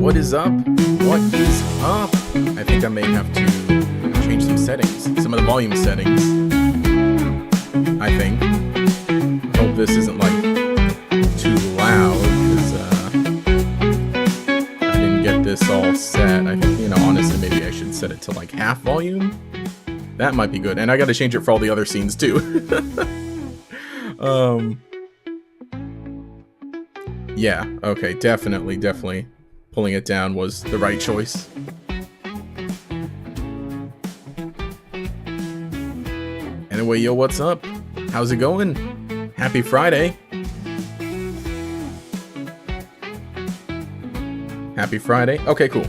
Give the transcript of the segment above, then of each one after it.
What is up? What is up? I think I may have to change some settings. Some of the volume settings. I think. Hope this isn't like too loud because I didn't get this all set. I think, honestly, maybe I should set it to like half volume. That might be good. And I got to change it for all the other scenes too. Yeah, okay, definitely. Pulling it down was the right choice. Anyway, yo, what's up? How's it going? Happy Friday. Happy Friday. Okay, cool.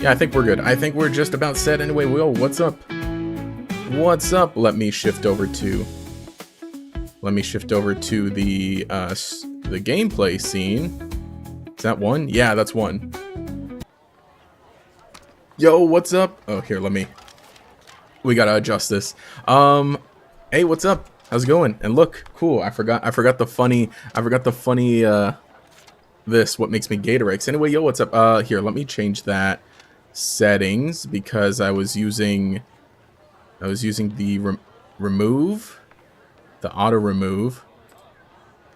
Yeah, I think we're good. I think we're just about set anyway. Will, what's up? What's up? Let me shift over to the gameplay scene. Is that one? Yeah, that's one. Yo, what's up? Oh, here, we gotta adjust this. Hey, what's up? How's it going? And look, cool. I forgot the funny, this, what makes me Gatorix. Anyway, yo, what's up? Here, let me change that settings because I was using the remove, the auto remove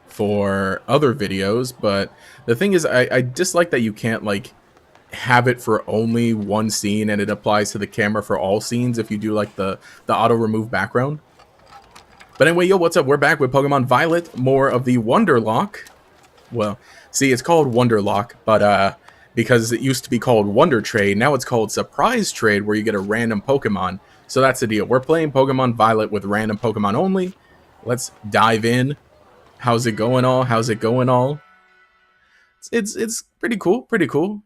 for other videos, but the thing is I dislike that you can't like have it for only one scene and it applies to the camera for all scenes if you do like the auto remove background. But anyway, yo, what's up? We're back with Pokemon Violet, more of the Wonderlocke. Well, see, it's called Wonderlocke, but because it used to be called Wonder Trade, now it's called Surprise Trade, where you get a random Pokemon. So that's the deal. We're playing Pokemon Violet with random Pokemon only. Let's dive in. How's it going all? It's pretty cool.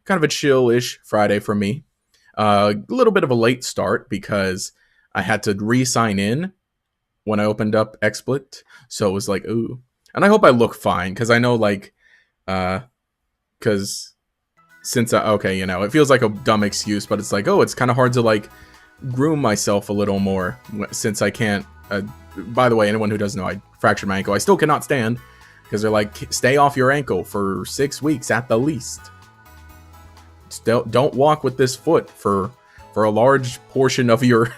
Kind of a chill-ish Friday for me. A little bit of a late start because I had to re-sign in when I opened up XSplit. So it was like, ooh. And I hope I look fine because I know like, because since it feels like a dumb excuse, but it's like, oh, it's kind of hard to like groom myself a little more since I can't. By the way, anyone who doesn't know, I fractured my ankle. I still cannot stand because they're like, stay off your ankle for 6 weeks at the least. Don't walk with this foot for a large portion of your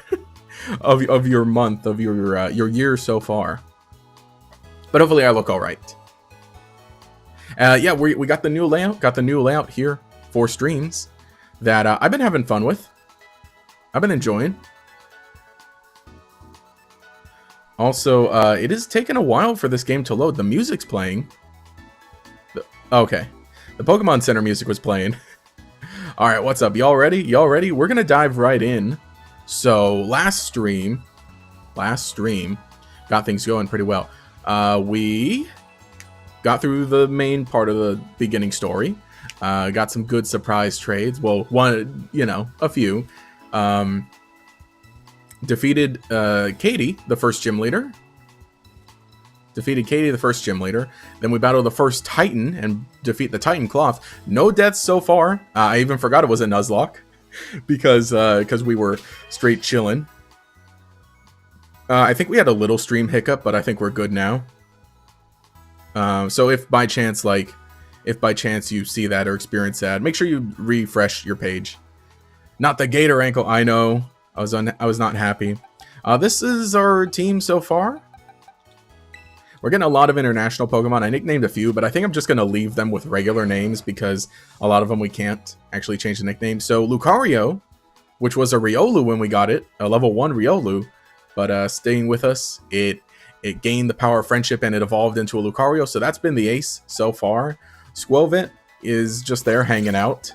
of your month, of your year so far. But hopefully I look all right. Yeah, we got the new layout here for streams that I've been having fun with. I've been enjoying. Also, it is taking a while for this game to load. The music's playing. Okay. The Pokemon Center music was playing. Alright, what's up? Y'all ready? We're gonna dive right in. So, last stream, got things going pretty well. We got through the main part of the beginning story. Got some good surprise trades. Well, a few. Defeated Katie, the first gym leader. Then we battled the first Titan and defeat the Titan Cloth. No deaths so far. I even forgot it was a Nuzlocke because we were straight chilling. I think we had a little stream hiccup, but I think we're good now. So if by chance you see that or experience that, make sure you refresh your page. Not the gator ankle, I know. I was not happy. This is our team so far. We're getting a lot of international Pokemon. I nicknamed a few, but I think I'm just going to leave them with regular names because a lot of them we can't actually change the nickname. So Lucario, which was a Riolu when we got it, a level 1 Riolu, but staying with us, it gained the power of friendship and it evolved into a Lucario. So that's been the ace so far. Squelvent is just there hanging out.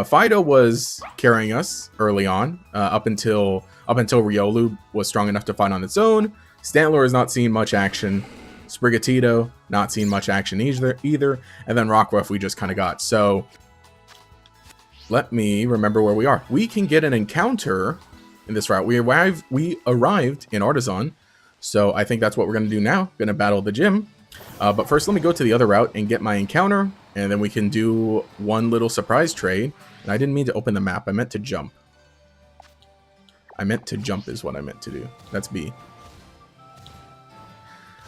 Fido was carrying us early on, up until Riolu was strong enough to fight on its own. Stantler has not seen much action. Sprigatito, not seen much action either. And then Rockruff we just kind of got. So, let me remember where we are. We can get an encounter in this route. We arrived in Artisan. So, I think that's what we're going to do now. Going to battle the gym. But first, let me go to the other route and get my encounter. And then we can do one little surprise trade. And I didn't mean to open the map. I meant to jump. Is what I meant to do. That's B.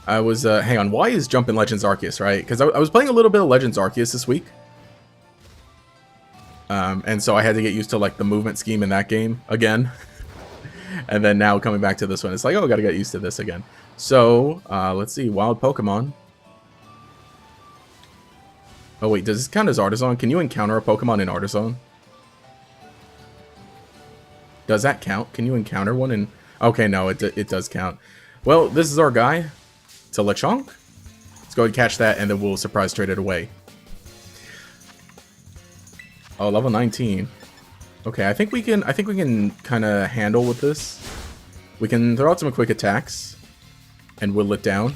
I was, hang on, why is Jump in Legends Arceus, right? Because I was playing a little bit of Legends Arceus this week. And so I had to get used to like the movement scheme in that game again. And then now coming back to this one, it's like, oh, I gotta get used to this again. So, let's see, wild Pokemon. Oh wait, does this count as Artisan? Can you encounter a Pokemon in Artisan? Does that count? Can you encounter one in... Okay, no, it does count. Well, this is our guy. It's a Lechonk. Let's go ahead and catch that, and then we'll surprise trade it away. Oh, level 19. Okay, I think we can kind of handle with this. We can throw out some quick attacks and whittle it down.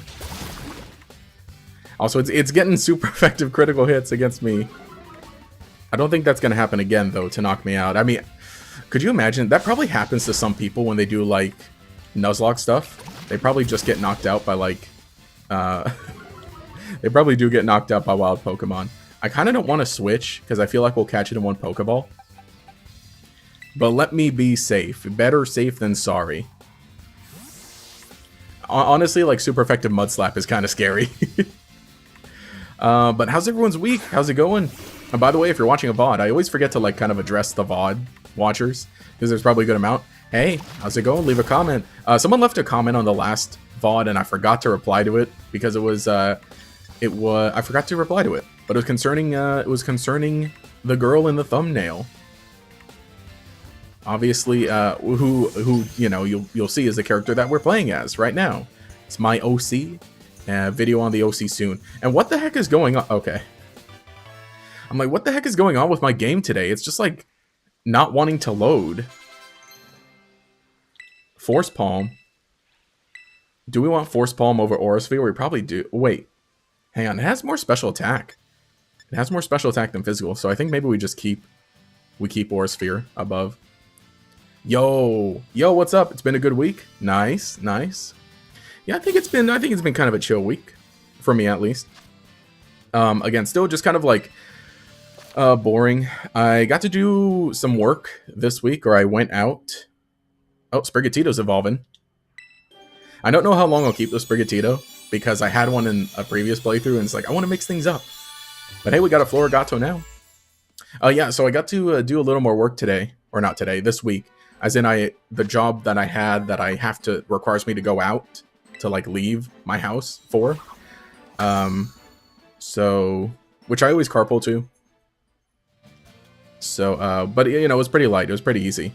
Also, it's getting super effective critical hits against me. I don't think that's going to happen again, though, to knock me out. I mean, could you imagine? That probably happens to some people when they do, like, Nuzlocke stuff. They probably just get knocked out by, like... they probably do get knocked out by wild Pokemon. I kind of don't want to switch, because I feel like we'll catch it in one Pokeball. But let me be safe. Better safe than sorry. Honestly, like, super effective Mud Slap is kind of scary. But how's everyone's week? How's it going? And by the way, if you're watching a VOD, I always forget to, like, kind of address the VOD watchers, because there's probably a good amount. Hey, how's it going? Leave a comment. Someone left a comment on the last VOD, and I forgot to reply to it, because I forgot to reply to it. But it was concerning the girl in the thumbnail. Obviously, who you know, you'll see is the character that we're playing as right now. It's my OC. Video on the OC soon. And what the heck is going on? Okay. I'm like, what the heck is going on with my game today? It's just like not wanting to load. Force Palm. Do we want Force Palm over Aura Sphere? We probably do. Wait. Hang on. It has more special attack. It has more special attack than physical. So I think maybe we just keep Aura Sphere above. Yo, what's up? It's been a good week. Nice. Yeah, I think it's been kind of a chill week for me, at least. Again, still just kind of like boring. I got to do some work this week, or I went out. Oh, Sprigatito's evolving. I don't know how long I'll keep the Sprigatito, because I had one in a previous playthrough, and it's like, I want to mix things up. But hey, we got a Florigato now. Yeah, so I got to do a little more work today, or not today, this week. As in, the job that I had that I have to, requires me to go out to, like, leave my house for. So, which I always carpool to. So, but, you know, it was pretty light. It was pretty easy.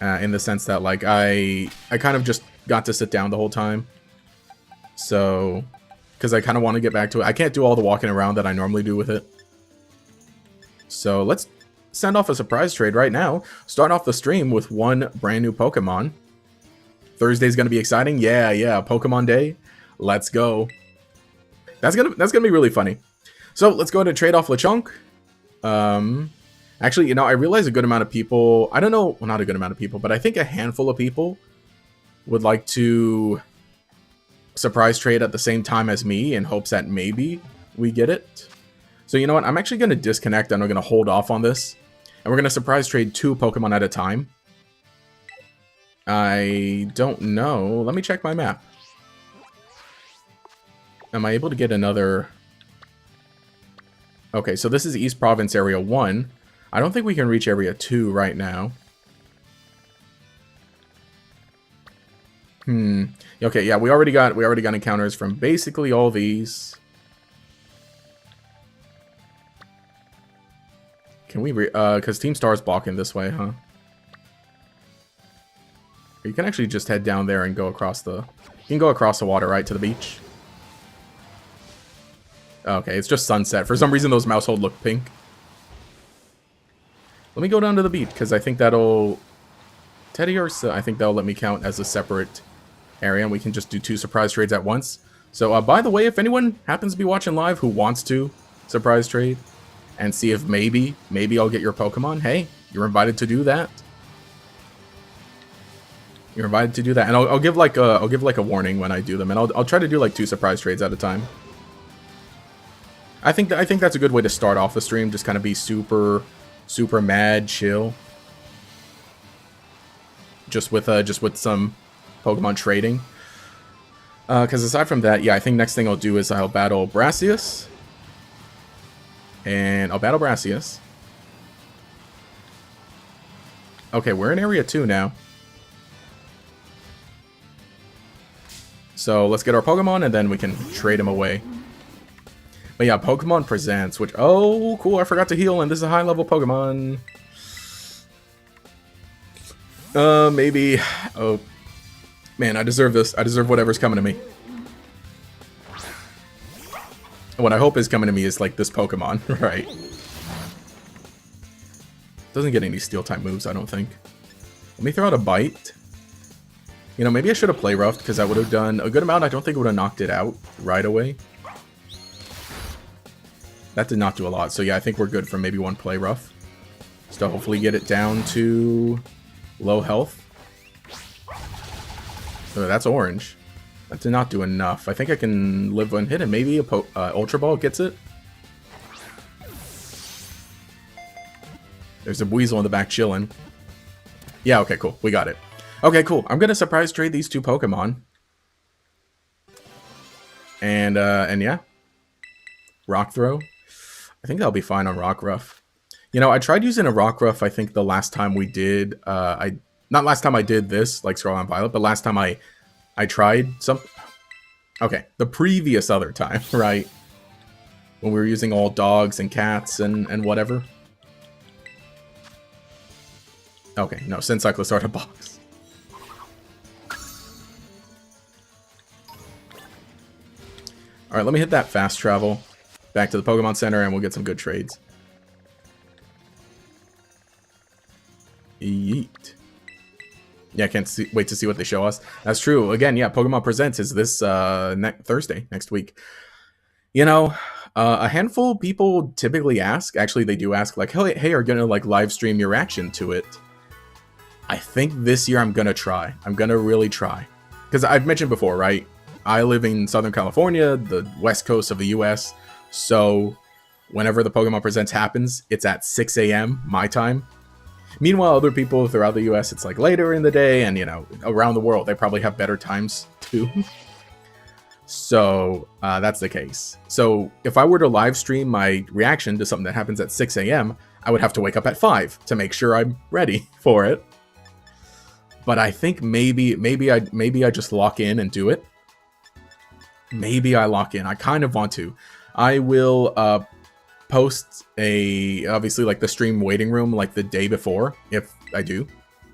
In the sense that, like, I kind of just got to sit down the whole time. So, because I kind of want to get back to it. I can't do all the walking around that I normally do with it. So, let's send off a surprise trade right now. Start off the stream with one brand new Pokemon. Thursday's gonna be exciting. Yeah, Pokemon Day. Let's go. That's gonna be really funny. So let's go ahead and trade off Lechonk. Actually, you know, I realize a good amount of people. I don't know, well, not a good amount of people, but I think a handful of people would like to surprise trade at the same time as me in hopes that maybe we get it. So you know what? I'm actually gonna disconnect and I'm gonna hold off on this, and we're gonna surprise trade 2 Pokemon at a time. I don't know. Let me check my map. Am I able to get another... Okay, so this is East Province Area 1. I don't think we can reach Area 2 right now. Okay, yeah, we already got encounters from basically all these. Can we because Team Star's blocking this way, huh? You can actually just head down there and go across the... You can go across the water, right, to the beach. Okay, it's just sunset. For some reason, those Mousehold look pink. Let me go down to the beach, because I think that'll... I think that'll let me count as a separate area, and we can just do 2 surprise trades at once. So, by the way, if anyone happens to be watching live who wants to surprise trade, and see if maybe I'll get your Pokemon, hey, you're invited to do that. You're invited to do that, and I'll give like a warning when I do them, and I'll try to do like 2 surprise trades at a time. I think that's a good way to start off the stream. Just kind of be super mad chill. Just with some Pokemon trading. Because aside from that, yeah, I think next thing I'll do is I'll battle Brassius. And I'll battle Brassius. Okay, we're in area 2 now. So let's get our Pokemon and then we can trade them away. But yeah, Pokemon Presents, which... Oh, cool, I forgot to heal and this is a high-level Pokemon. Maybe... Oh, man, I deserve this. I deserve whatever's coming to me. What I hope is coming to me is, like, this Pokemon, right? Doesn't get any Steel-type moves, I don't think. Let me throw out a Bite. You know, maybe I should have Play Roughed, because I would have done a good amount. I don't think it would have knocked it out right away. That did not do a lot, so yeah, I think we're good for maybe one Play Rough. Just to hopefully get it down to low health. Oh, that's orange. That did not do enough. I think I can live one hit and maybe a Ultra Ball gets it. There's a Weasel in the back chilling. Yeah, okay, cool. We got it. Okay, cool. I'm gonna surprise trade these 2 Pokemon. And yeah. Rock Throw. I think that'll be fine on Rock Ruff. You know, I tried using a Rock Ruff, I think the last time we did, not last time I did this, like Scarlet and Violet, but last time I tried something. Okay, the previous other time, right? When we were using all dogs and cats and whatever. Okay, no, send Cyclosaur to box. Alright, let me hit that fast travel. Back to the Pokemon Center and we'll get some good trades. Yeet. Yeah, I can't wait to see what they show us. That's true. Again, yeah, Pokemon Presents is this Thursday, next week. You know, a handful of people typically ask, actually they do ask, like, hey, are you gonna like live stream your reaction to it? I think this year I'm gonna try. I'm gonna really try. Because I've mentioned before, right? I live in Southern California, the west coast of the US, so whenever the Pokemon Presents happens, it's at 6 a.m. my time. Meanwhile, other people throughout the US, it's like later in the day, and you know, around the world, they probably have better times too. So that's the case. So if I were to live stream my reaction to something that happens at 6 a.m., I would have to wake up at 5 to make sure I'm ready for it. But I think maybe I just lock in and do it. Maybe I lock in. I kind of want to. I will post obviously like the stream waiting room like the day before if I do,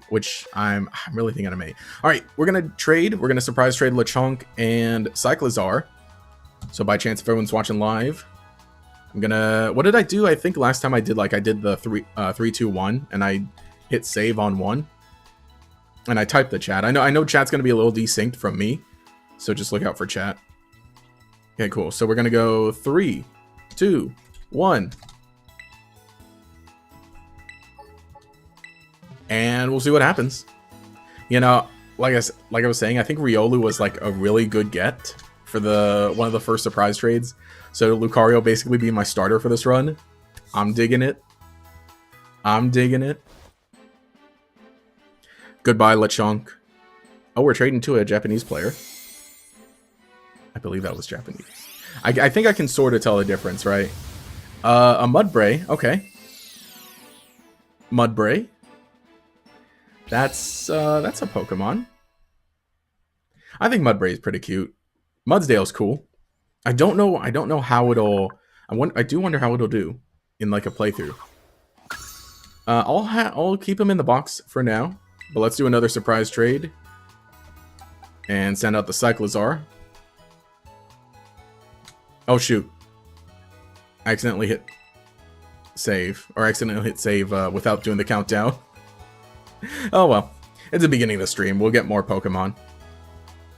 which I'm really thinking I may. All right, we're gonna trade. We're gonna surprise trade Lechonk and Cyclizar. So by chance, if everyone's watching live, I'm gonna. What did I do? I think last time I did the 3, 2, 1, and I hit save on 1, and I typed the chat. I know chat's gonna be a little desynced from me, so just look out for chat. Okay, cool. So we're gonna go 3, 2, 1. And we'll see what happens. You know, like I was saying, I think Riolu was like a really good get for one of the first surprise trades. So Lucario basically being my starter for this run. I'm digging it. I'm digging it. Goodbye, Lechonk. Oh, we're trading to a Japanese player. I believe that was Japanese. I think I can sort of tell the difference, right? A Mudbray, okay. Mudbray. That's a Pokemon. I think Mudbray is pretty cute. Mudsdale's cool. I don't know how it'll. I do wonder how it'll do in like a playthrough. I'll keep him in the box for now, but let's do another surprise trade and send out the Cyclizar. Oh shoot! I accidentally hit save, or accidentally hit save without doing the countdown. Oh well, it's the beginning of the stream. We'll get more Pokemon.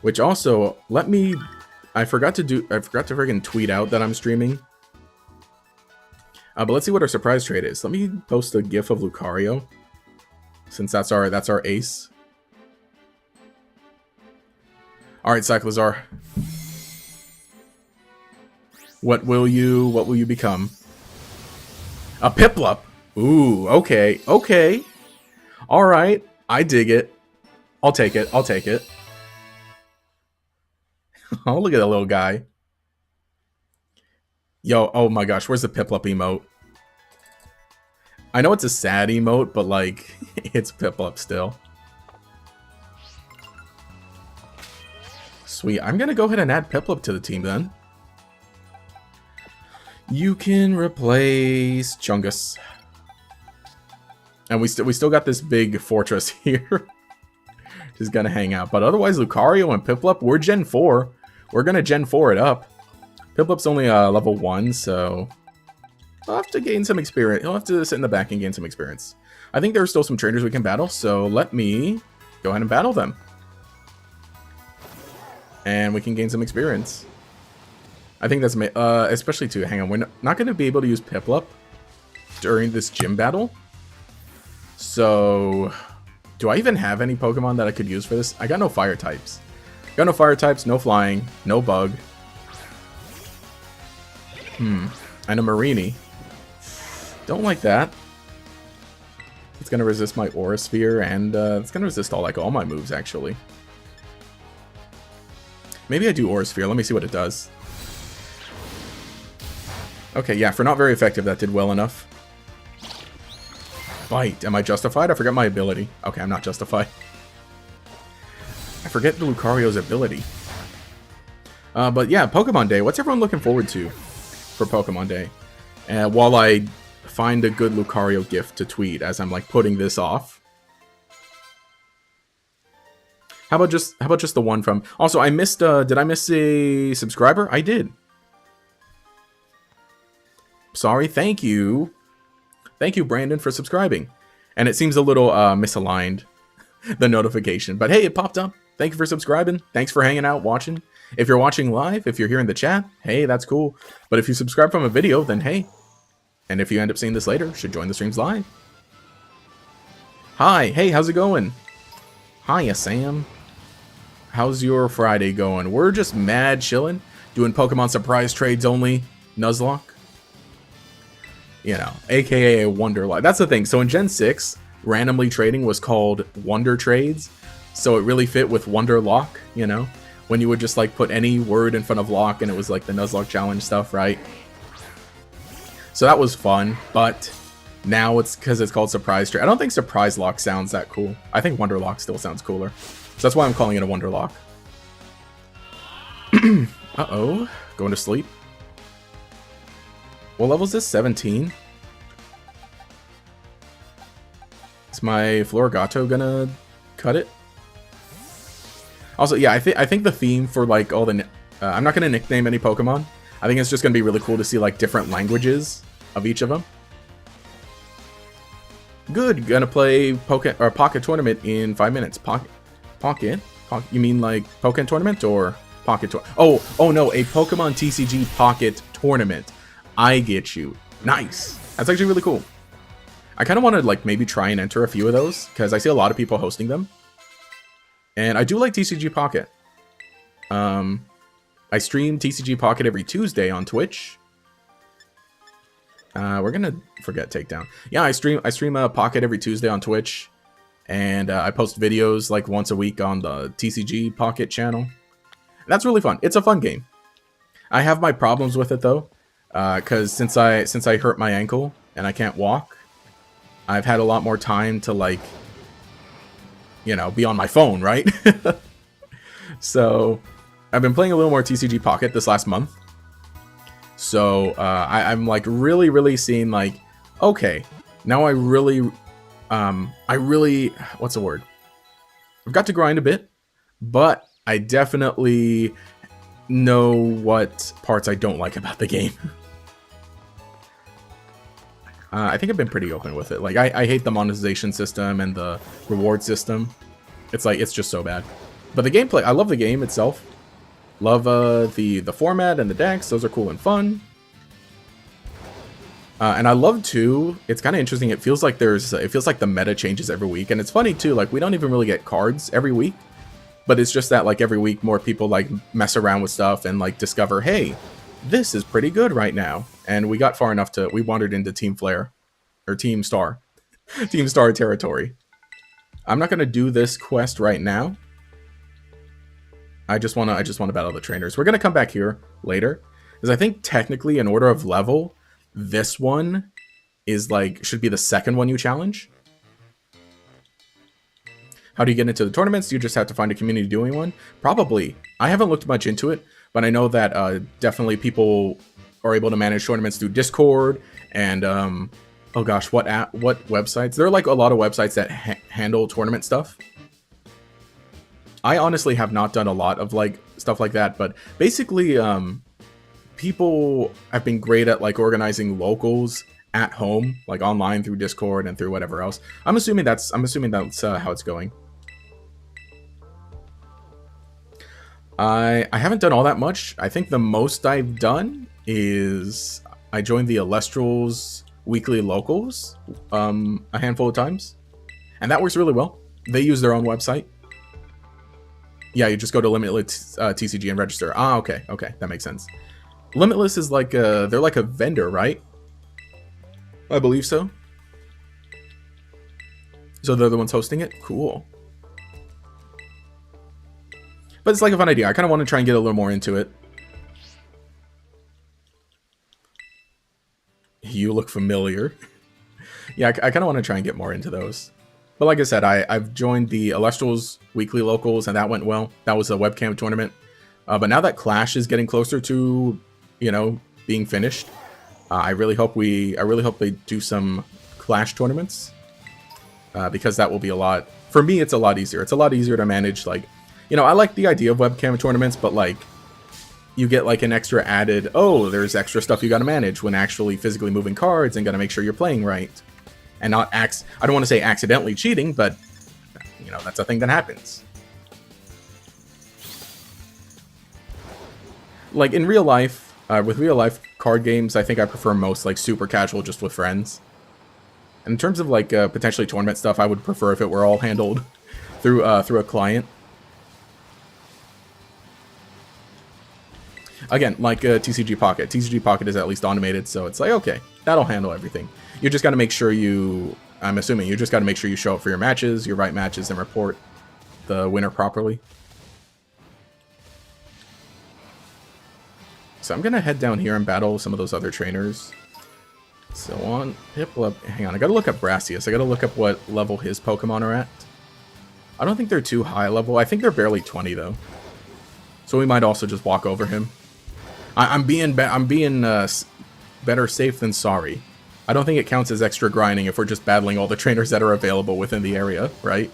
Which also, I forgot to freaking tweet out that I'm streaming. But let's see what our surprise trade is. Let me post a GIF of Lucario, since that's our ace. All right, Cyclizar. What will you become? A Piplup. Ooh, okay, okay. All right, I dig it. I'll take it. I'll take it. Oh, look at that little guy. Yo, oh my gosh, where's the Piplup emote? I know it's a sad emote, but like, it's Piplup still. Sweet. I'm gonna go ahead and add Piplup to the team then. You can replace Chungus. And we still got this big fortress here. Just gonna hang out. But otherwise, Lucario and Piplup, we're Gen 4. We're gonna Gen 4 it up. Piplup's only level 1, so I'll have to gain some experience. He'll have to sit in the back and gain some experience. I think there are still some trainers we can battle, so let me go ahead and battle them. And we can gain some experience. I think that's especially too. Hang on, we're not going to be able to use Piplup during this gym battle. So, do I even have any Pokemon that I could use for this? I got no fire types. Got no fire types, no flying, no bug. And a Marini. Don't like that. It's going to resist my Aura Sphere, and it's going to resist all my moves, actually. Maybe I do Aura Sphere. Let me see what it does. Okay, yeah, for not very effective, that did well enough. Bite. Am I justified? I forgot my ability. Okay, I'm not justified. I forget the Lucario's ability. But yeah, Pokemon Day. What's everyone looking forward to for Pokemon Day? While I find a good Lucario gift to tweet as I'm like putting this off. How about just the one from... Also, I missed... did I miss a subscriber? I did. Sorry, thank you. Thank you, Brandon, for subscribing. And it seems a little misaligned, the notification. But hey, it popped up. Thank you for subscribing. Thanks for hanging out, watching. If you're watching live, if you're here in the chat, hey, that's cool. But if you subscribe from a video, then hey. And if you end up seeing this later, should join the streams live. Hi, hey, how's it going? Hiya, Sam. How's your Friday going? We're just mad chilling, doing Pokemon surprise trades only, Nuzlocke. You know, aka a Wonderlocke. That's the thing. So in Gen 6, randomly trading was called Wonder Trades. So it really fit with Wonderlocke, you know? When you would just like put any word in front of lock and it was like the Nuzlocke challenge stuff, right? So that was fun, but now it's because it's called Surprise Trade. I don't think Surprise Lock sounds that cool. I think Wonderlocke still sounds cooler. So that's why I'm calling it a Wonderlocke. Uh-oh. Going to sleep. What level is this? 17? Is my Florigato gonna cut it? Also, yeah, I think the theme for like all the... I'm not gonna nickname any Pokemon. I think it's just gonna be really cool to see like different languages of each of them. Good, gonna play Pocket Tournament in 5 minutes. Pocket? You mean like Pokémon Tournament or Pocket Tournament? Oh no, a Pokemon TCG Pocket Tournament. I get you. Nice. That's actually really cool. I kind of want to like maybe try and enter a few of those because I see a lot of people hosting them. And I do like TCG Pocket. I stream TCG Pocket every Tuesday on Twitch. We're gonna forget Takedown. Yeah, I stream Pocket every Tuesday on Twitch. And I post videos like once a week on the TCG Pocket channel. That's really fun. It's a fun game. I have my problems with it though. Because since I hurt my ankle and I can't walk, I've had a lot more time to like, you know, be on my phone, right? So I've been playing a little more TCG Pocket this last month. So I'm like really seeing like, okay, now I really, what's the word? I've got to grind a bit, but I definitely know what parts I don't like about the game. I think I've been pretty open with it. Like, I hate the monetization system and the reward system. It's like, it's just so bad. But the gameplay, I love the game itself. Love the format and the decks. Those are cool and fun. And I love too, it's kind of interesting. It feels like the meta changes every week. And it's funny too, like we don't even really get cards every week. But it's just that like every week more people like mess around with stuff and like discover, hey, this is pretty good right now. And we got far enough we wandered into Team Flare or Team Star, Team Star territory. I'm not going to do this quest right now. I just want to battle the trainers. We're going to come back here later because I think technically in order of level, this one is like, should be the second one you challenge. How do you get into the tournaments? Do you just have to find a community doing one? Probably. I haven't looked much into it, but I know that definitely people are able to manage tournaments through Discord and oh gosh, what websites? There are like a lot of websites that handle tournament stuff. I honestly have not done a lot of like stuff like that, but basically people have been great at like organizing locals at home, like online through Discord and through whatever else. I'm assuming that's how it's going. I haven't done all that much. I think the most I've done is I joined the Alestral's weekly locals a handful of times, and that works really well. They use their own website. Yeah, you just go to Limitless TCG and register. Ah, okay, that makes sense. Limitless is like they're like a vendor, right? I believe so. So they're the ones hosting it? Cool. But it's like a fun idea. I kind of want to try and get a little more into it. You look familiar. Yeah, I kind of want to try and get more into those. But like I said, I've joined the Alestral's weekly locals, and that went well. That was a webcam tournament. But now that Clash is getting closer to, you know, being finished, I really hope they do some Clash tournaments. Because that will be a lot. For me, it's a lot easier. It's a lot easier to manage, like, you know, I like the idea of webcam tournaments, but like, you get like an extra added, oh, there's extra stuff you got to manage when actually physically moving cards and got to make sure you're playing right. And not I don't want to say accidentally cheating, but, you know, that's a thing that happens. Like in real life, with real life card games, I think I prefer most like super casual, just with friends. And in terms of like potentially tournament stuff, I would prefer if it were all handled through a client. Again, like TCG Pocket. TCG Pocket is at least automated, so it's like, okay, that'll handle everything. You just got to make sure I'm assuming you just got to make sure you show up for your matches, your right matches, and report the winner properly. So I'm going to head down here and battle some of those other trainers. So on Piplup, hang on, I got to look up Arceus. I got to look up what level his Pokemon are at. I don't think they're too high level. I think they're barely 20 though. So we might also just walk over him. I'm being better safe than sorry. I don't think it counts as extra grinding if we're just battling all the trainers that are available within the area, right?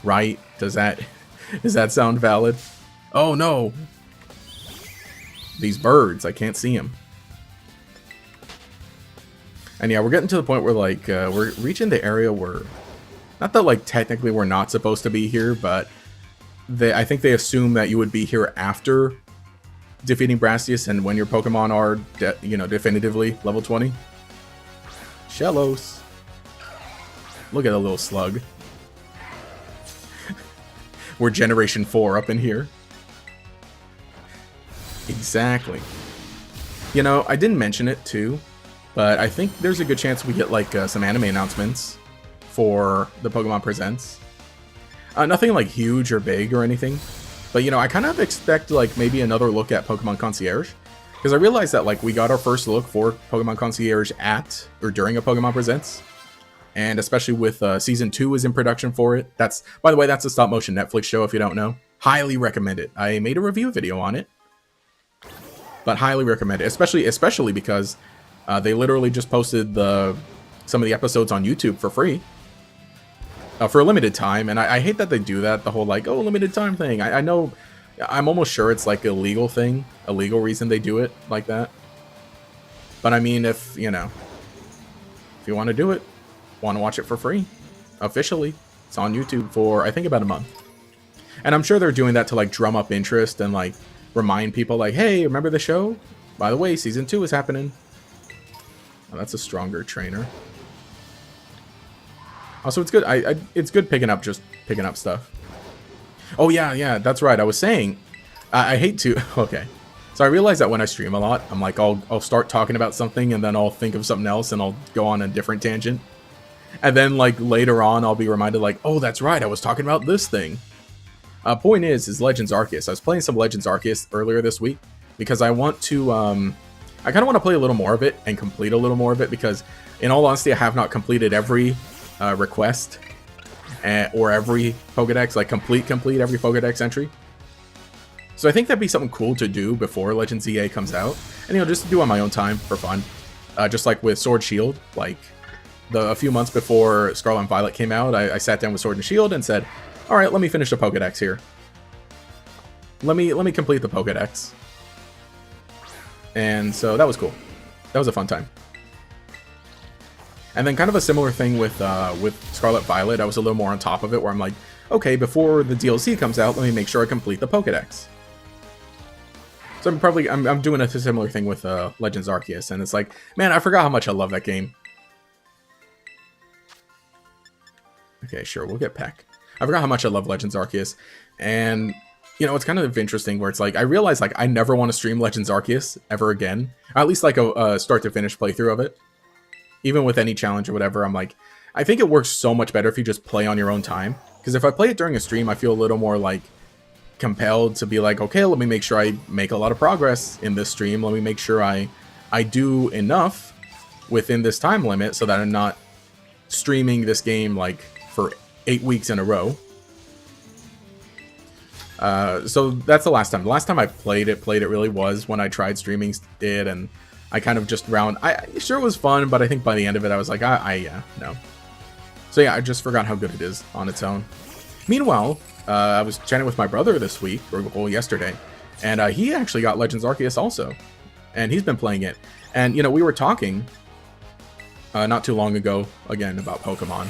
Right? Does that sound valid? Oh no! These birds, I can't see them. And yeah, we're getting to the point where like we're reaching the area where, not that like technically we're not supposed to be here, but I think they assume that you would be here after defeating Arceus and when your Pokemon are, definitively level 20. Shellos. Look at a little slug. We're Generation 4 up in here. Exactly. You know, I didn't mention it too, but I think there's a good chance we get like some anime announcements for the Pokemon Presents. Nothing like huge or big or anything, but you know, I kind of expect like maybe another look at Pokemon Concierge, because I realized that like we got our first look for Pokemon Concierge at or during a Pokemon Presents, and especially with season 2 is in production for it. That's, by the way, that's a stop motion Netflix show if you don't know. Highly recommend it. I made a review video on it, but highly recommend it, especially because they literally just posted some of the episodes on YouTube for free. For a limited time, and I hate that they do that, the whole like, oh, limited time thing. I know, I'm almost sure it's like a legal thing, a legal reason they do it like that. But I mean, if you want to do it, want to watch it for free, officially, it's on YouTube for, I think, about a month. And I'm sure they're doing that to like drum up interest and like remind people like, hey, remember the show? By the way, season 2 is happening. Oh, that's a stronger trainer. Also, it's good. It's good picking up stuff. Oh yeah, that's right. I was saying, I hate to. Okay, so I realize that when I stream a lot, I'm like, I'll start talking about something and then I'll think of something else and I'll go on a different tangent, and then like later on I'll be reminded like, oh, that's right, I was talking about this thing. Point is Legends Arceus. I was playing some Legends Arceus earlier this week because I want to. I kind of want to play a little more of it and complete a little more of it, because in all honesty, I have not completed every request or every Pokédex, like complete every Pokédex entry. So I think that'd be something cool to do before Legends EA comes out, and just to do on my own time for fun. Just like with Sword Shield, like a few months before Scarlet and Violet came out, I sat down with Sword and Shield and said, all right, let me finish the Pokédex here. Let me complete the Pokédex. And so that was cool. That was a fun time. And then kind of a similar thing with Scarlet Violet. I was a little more on top of it, where I'm like, okay, before the DLC comes out, let me make sure I complete the Pokédex. So I'm doing a similar thing with Legends Arceus, and it's like, man, I forgot how much I love that game. Okay, sure, we'll get Peck. I forgot how much I love Legends Arceus, and it's kind of interesting where it's like, I realize like I never want to stream Legends Arceus ever again, or at least like a start to finish playthrough of it. Even with any challenge or whatever, I'm like, I think it works so much better if you just play on your own time. Because if I play it during a stream, I feel a little more like compelled to be like, okay, let me make sure I make a lot of progress in this stream. Let me make sure I do enough within this time limit so that I'm not streaming this game like for 8 weeks in a row. So that's the last time. The last time I played it really was when I tried streaming it, and I kind of just sure it was fun, but I think by the end of it, I was like, yeah, no. So yeah, I just forgot how good it is on its own. Meanwhile, I was chatting with my brother this week, or yesterday, and he actually got Legends Arceus also, and he's been playing it. And we were talking not too long ago again about Pokemon.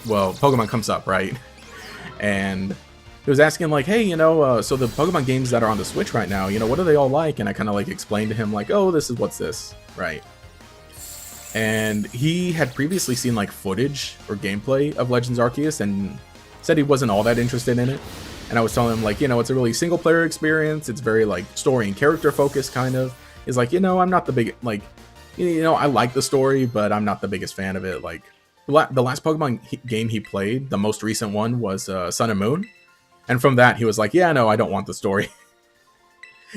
Well, Pokemon comes up, right? And he was asking like, hey, so the Pokemon games that are on the Switch right now, what are they all like? And I kind of like explained to him like, oh, what's this, right? And he had previously seen like footage or gameplay of Legends Arceus and said he wasn't all that interested in it. And I was telling him like, it's a really single player experience. It's very like story and character focused kind of. He's like, I'm not the big, like, I like the story, but I'm not the biggest fan of it. Like the last Pokemon game he played, the most recent one was Sun and Moon. And from that, he was like, yeah, no, I don't want the story.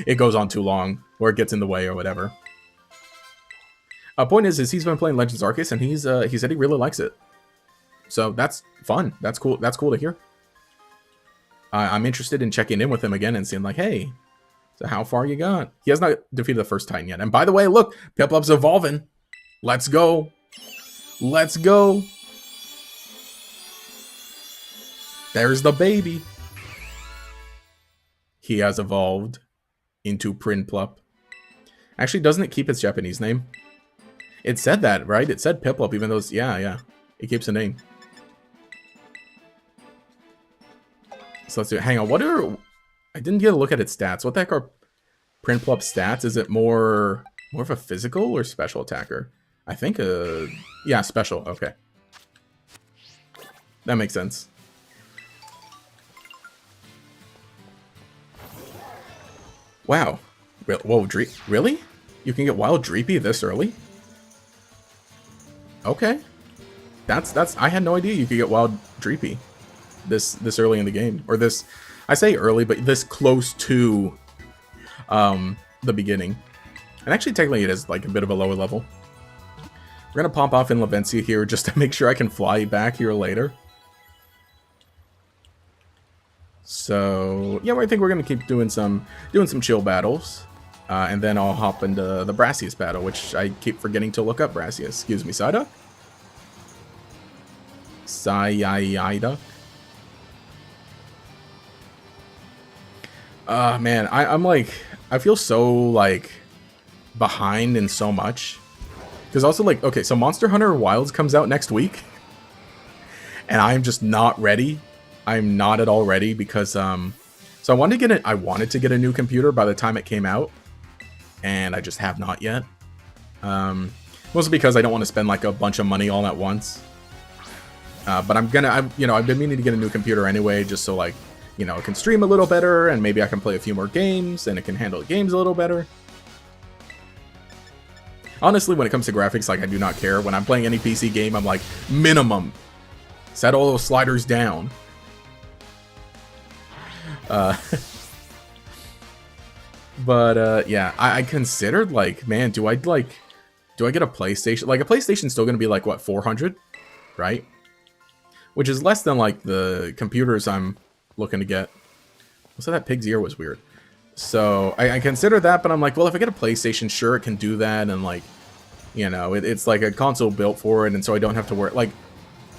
It goes on too long, or it gets in the way, or whatever. Point is he's been playing Legends Arceus, and he said he really likes it. So that's fun. That's cool. That's cool to hear. I'm interested in checking in with him again and seeing like, hey, so how far you got? He has not defeated the first Titan yet. And by the way, look, Piplup's evolving. Let's go. Let's go. There's the baby. He has evolved into Prinplup. Actually, doesn't it keep its Japanese name? It said that, right? It said Piplup, even though it's... Yeah. It keeps a name. So let's do it. Hang on, I didn't get a look at its stats. What the heck are Prinplup's stats? Is it more of a physical or special attacker? I think, yeah, special. Okay. That makes sense. Wow. Whoa, really? You can get Wild Dreepy this early? Okay. That's I had no idea you could get Wild Dreepy this early in the game. Or this, I say early, but this close to the beginning. And actually technically it is like a bit of a lower level. We're gonna pop off in Lavencia here just to make sure I can fly back here later. So yeah, I think we're gonna keep doing some chill battles, and then I'll hop into the Brassius battle, which I keep forgetting to look up Brassius. Excuse me, Psyduck. Psyduck. Man, I'm like, I feel so like behind in so much, because also like, okay, so Monster Hunter Wilds comes out next week, and I'm just not ready. I'm not at all ready because so I wanted to get a new computer by the time it came out, and I just have not yet. Mostly because I don't want to spend like a bunch of money all at once. But I've been meaning to get a new computer anyway, just so like, it can stream a little better, and maybe I can play a few more games, and it can handle the games a little better. Honestly, when it comes to graphics, like, I do not care. When I'm playing any PC game, I'm like, minimum. Set all those sliders down. But yeah, I considered like, man, do I get a PlayStation? Like a PlayStation's still gonna be like what, 400, right? Which is less than like the computers I'm looking to get. So that pig's ear was weird. So I consider that, but I'm like, well, if I get a PlayStation, sure, it can do that, and like, you know, it's like a console built for it, and so I don't have to worry. Like,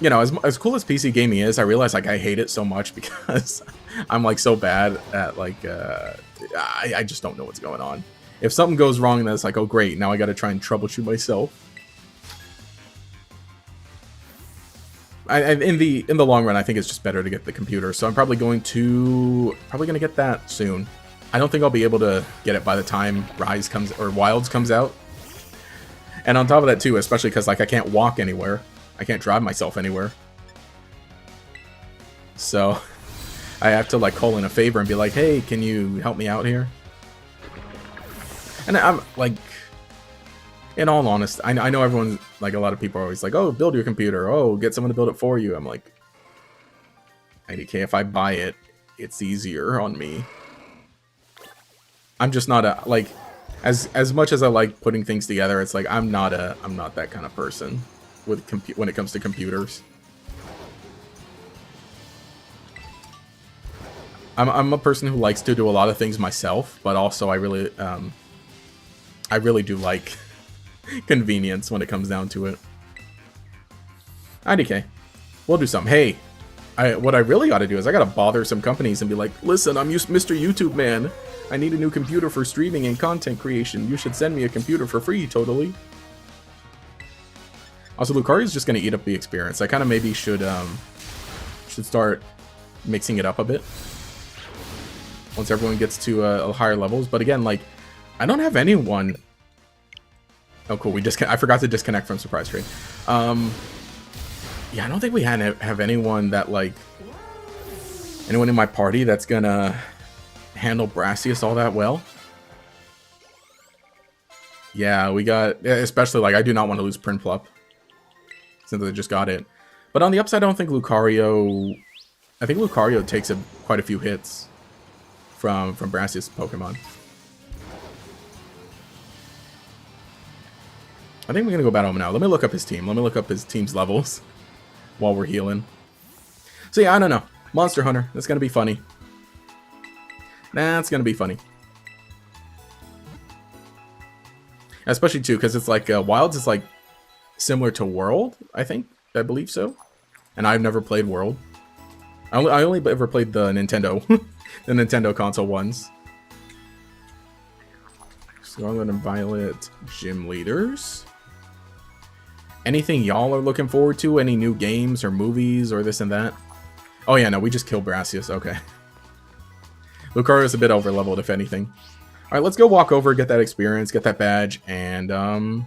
you know, as cool as PC gaming is, I realize like I hate it so much because I'm like so bad at like I just don't know what's going on. If something goes wrong, then it's like, oh great, now I got to try and troubleshoot myself. In the long run, I think it's just better to get the computer, so I'm probably gonna get that soon. I don't think I'll be able to get it by the time Rise comes or Wilds comes out. And on top of that too, especially because like I can't walk anywhere, I can't drive myself anywhere, so I have to like call in a favor and be like, hey, can you help me out here? And I'm like, in all honesty, I know everyone's like, a lot of people are always like, oh, build your computer, oh, get someone to build it for you. I'm like, IDK, if I buy it, it's easier on me. I'm just not a, like, as much as I like putting things together, it's like I'm not that kind of person with when it comes to computers. I'm a person who likes to do a lot of things myself, but also I really do like convenience when it comes down to it. IDK, we'll do something. Hey, what I really got to do is I got to bother some companies and be like, listen, I'm Mr. YouTube man. I need a new computer for streaming and content creation. You should send me a computer for free, totally. Also, Lucario's just going to eat up the experience. I kind of maybe should start mixing it up a bit once everyone gets to higher levels. But again, like, I don't have anyone. Oh, cool. I forgot to disconnect from Surprise Trade. Yeah, I don't think we have anyone that like anyone in my party that's gonna handle Brassius all that well. Yeah, we got, especially like I do not want to lose Prinplup since I just got it. But on the upside, I don't think Lucario. I think Lucario takes quite a few hits from Brassius Pokemon. I think we're gonna go battle him now. Let me look up his team. Let me look up his team's levels while we're healing. So yeah, I don't know. Monster Hunter. That's gonna be funny. Nah, it's gonna be funny. Especially too, because it's like Wilds is like similar to World. I believe so. And I've never played World. I only ever played the Nintendo, the Nintendo console ones. Scarlet and Violet gym leaders. Anything y'all are looking forward to? Any new games or movies or this and that? Oh yeah, no, we just killed Brassius. Okay. Lucario's a bit over-leveled, if anything. Alright, let's go walk over, get that experience, get that badge, and then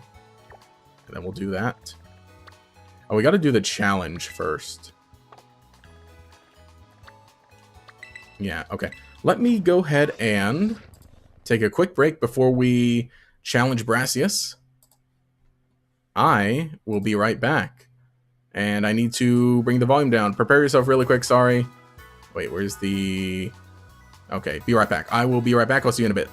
we'll do that. Oh, we gotta do the challenge first. Yeah, okay. Let me go ahead and take a quick break before we challenge Brassius. I will be right back. And I need to bring the volume down. Prepare yourself really quick, sorry. Wait, where's the... Okay, be right back. I will be right back. I'll see you in a bit.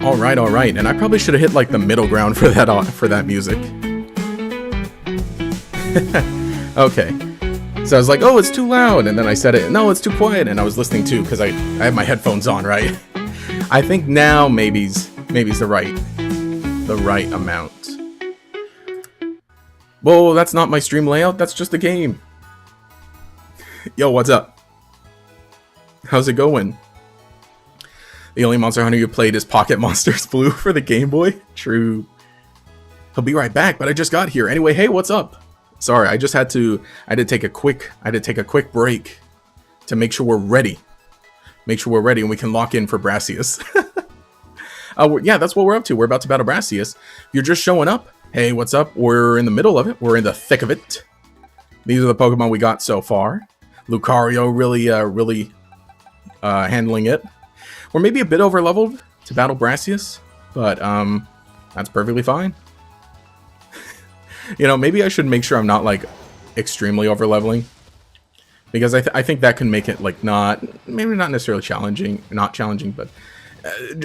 All right, and I probably should have hit like the middle ground for that music. Okay, so I was like, oh, it's too loud, and then I said it, no, it's too quiet, and I was listening too because I have my headphones on, right? I think now maybe's the right amount. Whoa, that's not my stream layout. That's just a game. Yo, what's up? How's it going? The only Monster Hunter you played is Pocket Monsters Blue for the Game Boy? True. He'll be right back, but I just got here. Anyway, hey, what's up? Sorry, I had to take a quick break to make sure we're ready. Make sure we're ready and we can lock in for Brassius. Yeah, that's what we're up to. We're about to battle Brassius. If you're just showing up, hey, what's up? We're in the middle of it. We're in the thick of it. These are the Pokemon we got so far. Lucario really handling it. We're maybe a bit over-leveled to battle Brassius, but that's perfectly fine. You know, maybe I should make sure I'm not, like, extremely over-leveling. Because I think that can make it, like, maybe not necessarily challenging, but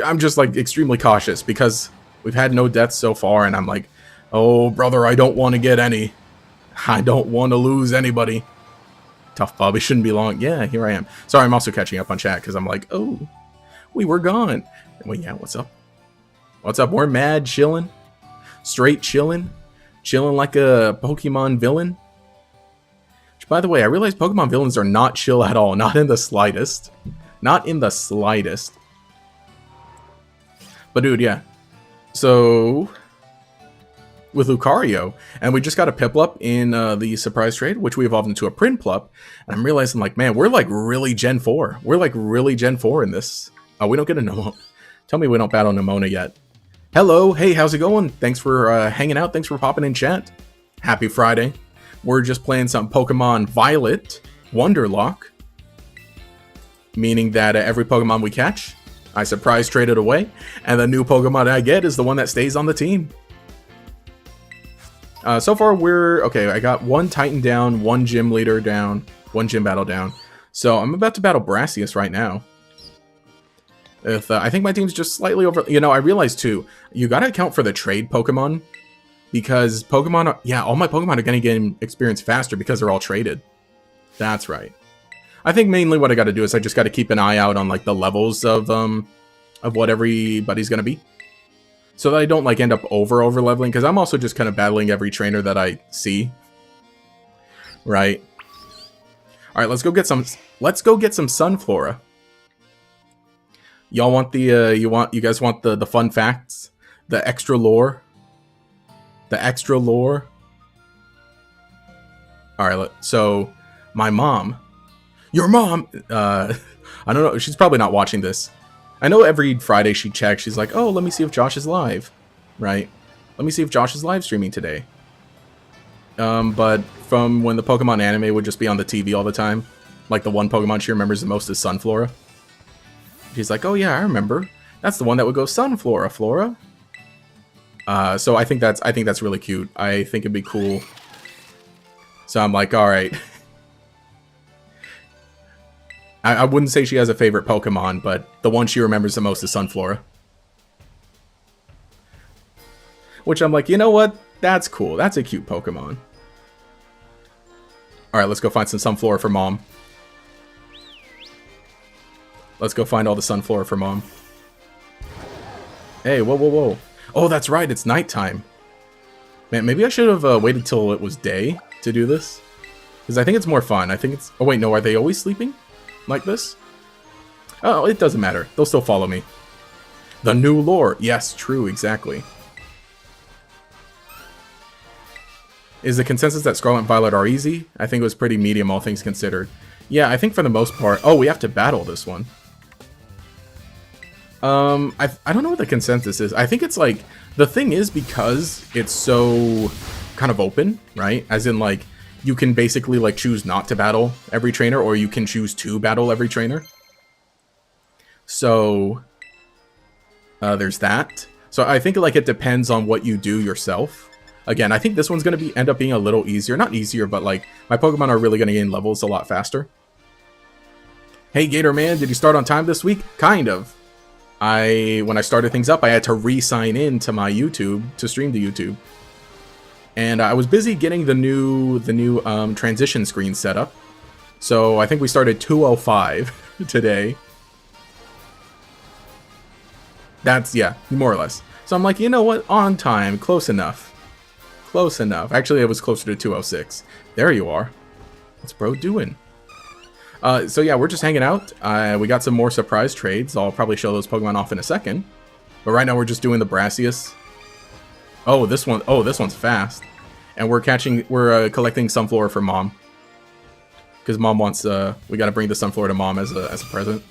I'm just, like, extremely cautious because we've had no deaths so far, and I'm like, oh, brother, I don't want to get any. I don't want to lose anybody. Tough Bob, it shouldn't be long. Yeah, here I am. Sorry, I'm also catching up on chat because I'm like, oh, we were gone. Well, yeah, what's up? What's up? We're mad chilling. Straight chilling. Chilling like a Pokemon villain. Which, by the way, I realize Pokemon villains are not chill at all. Not in the slightest. Not in the slightest. But dude, yeah. So, with Lucario, and we just got a Piplup in the surprise trade, which we evolved into a Prinplup, and I'm realizing, like, man, we're like really Gen 4. We're like really Gen 4 in this. Oh, we don't get a Nemona. Tell me we don't battle Nemona yet. Hello, hey, how's it going? Thanks for hanging out. Thanks for popping in chat. Happy Friday. We're just playing some Pokemon Violet Wonderlocke, meaning that every Pokemon we catch, I surprise trade it away, and the new Pokemon I get is the one that stays on the team. So far, okay, I got one Titan down, one Gym Leader down, one Gym Battle down. So I'm about to battle Brassius right now. I think my team's just slightly over... You know, I realized, too, you gotta account for the trade Pokemon. Because Pokemon... Yeah, all my Pokemon are gonna gain experience faster because they're all traded. That's right. I think mainly what I gotta do is I just gotta keep an eye out on, like, the levels of what everybody's gonna be. So that I don't, like, end up over-leveling. Because I'm also just kind of battling every trainer that I see. Right. Alright, let's go get some Sunflora. Y'all want you guys want the fun facts? The extra lore? The extra lore? Alright, so my mom. Your mom! I don't know, she's probably not watching this. I know every Friday she checks, she's like, oh, let me see if Josh is live. Right? Let me see if Josh is live streaming today. But from when the Pokemon anime would just be on the TV all the time, like the one Pokemon she remembers the most is Sunflora. She's like, oh yeah, I remember. That's the one that would go Sunflora, Flora. So I think that's really cute. I think it'd be cool. So I'm like, all right. I wouldn't say she has a favorite Pokemon, but the one she remembers the most is Sunflora. Which I'm like, you know what? That's cool. That's a cute Pokemon. All right, let's go find some Sunflora for Mom. Let's go find all the Sunflora for Mom. Hey, whoa, whoa, whoa. Oh, that's right, it's nighttime. Man, maybe I should have waited till it was day to do this. Because I think it's more fun. I think it's... Oh, wait, no, are they always sleeping? Like this? Oh, it doesn't matter. They'll still follow me. The new lore. Yes, true, exactly. Is the consensus that Scarlet and Violet are easy? I think it was pretty medium, all things considered. Yeah, I think for the most part... Oh, we have to battle this one. I don't know what the consensus is. I think it's like, the thing is, because it's so kind of open, right? As in, like, you can basically, like, choose not to battle every trainer, or you can choose to battle every trainer. So, there's that. So I think, like, it depends on what you do yourself. Again, I think this one's going to end up being a little easier. Not easier, but, like, my Pokemon are really going to gain levels a lot faster. Hey Gator Man, did you start on time this week? Kind of. When I started things up, I had to re-sign in to my YouTube to stream to YouTube, and I was busy getting the new transition screen set up. So I think we started 2:05 today. That's, yeah, more or less. So I'm like, you know what? On time, close enough. Close enough. Actually, it was closer to 2:06. There you are. What's bro doing? So yeah, we're just hanging out. We got some more surprise trades. I'll probably show those Pokemon off in a second. But right now we're just doing the Arceus. Oh, this one's fast. And we're collecting Sunflora for Mom. Because Mom wants, we gotta bring the Sunflora to Mom as a present.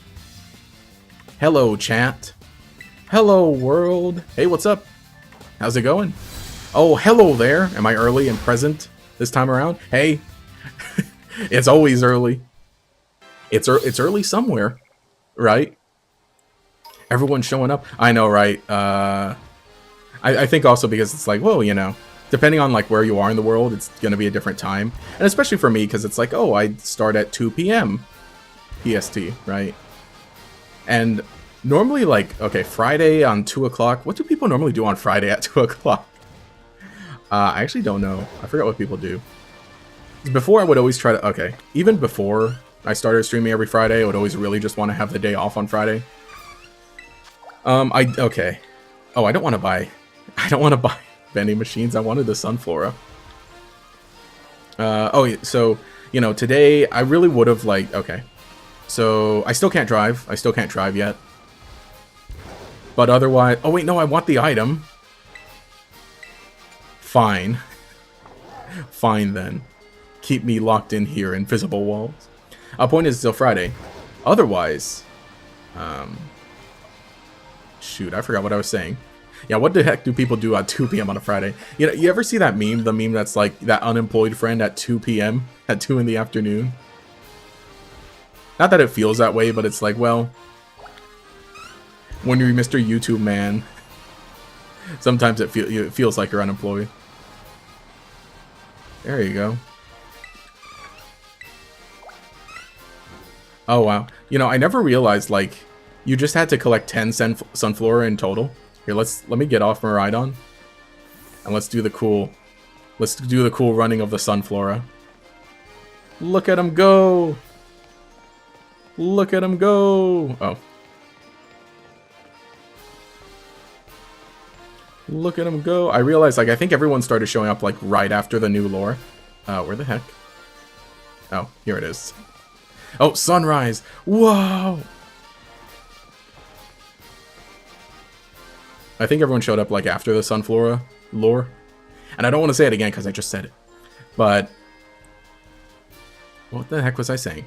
Hello, chat. Hello, world. Hey, what's up? How's it going? Oh, hello there. Am I early and present this time around? Hey. It's always early. It's early somewhere, right? Everyone's showing up. I know, right? I think also because it's like, well, you know, depending on like where you are in the world, it's gonna be a different time, and especially for me because it's like, oh, I start at 2 p.m. PST, right? And normally, like, okay, Friday on 2 o'clock. What do people normally do on Friday at 2 o'clock? I actually don't know. I forgot what people do. Before I would always try to, okay, even before I started streaming every Friday, I would always really just want to have the day off on Friday. Okay. Oh, I don't want to buy vending machines. I wanted the Sunflora. Oh, so, you know, today I really would have, like, okay. So, I still can't drive. I still can't drive yet. But otherwise, oh wait, no, I want the item. Fine. Fine then. Keep me locked in here, invisible walls. Point is still Friday. Otherwise, shoot, I forgot what I was saying. Yeah, what the heck do people do at 2 p.m. on a Friday? You know, you ever see that meme? The meme that's like that unemployed friend at 2 p.m. at 2 in the afternoon. Not that it feels that way, but it's like, well, when you're Mr. YouTube man, sometimes it feels like you're unemployed. There you go. Oh, wow. You know, I never realized, like, you just had to collect 10 Sunflora in total. Here, let me get off Miraidon. And let's do the cool running of the Sunflora. Look at him go! Look at him go! Oh. Look at him go. I realized, like, I think everyone started showing up, like, right after the new lore. Where the heck? Oh, here it is. Oh, sunrise! Whoa! I think everyone showed up like after the Sunflora lore. And I don't want to say it again because I just said it. But what the heck was I saying?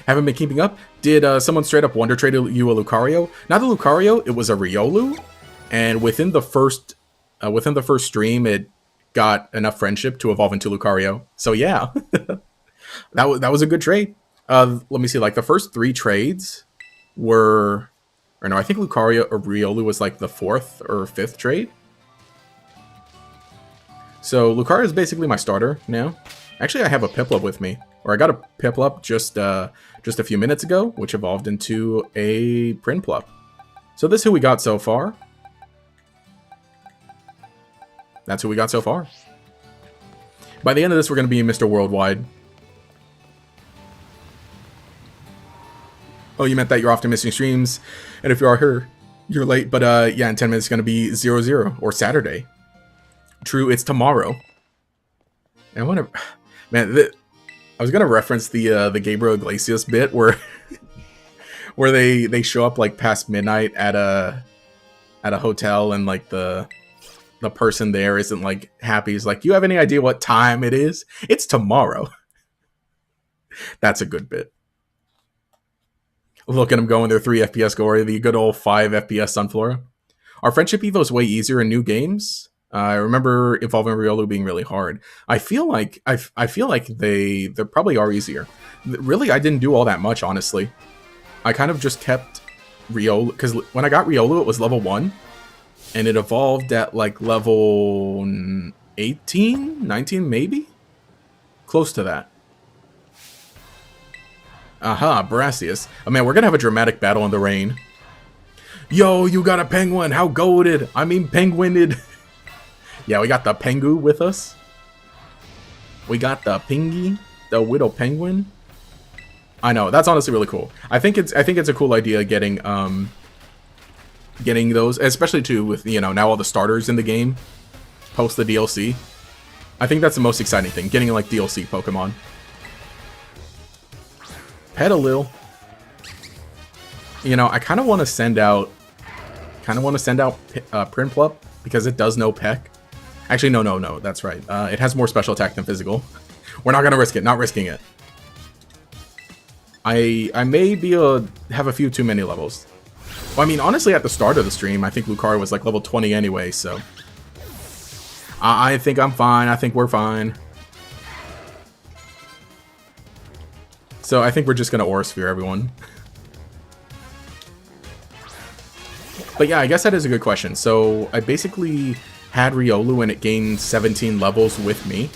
Haven't been keeping up? Did someone straight up wonder trade you a Lucario? Not a Lucario, it was a Riolu. And within the first stream, it got enough friendship to evolve into Lucario. So yeah, that was a good trade. Let me see, like the first 3 trades were, or no, I think Lucario or Riolu was like the 4th or 5th trade. So Lucario is basically my starter now. Actually, I have a Piplup with me, or I got a Piplup just a few minutes ago, which evolved into a Prinplup. So this is who we got so far. That's who we got so far. By the end of this, we're going to be Mr. Worldwide. Oh, you meant that you're often missing streams, and if you are here, you're late. But yeah, in 10 minutes, it's going to be 0-0, or Saturday. True, it's tomorrow. And I want to, man, I was going to reference the Gabriel Iglesias bit where where they show up like past midnight at a hotel, and like the person there isn't like happy. He's like, "You have any idea what time it is? It's tomorrow." That's a good bit. Look at them going their 3 FPS gore, the good old 5 FPS Sunflora. Our friendship evo is way easier in new games. I remember evolving Riolu being really hard. I feel like they probably are easier. Really, I didn't do all that much, honestly. I kind of just kept Riolu, because when I got Riolu, it was level 1, and it evolved at like level 18, 19 maybe? Close to that. Aha, Arceus. Oh man, we're gonna have a dramatic battle in the rain. Yo, you got a penguin! How goated! I mean penguined! Yeah, we got the pengu with us. We got the pingy, the widow penguin. I know, that's honestly really cool. I think it's a cool idea getting those, especially too with, you know, now all the starters in the game post the DLC. I think that's the most exciting thing, getting like DLC Pokemon. Petalil. You know, I kind of want to send out Prinplup because it does no Peck. Actually, no, that's right. It has more special attack than physical. We're not gonna risk it. Not risking it. I may be have a few too many levels. Well, I mean, honestly, at the start of the stream, I think Lucario was like level 20 anyway, so I think I'm fine. I think we're fine. So I think we're just gonna Aura Sphere everyone. But yeah, I guess that is a good question. So I basically had Riolu and it gained 17 levels with me.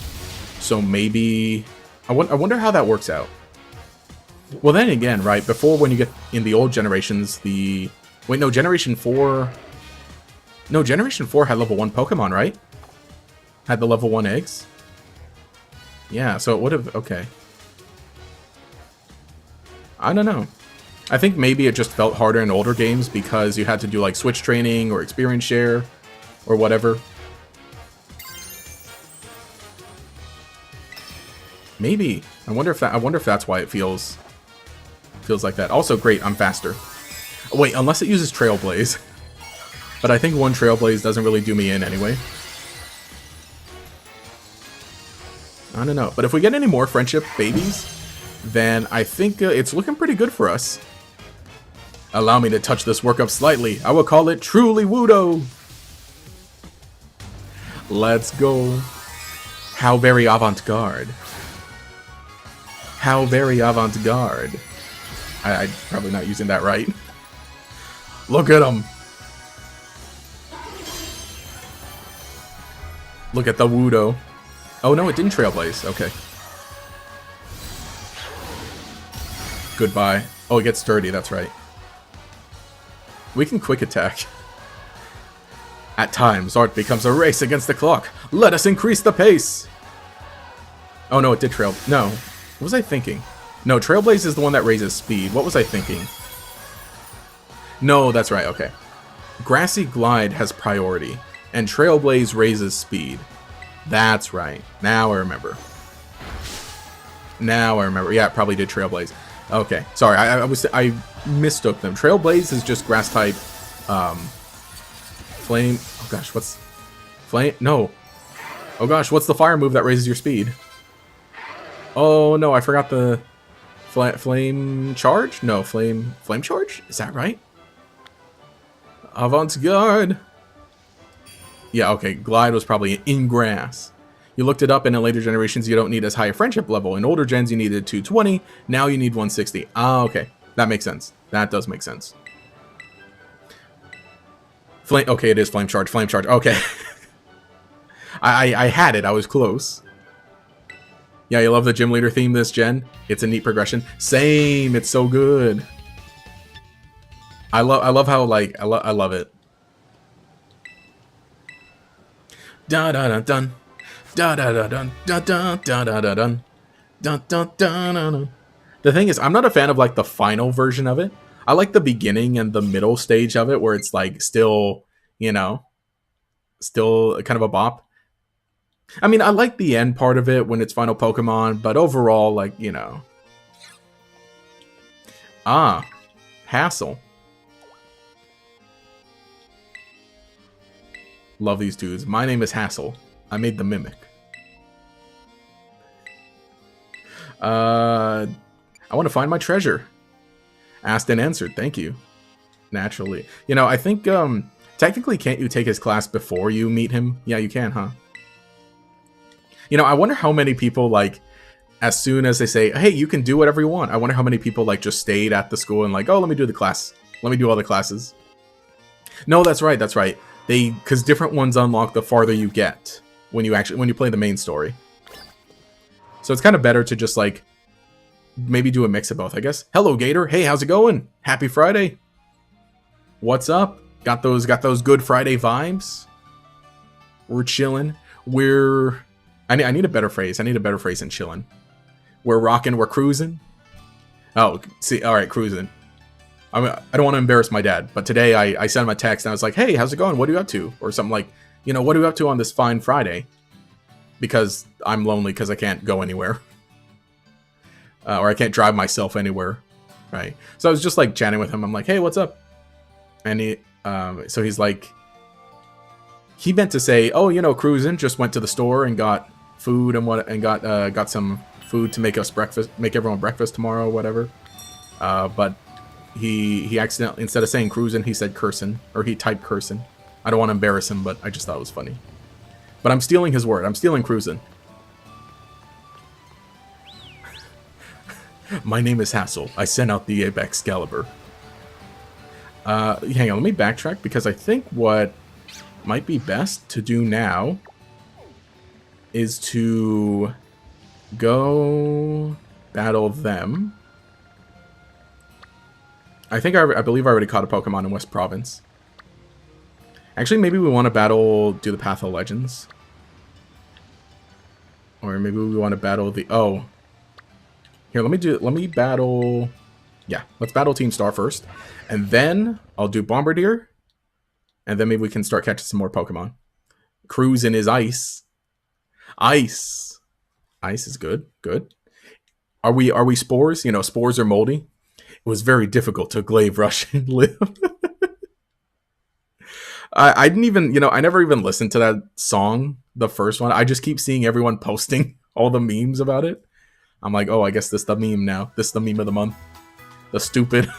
So maybe I wonder how that works out. Well, then again, right, before when you get in the old generations, Generation 4... No, Generation 4 had level 1 Pokemon, right? Had the level 1 eggs? Yeah, so it would have... Okay. I don't know. I think maybe it just felt harder in older games because you had to do, like, Switch training or experience share or whatever. Maybe. I wonder if that's why it feels like that. Also, great, I'm faster. Wait, unless it uses Trailblaze. But I think one Trailblaze doesn't really do me in anyway. I don't know. But if we get any more friendship babies, then I think it's looking pretty good for us. Allow me to touch this work up slightly. I will call it truly Wudo. Let's go. How very avant-garde. How very avant-garde. I'm probably not using that right. Look at him. Look at the Wudo. Oh no, it didn't Trailblaze. Okay. Goodbye. Oh, it gets sturdy, that's right. We can quick attack. At times, art becomes a race against the clock. Let us increase the pace. Oh no, it did trail. No. What was I thinking? No, Trailblaze is the one that raises speed. What was I thinking? No, that's right, okay. Grassy Glide has priority, and Trailblaze raises speed. That's right. Now I remember. Yeah, it probably did Trailblaze. Okay, sorry, I mistook them. Trailblaze is just grass type. Flame. Oh gosh, what's flame? No. Oh gosh, what's the fire move that raises your speed? Oh no, I forgot the flame charge. No, flame charge. Is that right? Avant-garde. Yeah, okay. Glide was probably in grass. You looked it up, and in later generations, you don't need as high a friendship level. In older gens, you needed 220. Now you need 160. Ah, okay. That makes sense. That does make sense. Okay, it is flame charge. Flame charge. Okay. I had it. I was close. Yeah, you love the gym leader theme this gen. It's a neat progression. Same. It's so good. I love how, like, I love it. Da da da dun. Da da da dun. Da da da da da dun. Dun dun dun dun. The thing is, I'm not a fan of like the final version of it. I like the beginning and the middle stage of it where it's like still, you know, still kind of a bop. I mean, I like the end part of it when it's final Pokemon, but overall, like, you know. Ah, Hassel. Love these dudes. My name is Hassel. I made the Mimic. I want to find my treasure. Asked and answered. Thank you. Naturally. You know, I think, technically, can't you take his class before you meet him? Yeah, you can, huh? You know, I wonder how many people, like, as soon as they say, hey, you can do whatever you want. I wonder how many people, like, just stayed at the school and like, oh, let me do the class. Let me do all the classes. No, that's right, that's right. Because different ones unlock the farther you get when you play the main story. So it's kind of better to just, like, maybe do a mix of both, I guess. Hello, Gator. Hey, how's it going? Happy Friday. What's up? Got those good Friday vibes? We're chilling. I need a better phrase. I need a better phrase than chilling. We're rocking. We're cruising. Oh, see. All right, cruising. I don't want to embarrass my dad, but today I sent him a text and I was like, hey, how's it going? What are you up to? Or something like, what are you up to on this fine Friday? Because I'm lonely because I can't go anywhere. Or I can't drive myself anywhere. Right. So I was just like chatting with him. I'm like, hey, what's up? And so he's like, he meant to say, oh, cruising, just went to the store and got food and got some food to make everyone breakfast tomorrow, whatever. But he accidentally, instead of saying cruising, he said cursing, or he typed cursing. I don't want to embarrass him, but I just thought it was funny. But I'm stealing his word. I'm stealing cruising. My name is Hassel. I sent out the Ape Excalibur. Hang on, let me backtrack, because I think what might be best to do now is to go battle them. I believe I already caught a Pokemon in West Province. Actually, maybe we want to do the Path of Legends. Or maybe we want to battle the... Oh. Here, let me battle... Yeah, let's battle Team Star first. And then I'll do Bombirdier. And then maybe we can start catching some more Pokemon. Cruising is ice. Ice. Ice is good. Good. Are we spores? Spores are moldy. It was very difficult to glaive rush and live. I didn't even, I never even listened to that song, the first one. I just keep seeing everyone posting all the memes about it. I'm like, oh, I guess this is the meme now. This is the meme of the month. The stupid,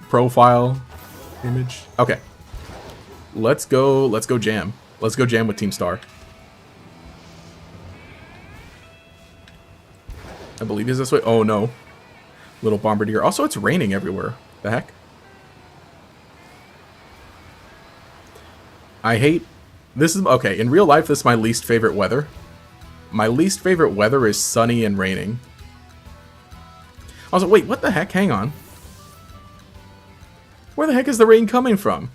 profile image. Okay. Let's go jam. Let's go jam with Team Star. I believe is this way. Oh no. Little Bombirdier. Also, it's raining everywhere. The heck? I hate... This is... Okay, in real life, this is my least favorite weather. My least favorite weather is sunny and raining. Also, wait, what the heck? Hang on. Where the heck is the rain coming from?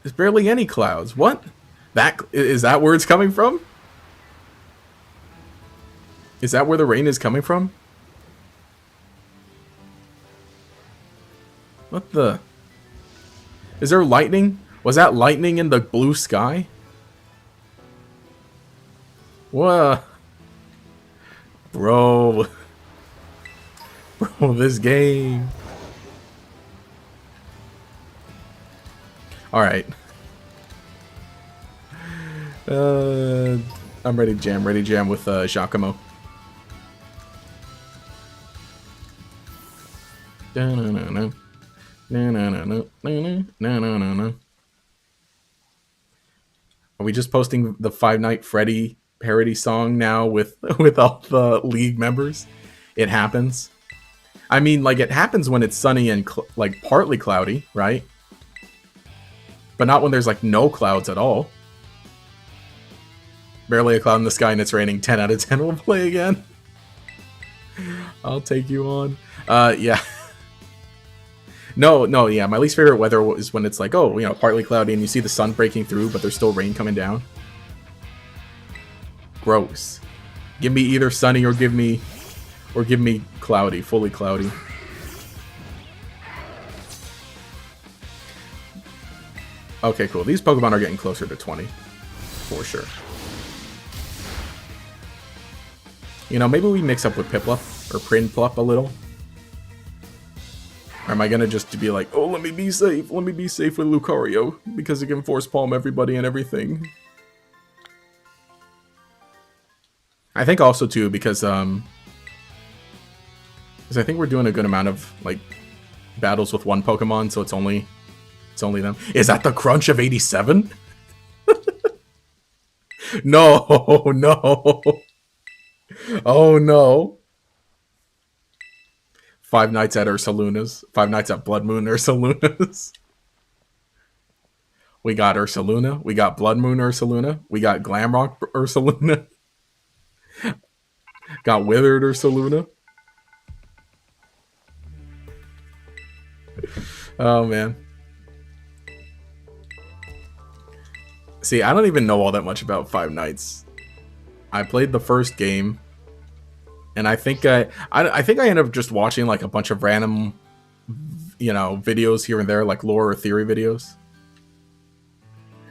There's barely any clouds. What? Is that where it's coming from? Is that where the rain is coming from? What the... Is there lightning? Was that lightning in the blue sky? What? Bro. Bro, this game. Alright. I'm ready to jam. Ready to jam with Giacomo. No. Are we just posting the Five Nights at Freddy parody song now with all the league members? It happens. I mean, like, it happens when it's sunny and like partly cloudy, right? But not when there's like no clouds at all. Barely a cloud in the sky and it's raining. 10 out of 10 will play again. I'll take you on. Yeah. No, yeah. My least favorite weather is when it's like, oh, partly cloudy and you see the sun breaking through, but there's still rain coming down. Gross. Give me either sunny or give me cloudy, fully cloudy. Okay, cool. These Pokemon are getting closer to 20. For sure. Maybe we mix up with Piplup or Prinplup a little. Or am I gonna just be like, oh, let me be safe. Let me be safe with Lucario because it can force palm everybody and everything. I think also too because I think we're doing a good amount of like battles with one Pokemon, so it's only them. Is that the crunch of 87? No. Oh no. Five Nights at Ursaluna's. Five Nights at Blood Moon Ursaluna's. We got Ursaluna. We got Blood Moon Ursaluna. We got Glamrock Ursaluna. Got withered or Saluna. Oh man. See, I don't even know all that much about Five Nights. I played the first game, and I think I ended up just watching like a bunch of random, you know, videos here and there, like lore or theory videos.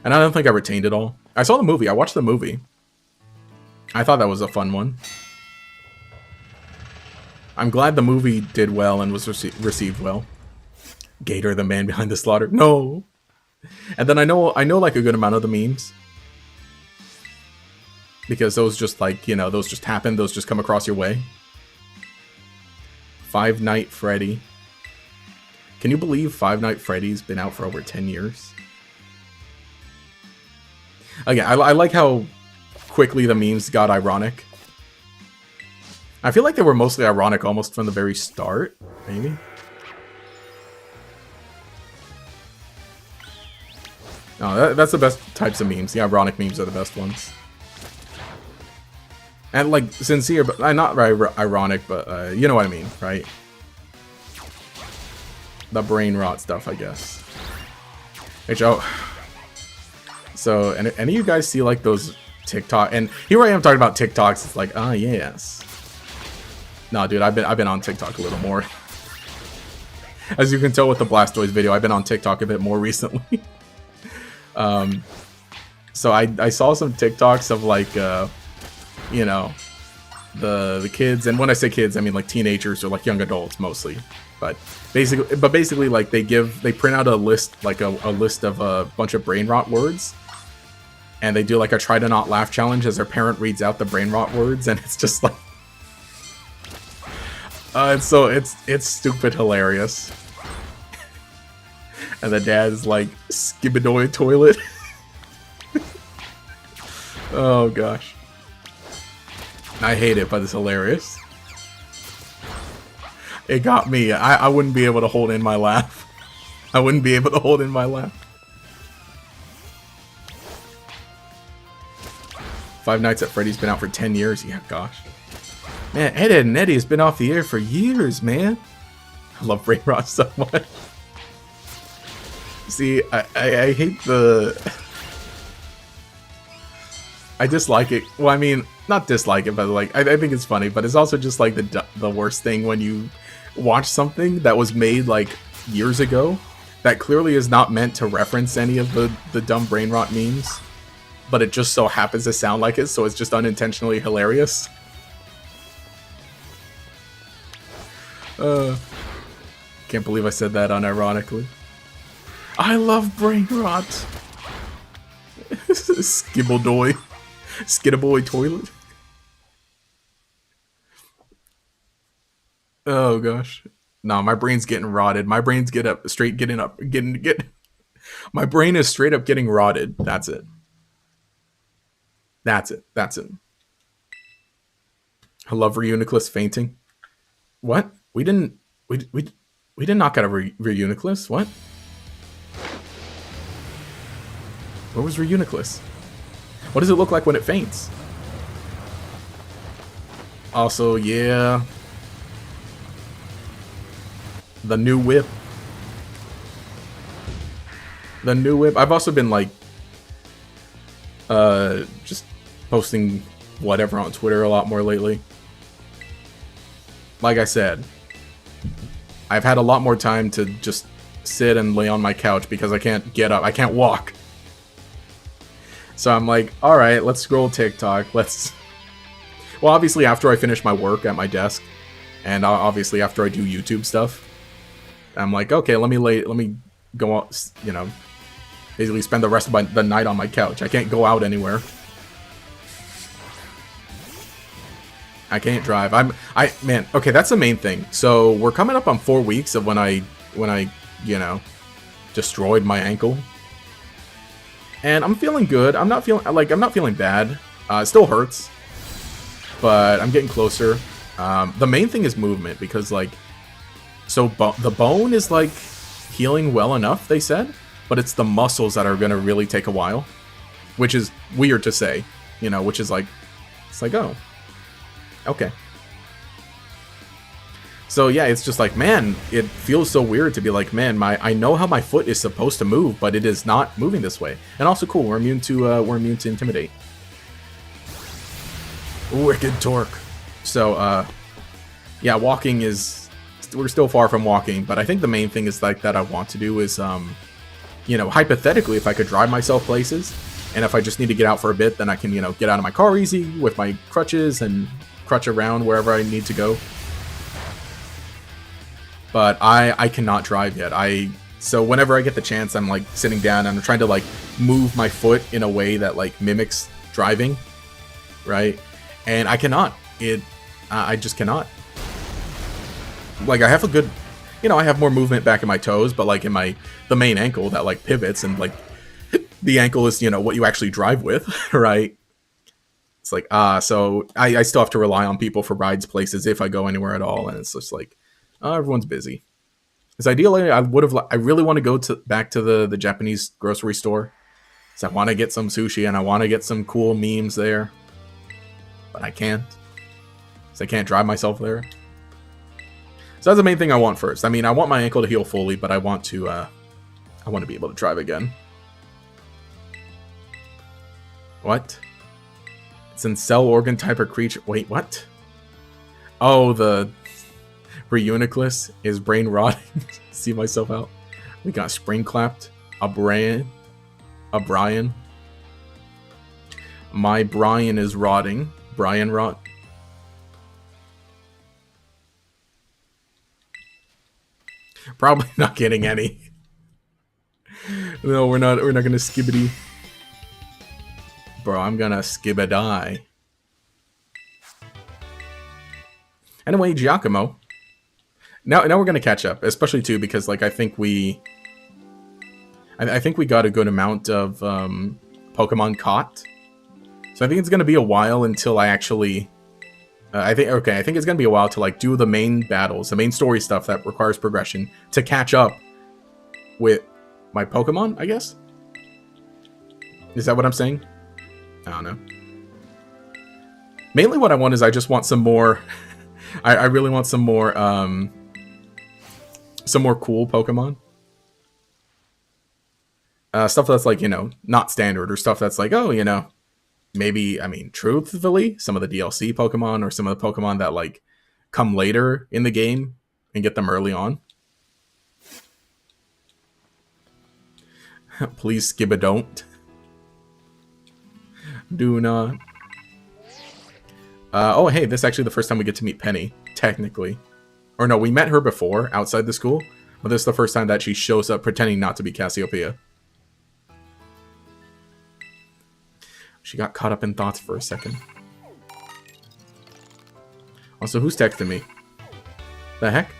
And I don't think I retained it all. I saw the movie. I watched the movie. I thought that was a fun one. I'm glad the movie did well and was received well. Gator, the man behind the slaughter. No. And then I know like a good amount of the memes. Because those just like, you know, those just happen. Those just come across your way. Five Nights at Freddy. Can you believe Five Nights at Freddy's been out for over 10 years? Again, I like how quickly the memes got ironic. I feel like they were mostly ironic almost from the very start, maybe. No, that's the best types of memes. The ironic memes are the best ones. And like sincere, but not very ironic, but you know what I mean, right? The brain rot stuff, I guess. So, and any of you guys see like those TikTok? And here I am talking about TikToks. It's like, ah, yes. No, dude, I've been on TikTok a little more. As you can tell with the Blastoise video, I've been on TikTok a bit more recently. So I saw some TikToks of like, you know, the kids, and when I say kids, I mean like teenagers or like young adults mostly. But basically, like they print out a list, like a list of a bunch of brain rot words, and they do like a try to not laugh challenge as their parent reads out the brain rot words, and it's just like, it's stupid hilarious. And the dad's like Skibidoy toilet. Oh gosh, I hate it, but it's hilarious. It got me. I wouldn't be able to hold in my laugh. I wouldn't be able to hold in my laugh. Five Nights at Freddy's been out for 10 years. Yeah, gosh. Man, Ed, Edd n Eddy has been off the air for years, man. I love brain rot so much. See, I hate the... I dislike it. Well, I mean, not dislike it, but like, I think it's funny, but it's also just like the worst thing when you watch something that was made like years ago that clearly is not meant to reference any of the dumb brain rot memes, but it just so happens to sound like it, so it's just unintentionally hilarious. Can't believe I said that unironically. I love brain rot. Skibbledoy. Skidaboy toilet. Oh gosh. No, my brain's getting rotted. My brain's my brain is straight up getting rotted. That's it. That's it. I love Reuniclus fainting. What? We did not get a Reuniclus. What? Where was Reuniclus? What does it look like when it faints? Also, yeah. The new whip. The new whip. I've also been like just posting whatever on Twitter a lot more lately. Like I said, I've had a lot more time to just sit and lay on my couch because I can't get up. I can't walk. So I'm like, all right, let's scroll TikTok. Well, obviously after I finish my work at my desk, and obviously after I do YouTube stuff, I'm like, okay, let me go out, you know, basically spend the rest of the night on my couch. I can't go out anywhere. I can't drive. Man, okay, that's the main thing. So we're coming up on 4 weeks of when I, you know, destroyed my ankle. And I'm feeling good. I'm not feeling bad. It still hurts, but I'm getting closer. The main thing is movement, because like, so the bone is like healing well enough, they said, but it's the muscles that are gonna really take a while, which is weird to say, you know, which is like, it's like, oh, okay. So yeah, it's just like, man, it feels so weird to be like, man, I know how my foot is supposed to move, but it is not moving this way. And also cool, we're immune to intimidate. Wicked torque. So yeah, walking is, we're still far from walking, but I think the main thing is like that I want to do is you know, hypothetically, if I could drive myself places, and if I just need to get out for a bit, then I can, you know, get out of my car easy with my crutches and crutch around wherever I need to go. But I cannot drive yet. So whenever I get the chance, I'm like sitting down and I'm trying to like move my foot in a way that like mimics driving, right? And I cannot. I just cannot. Like I have a good, you know, I have more movement back in my toes, but like in the main ankle that like pivots, and like the ankle is, you know, what you actually drive with, right? It's like, so I still have to rely on people for rides places if I go anywhere at all, and it's just like, everyone's busy. Because ideally, I really want to go back to the Japanese grocery store. So I want to get some sushi and I want to get some cool memes there, but I can't. So I can't drive myself there. So that's the main thing I want first. I mean, I want my ankle to heal fully, but I want to be able to drive again. What? It's in cell organ type of creature. Wait, what? Oh, the Reuniclus is brain rotting. See myself out. We got spring clapped. A Brian. My Brian is rotting. Brian rot. Probably not getting any. No, we're not gonna skibbity. Bro, I'm gonna skibadie. Anyway, Giacomo. Now we're gonna catch up, especially too because like I think we got a good amount of Pokemon caught. So I think it's gonna be a while until I actually. I think it's gonna be a while to like do the main battles, the main story stuff that requires progression to catch up with my Pokemon, I guess. Is that what I'm saying? I don't know. Mainly what I want is I just want some more. I really want some more cool Pokemon. Stuff that's like, you know, not standard, or stuff that's like, oh, you know, maybe, I mean, truthfully, some of the DLC Pokemon or some of the Pokemon that like come later in the game and get them early on. Please, Skibba, don't. Do not. Oh, hey, this is actually the first time we get to meet Penny, technically. Or no, we met her before, outside the school, but this is the first time that she shows up pretending not to be Cassiopeia. She got caught up in thoughts for a second. Also, who's texting me? The heck?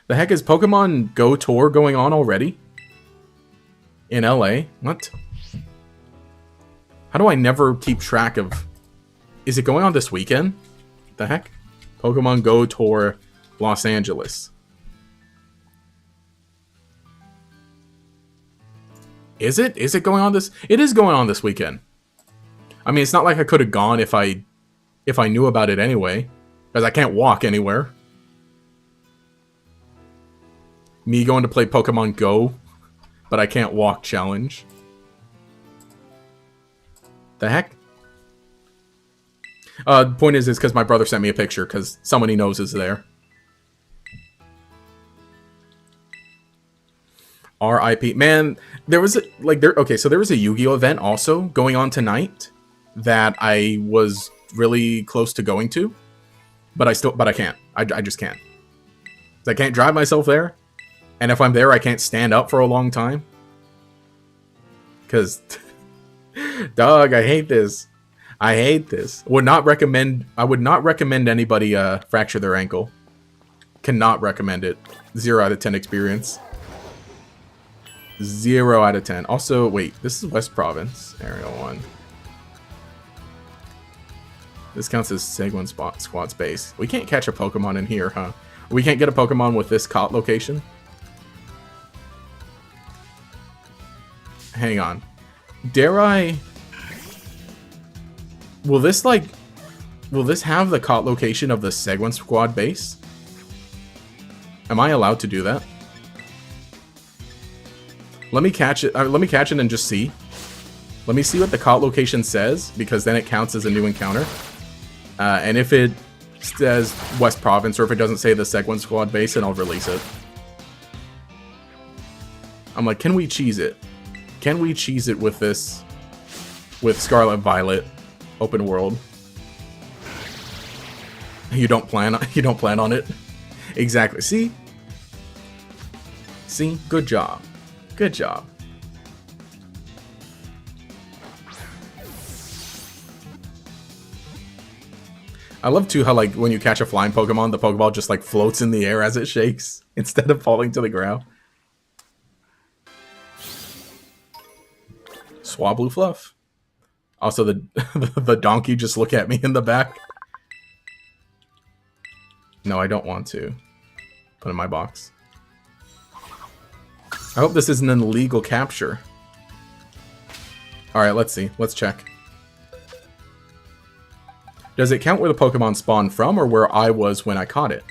The heck is Pokemon Go Tour going on already? In LA? What? How do I never keep track of... Is it going on this weekend? The heck? Pokemon Go Tour Los Angeles. Is it? Is it going on this? It is going on this weekend. I mean, it's not like I could have gone if I knew about it anyway, because I can't walk anywhere. Me going to play Pokemon Go, but I can't walk challenge. The heck? The point is because my brother sent me a picture because someone he knows is there. R.I.P. Man, there was there was a Yu-Gi-Oh event also going on tonight that I was really close to going to, but I can't. I just can't. I can't drive myself there, and if I'm there, I can't stand up for a long time. Cause, dog, I hate this. I hate this. I would not recommend anybody fracture their ankle. Cannot recommend it. 0 out of 10 experience. 0 out of 10. Also, wait, this is West Province, Area 1. This counts as Seguin squad space. We can't catch a Pokemon in here, huh? We can't get a Pokemon with this cot location? Hang on. Dare I... Will this, like... Will this have the caught location of the Segwin squad base? Am I allowed to do that? Let me catch it. Let me catch it and just see. Let me see what the caught location says, because then it counts as a new encounter. And if it says West Province, or if it doesn't say the Segwin squad base, then I'll release it. I'm like, can we cheese it? Can we cheese it with this? With Scarlet Violet open world? You don't plan on it? Exactly. See? See? Good job. Good job. I love too how, like, when you catch a flying Pokemon, the Pokeball just like floats in the air as it shakes instead of falling to the ground. Swablu Fluff. Also, the donkey just look at me in the back. No, I don't want to. Put it in my box. I hope this isn't an illegal capture. Alright, let's see. Let's check. Does it count where the Pokemon spawned from, or where I was when I caught it?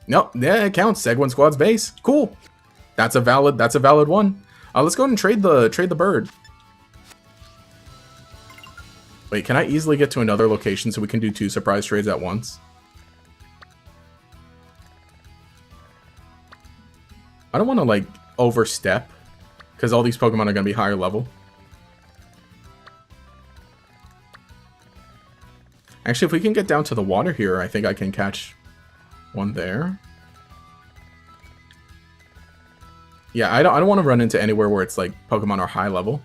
Nope, yeah, it counts. Segwin Squad's base. Cool. That's a valid one. Let's go ahead and trade the bird. Wait, can I easily get to another location so we can do 2 surprise trades at once? I don't want to, like, overstep, because all these Pokemon are going to be higher level. Actually, if we can get down to the water here, I think I can catch one there. Yeah, I don't want to run into anywhere where it's like Pokemon are high level.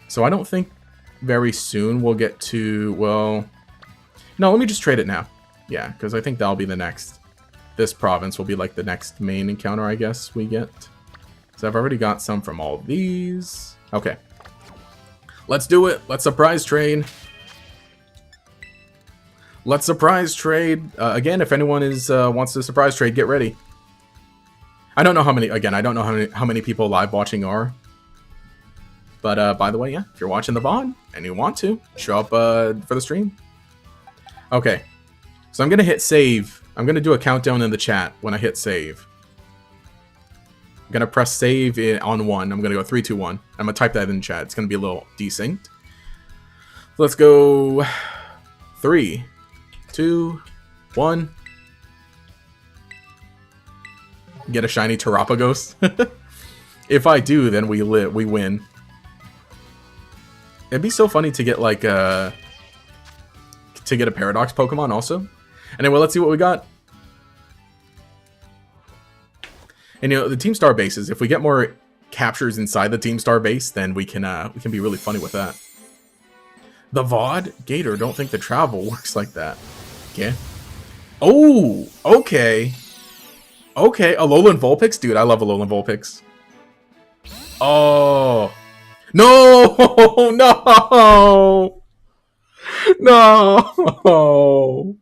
So I don't think very soon we'll get to, well... No, let me just trade it now. Yeah, because I think that'll be the next. This province will be like the next main encounter, I guess, we get. So I've already got some from all these. Okay. Let's do it. Let's surprise trade. Let's surprise trade. Again, if anyone wants to surprise trade, get ready. I don't know how many, again, I don't know how many people live watching are. But by the way, yeah, if you're watching the VOD and you want to, show up for the stream. Okay, so I'm going to hit save. I'm going to do a countdown in the chat when I hit save. I'm going to press save on 1. I'm going to go 3, 2, 1. I'm going to type that in chat. It's going to be a little desynced. Let's go 3, 2, 1. Get a shiny Terapagos. If I do, then we win. It'd be so funny to get like to get a Paradox Pokemon also. Anyway, let's see what we got. And you know, the Team Star bases, if we get more captures inside the Team Star base, then we can be really funny with that. The VOD? Gator, don't think the travel works like that. Okay. Oh, okay. Okay, Alolan Vulpix? Dude, I love Alolan Vulpix. Oh. No! No! No! No!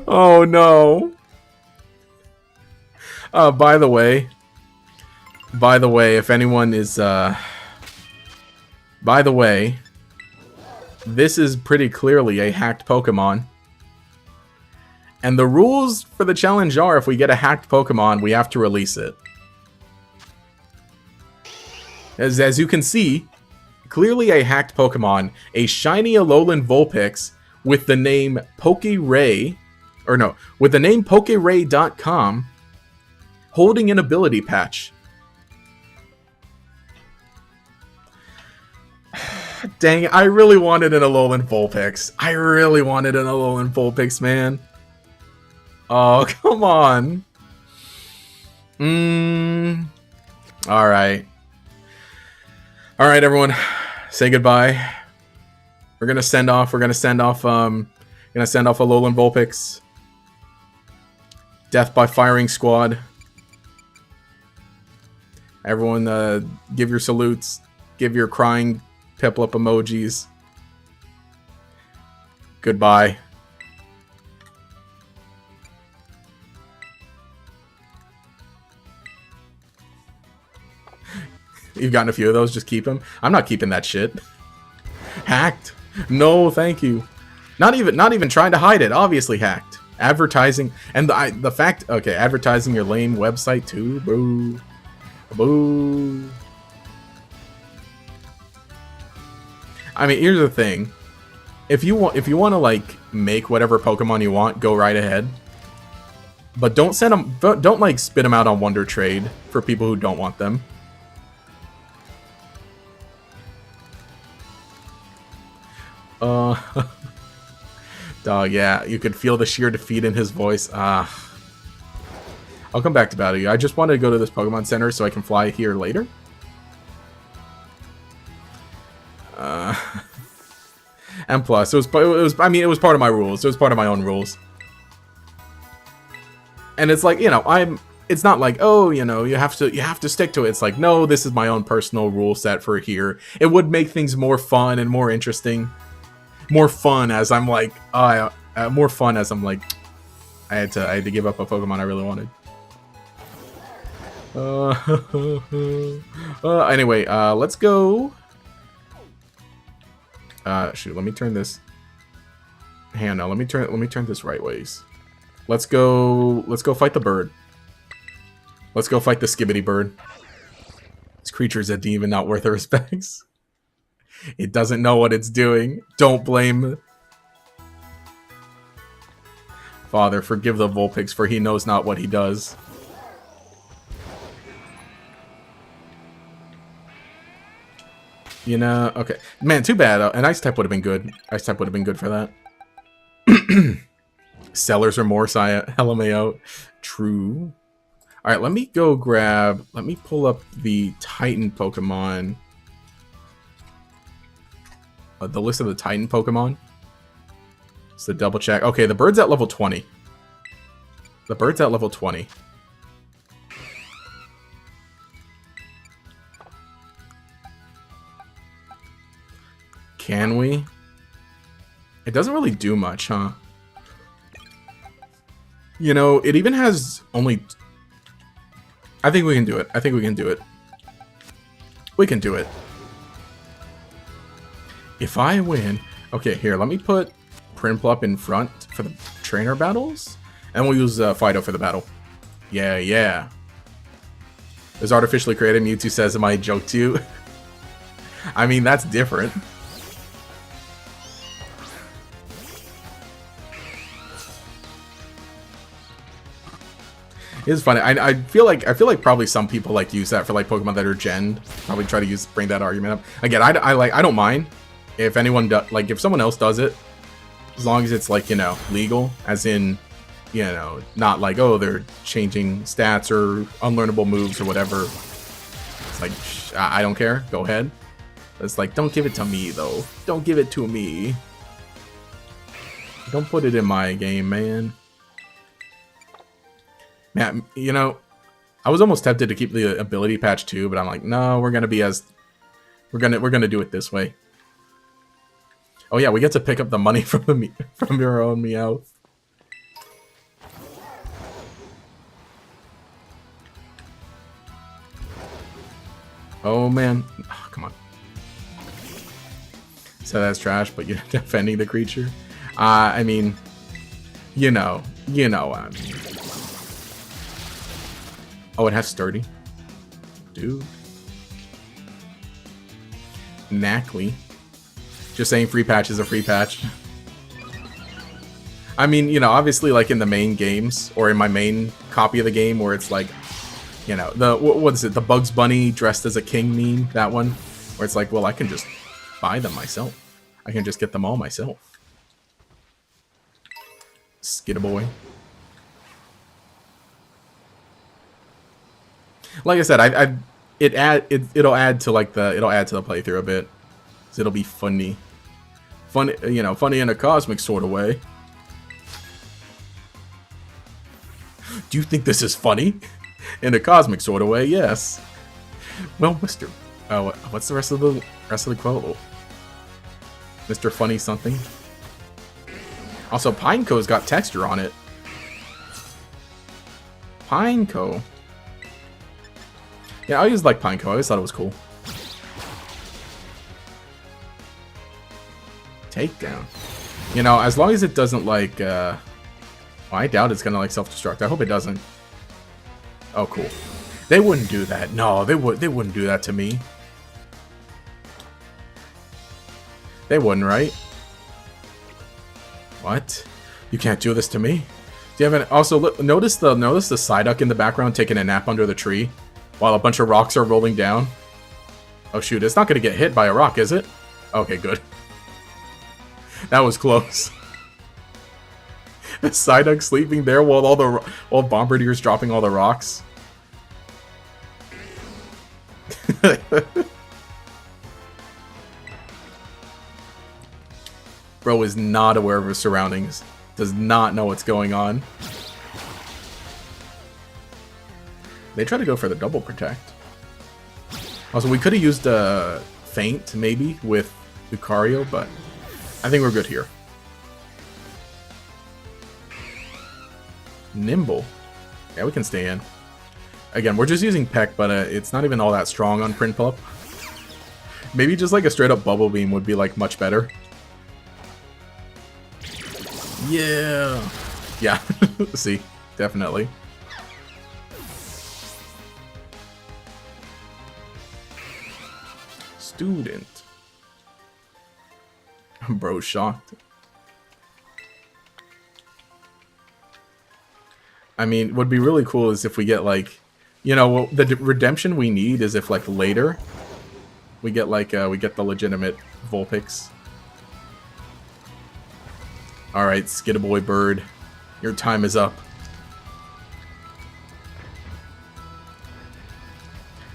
Oh, no. By the way, if anyone is, by the way, this is pretty clearly a hacked Pokemon. And the rules for the challenge are, if we get a hacked Pokemon, we have to release it. As you can see, clearly a hacked Pokemon, a shiny Alolan Vulpix with the name PokeRay, or no, with the name PokeRay.com, holding an ability patch. Dang, I really wanted an Alolan Vulpix. I really wanted an Alolan Vulpix, man. Oh, come on. Alright. Alright, everyone. Say goodbye. We're gonna send off Alolan Vulpix. Death by Firing Squad. Everyone, give your salutes. Give your crying Piplup emojis. Goodbye. You've gotten a few of those, just keep them. I'm not keeping that shit. Hacked. No, thank you. Not even trying to hide it. Obviously hacked. Advertising and the fact. Okay, advertising your lame website too. Boo. Boo. I mean, here's the thing. If you want to like make whatever Pokemon you want, go right ahead. But don't send them. Don't like spit them out on Wonder Trade for people who don't want them. Dog, yeah, you could feel the sheer defeat in his voice. I'll come back to battle you. I just wanted to go to this Pokemon Center so I can fly here later. And plus, it was I mean, it was part of my rules. It was part of my own rules. And it's like, you know, it's not like, oh, you know, you have to stick to it. It's like, no, this is my own personal rule set for here. It would make things more fun and more interesting. More fun as I'm like, more fun as I'm like, I had to give up a Pokemon I really wanted. Anyway, let's go. Shoot, let me turn this. Hang on, no, let me turn this right ways. Let's go fight the bird. Let's go fight the Skibbity bird. This creature's a demon, not worth the respects. It doesn't know what it's doing. Don't blame Father, forgive the Vulpix, for he knows not what he does. You know, okay. Man, too bad. An Ice type would have been good. Ice type would have been good for that. Sellers remorse, LMAO. True. Alright, let me go grab... Let me pull up the Titan Pokemon. The list of the Titan Pokemon. It's the double check. Okay, the bird's at level 20. The bird's at level 20. Can we? It doesn't really do much, huh? You know, it even has only... I think we can do it. I think we can do it. We can do it. If I win... Okay, here, let me put Prinplup in front for the trainer battles. And we'll use Fido for the battle. Yeah, yeah. There's artificially created, Mewtwo says, am I joke to you? I mean, that's different. It's funny. I feel like probably some people like use that for like Pokemon that are genned. Probably try to bring that argument up. Again, I don't mind if anyone does, like if someone else does it, as long as it's like, you know, legal, as in, you know, not like, oh, they're changing stats or unlearnable moves or whatever. It's like, I don't care. Go ahead. It's like, don't give it to me though. Don't give it to me. Don't put it in my game, man. Man, you know, I was almost tempted to keep the ability patch too, but I'm like, no, we're gonna do it this way. Oh yeah, we get to pick up the money from your own Meowth. Oh man, oh, come on. So that's trash, but you're defending the creature. I mean, you know. Oh, it has sturdy. Dude. Knackley. Just saying free patch is a free patch. I mean, you know, obviously like in the main games or in my main copy of the game where it's like, you know, what is it? The Bugs Bunny dressed as a king meme, that one, where it's like, well, I can just buy them myself. I can just get them all myself. Skidaboy. Like I said, it'll add to like the playthrough a bit. So it'll be funny, you know, funny in a cosmic sort of way. Do you think this is funny? In a cosmic sort of way, yes. Well, Mr. What's the rest of the quote? Mr. Funny something. Also, Pineco's got texture on it. Pineco. Yeah, I always like Pineco. I always thought it was cool. Takedown. You know, as long as it doesn't like, well, I doubt it's gonna like self-destruct. I hope it doesn't. Oh, cool. They wouldn't do that. No, they wouldn't do that to me. They wouldn't, right? What? You can't do this to me? Do you have an... Also, look, notice the Psyduck in the background taking a nap under the tree while a bunch of rocks are rolling down? Oh, shoot. It's not going to get hit by a rock, is it? Okay, good. That was close. The Psyduck sleeping there while while Bombardier's dropping all the rocks. Bro is not aware of his surroundings. Does not know what's going on. They try to go for the double protect. Also, we could have used a feint, maybe, with Lucario, but I think we're good here. Nimble. Yeah, we can stay in. Again, we're just using Peck, but it's not even all that strong on Prinplup. Maybe just like a straight up Bubble Beam would be like much better. Yeah. Yeah. See, definitely. Student. Bro, shocked. I mean, what'd be really cool is if we get like, you know, the redemption we need is if like later we get like we get the legitimate Vulpix. All right, Skidaboy Bird, your time is up.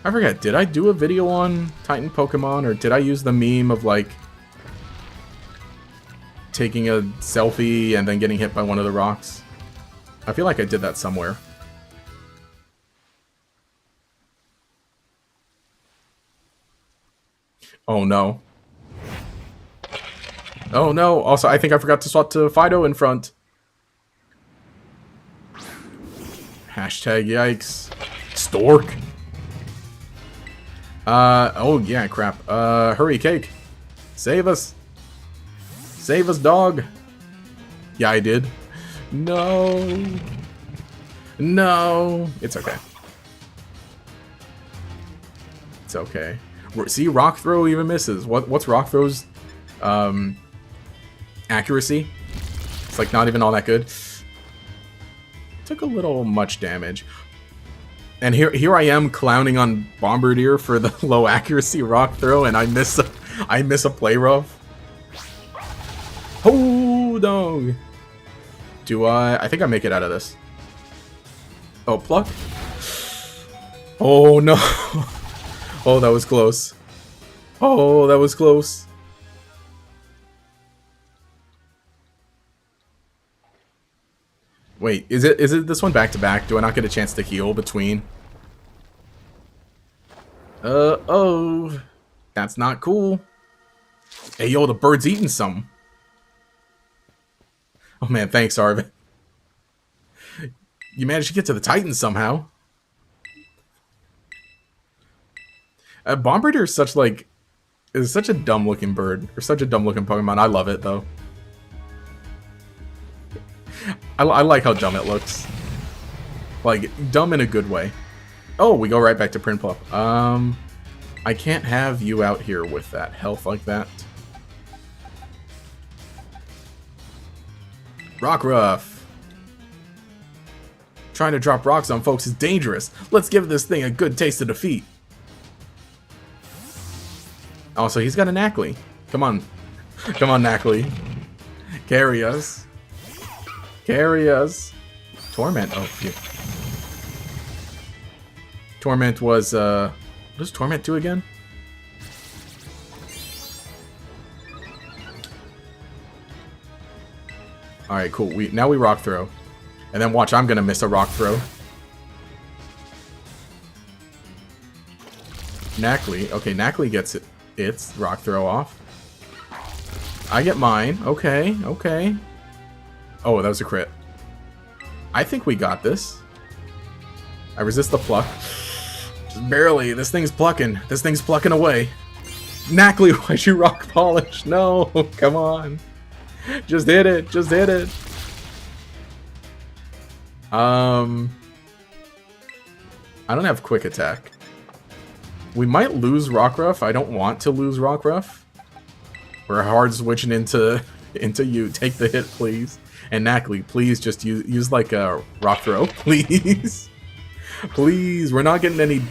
I forget, did I do a video on Titan Pokemon, or did I use the meme of like taking a selfie and then getting hit by one of the rocks? I feel like I did that somewhere. Oh no. Oh no, also I think I forgot to swap to Fido in front. Hashtag yikes. Stork. Oh yeah, crap. Hurry, Cake. Save us. Save us, dog. Yeah, I did. No. No. It's okay. It's okay. See, Rock Throw even misses. What's Rock Throw's accuracy? It's like not even all that good. Took a little much damage. And here I am clowning on Bombirdier for the low accuracy Rock Throw, and I miss a play rough. Oh, dog. Do I think I make it out of this. Oh, Pluck. Oh no. Oh, that was close. Oh, that was close. Wait, is it this one back to back? Do I not get a chance to heal between? Oh. That's not cool. Hey, yo, the bird's eating some. Oh man, thanks, Arvin. You managed to get to the Titan somehow. Bombirdier is such a dumb looking bird, or such a dumb looking Pokemon. I love it though. I like how dumb it looks. Like, dumb in a good way. Oh, we go right back to Prinplup. I can't have you out here with that health like that. Rockruff. Trying to drop rocks on folks is dangerous. Let's give this thing a good taste of defeat. Also, he's got a Knackley. Come on. Come on, Knackley. Carry us. Carry us. Torment. Oh, phew. Torment was, what does Torment do again? Alright, cool. Now we Rock Throw. And then watch, I'm gonna miss a Rock Throw. Knackley. Okay, Knackley gets its Rock Throw off. I get mine. Okay, okay. Oh, that was a crit. I think we got this. I resist the pluck. Just barely. This thing's plucking. This thing's plucking away. Knackley, why'd you rock polish? No, come on. Just hit it. Just hit it. I don't have quick attack. We might lose Rockruff. I don't want to lose Rockruff. We're hard switching into you. Take the hit, please. And Knackley, please just use like a rock throw, please. Please. We're not getting any.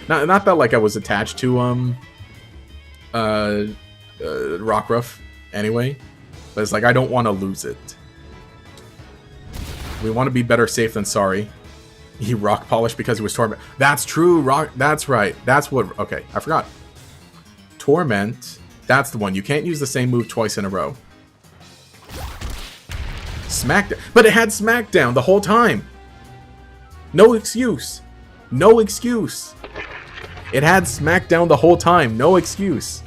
Not that like I was attached to Rockruff anyway, but it's like I don't want to lose it. We want to be better safe than sorry. He rock polished because he was torment. That's true. That's right. That's what. Okay, I forgot. Torment. That's the one. You can't use the same move twice in a row. Smackdown. But it had Smackdown the whole time. No excuse. No excuse. It had Smackdown the whole time. No excuse.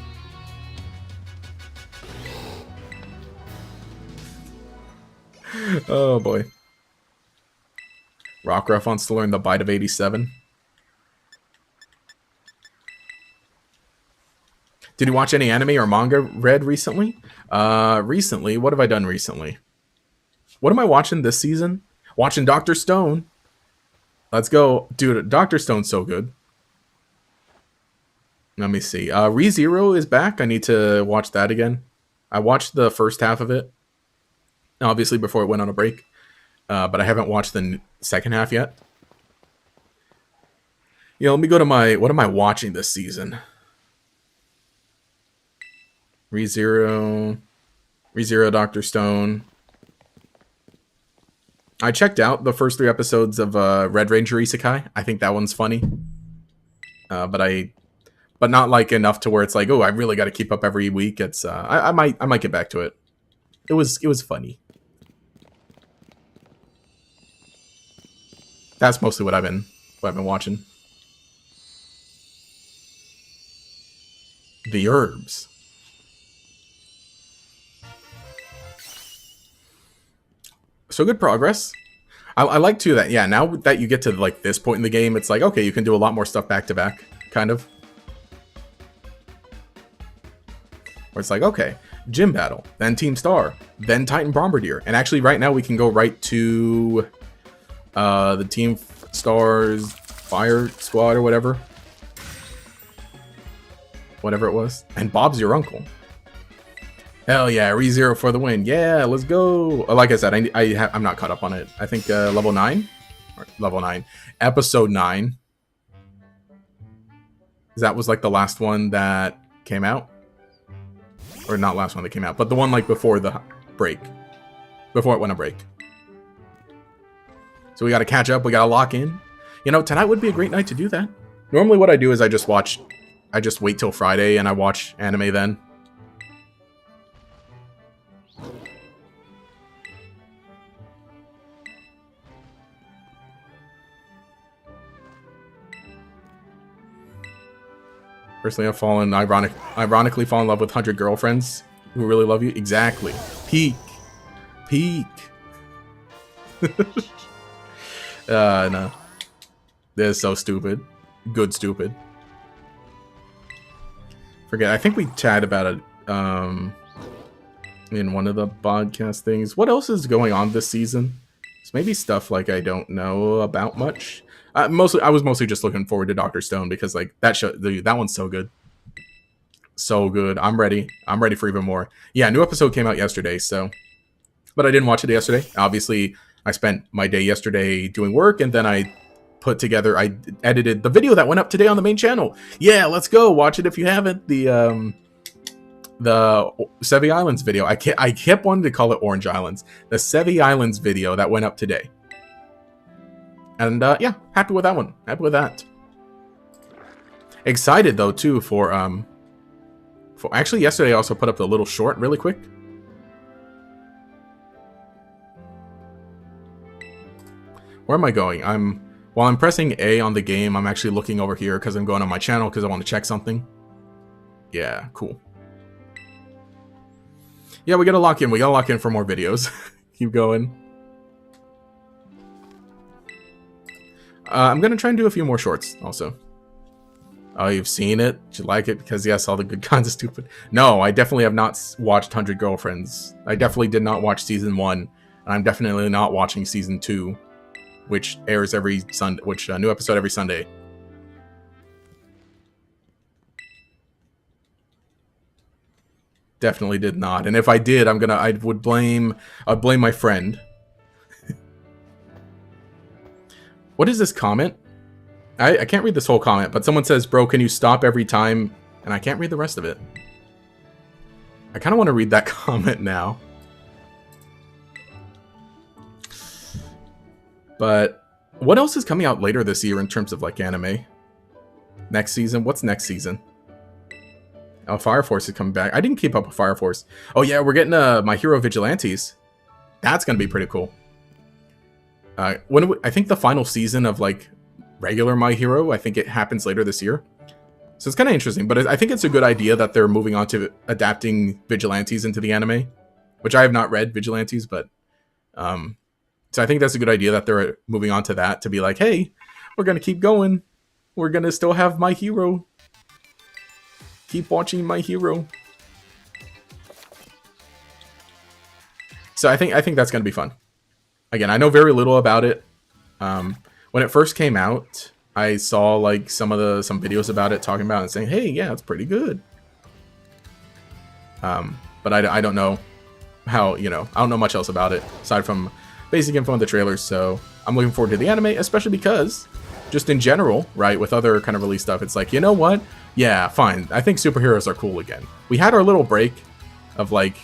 Oh boy. Rockruff wants to learn the bite of 87. Did you watch any anime or manga read recently? Recently? What have I done recently? What am I watching this season? Watching Dr. Stone. Let's go. Dude, Dr. Stone's so good. Let me see. ReZero is back. I need to watch that again. I watched the first half of it. Obviously before it went on a break. But I haven't watched the second half yet. Yeah, let me go to my... What am I watching this season? ReZero, Dr. Stone. I checked out the first 3 episodes of Red Ranger Isekai. I think that one's funny. But not like enough to where it's like, oh, I really got to keep up every week. It's I might get back to it. It was funny. That's mostly what I've been watching. The Herbs. So good progress. I like too that, yeah, now that you get to like this point in the game, it's like, okay, you can do a lot more stuff back to back, kind of. Where it's like, okay, Gym Battle, then Team Star, then Titan Bombardier. And actually right now we can go right to the Team Star's Fire Squad or whatever. Whatever it was. And Bob's your uncle. Hell yeah, ReZero for the win. Yeah, let's go. Like I said, I'm not caught up on it. I think level 9? Or level 9. Episode 9. That was like the last one that came out. Or not last one that came out, but the one like before the break. Before it went on break. So we gotta catch up, we gotta lock in. You know, tonight would be a great night to do that. Normally what I do is I just wait till Friday and I watch anime then. Personally, I've ironically fallen in love with 100 girlfriends who really love you. Exactly. Peak. No. This is so stupid. Good stupid. Forget. I think we chatted about it in one of the podcast things. What else is going on this season? It's maybe stuff like I don't know about much. I was mostly just looking forward to Dr. Stone because like that show, that one's so good. So good. I'm ready for even more. Yeah, new episode came out yesterday, so but I didn't watch it yesterday. Obviously, I spent my day yesterday doing work and then I edited the video that went up today on the main channel. Yeah, let's go. Watch it if you haven't. The Sevi Islands video. I kept wanting to call it Orange Islands. The Sevi Islands video that went up today. And yeah, happy with that one. Happy with that. Excited though too for actually yesterday I also put up the little short really quick. Where am I going? While I'm pressing A on the game, I'm actually looking over here because I'm going on my channel because I want to check something. Yeah, cool. Yeah, we gotta lock in. We gotta lock in for more videos. Keep going. I'm gonna try and do a few more shorts also. Oh, you've seen it? Did you like it? Because yes, all the good kinds of stupid. No, I definitely have not watched 100 Girlfriends. I definitely did not watch season 1, and I'm definitely not watching season 2, which airs every Sunday. Which new episode every Sunday. Definitely did not. And if I did, I'd blame my friend. What is this comment? I can't read this whole comment, but someone says, bro, can you stop every time? And I can't read the rest of it. I kind of want to read that comment now. But what else is coming out later this year in terms of like anime? Next season? What's next season? Oh, Fire Force is coming back. I didn't keep up with Fire Force. Oh yeah, we're getting My Hero Vigilantes. That's going to be pretty cool. I think the final season of like regular My Hero, I think it happens later this year. So it's kind of interesting, but I think it's a good idea that they're moving on to adapting Vigilantes into the anime, which I have not read Vigilantes, but so I think that's a good idea that they're moving on to that, to be like, hey, we're going to keep going. We're going to still have My Hero. Keep watching My Hero. So I think that's going to be fun. Again, I know very little about it. When it first came out, I saw like some videos about it, talking about it and saying, hey, yeah, it's pretty good. But I don't know how, I don't know much else about it aside from basic info in the trailers. So I'm looking forward to the anime, especially because just in general, right, with other kind of release stuff, it's like, you know what? Yeah, fine. I think superheroes are cool again. We had our little break of like,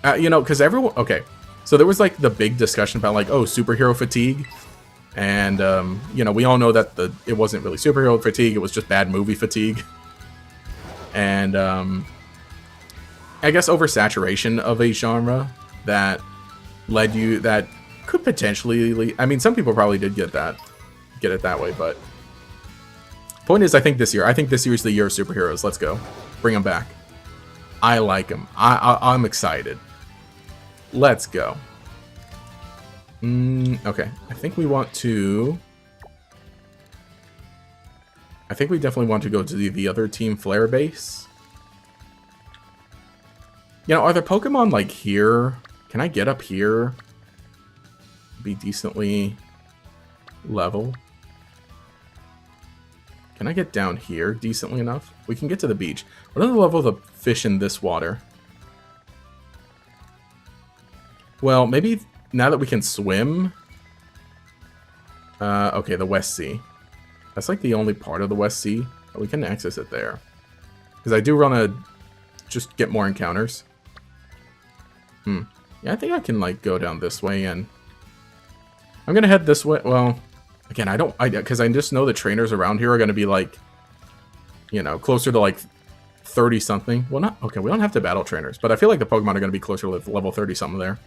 because everyone, okay. So there was like the big discussion about like, oh, superhero fatigue. And, we all know that it wasn't really superhero fatigue. It was just bad movie fatigue. And I guess oversaturation of a genre that could potentially, I mean, some people probably did get it that way. But point is, I think this year is the year of superheroes. Let's go. Bring them back. I like them. I'm excited. Let's go. Okay. I think we definitely want to go to the other Team Flare base. Are there Pokemon like here? Can I get up here? Be decently level. Can I get down here decently enough? We can get to the beach. What are the level of the fish in this water? Well, maybe now that we can swim. Okay, the West Sea. That's like the only part of the West Sea. But we can access it there. Because I do want to just get more encounters. Yeah, I think I can like go down this way, and I'm gonna head this way. Well, again, because I just know the trainers around here are gonna be like, closer to like 30 something. Well, not okay. We don't have to battle trainers, but I feel like the Pokemon are gonna be closer to level 30 something there.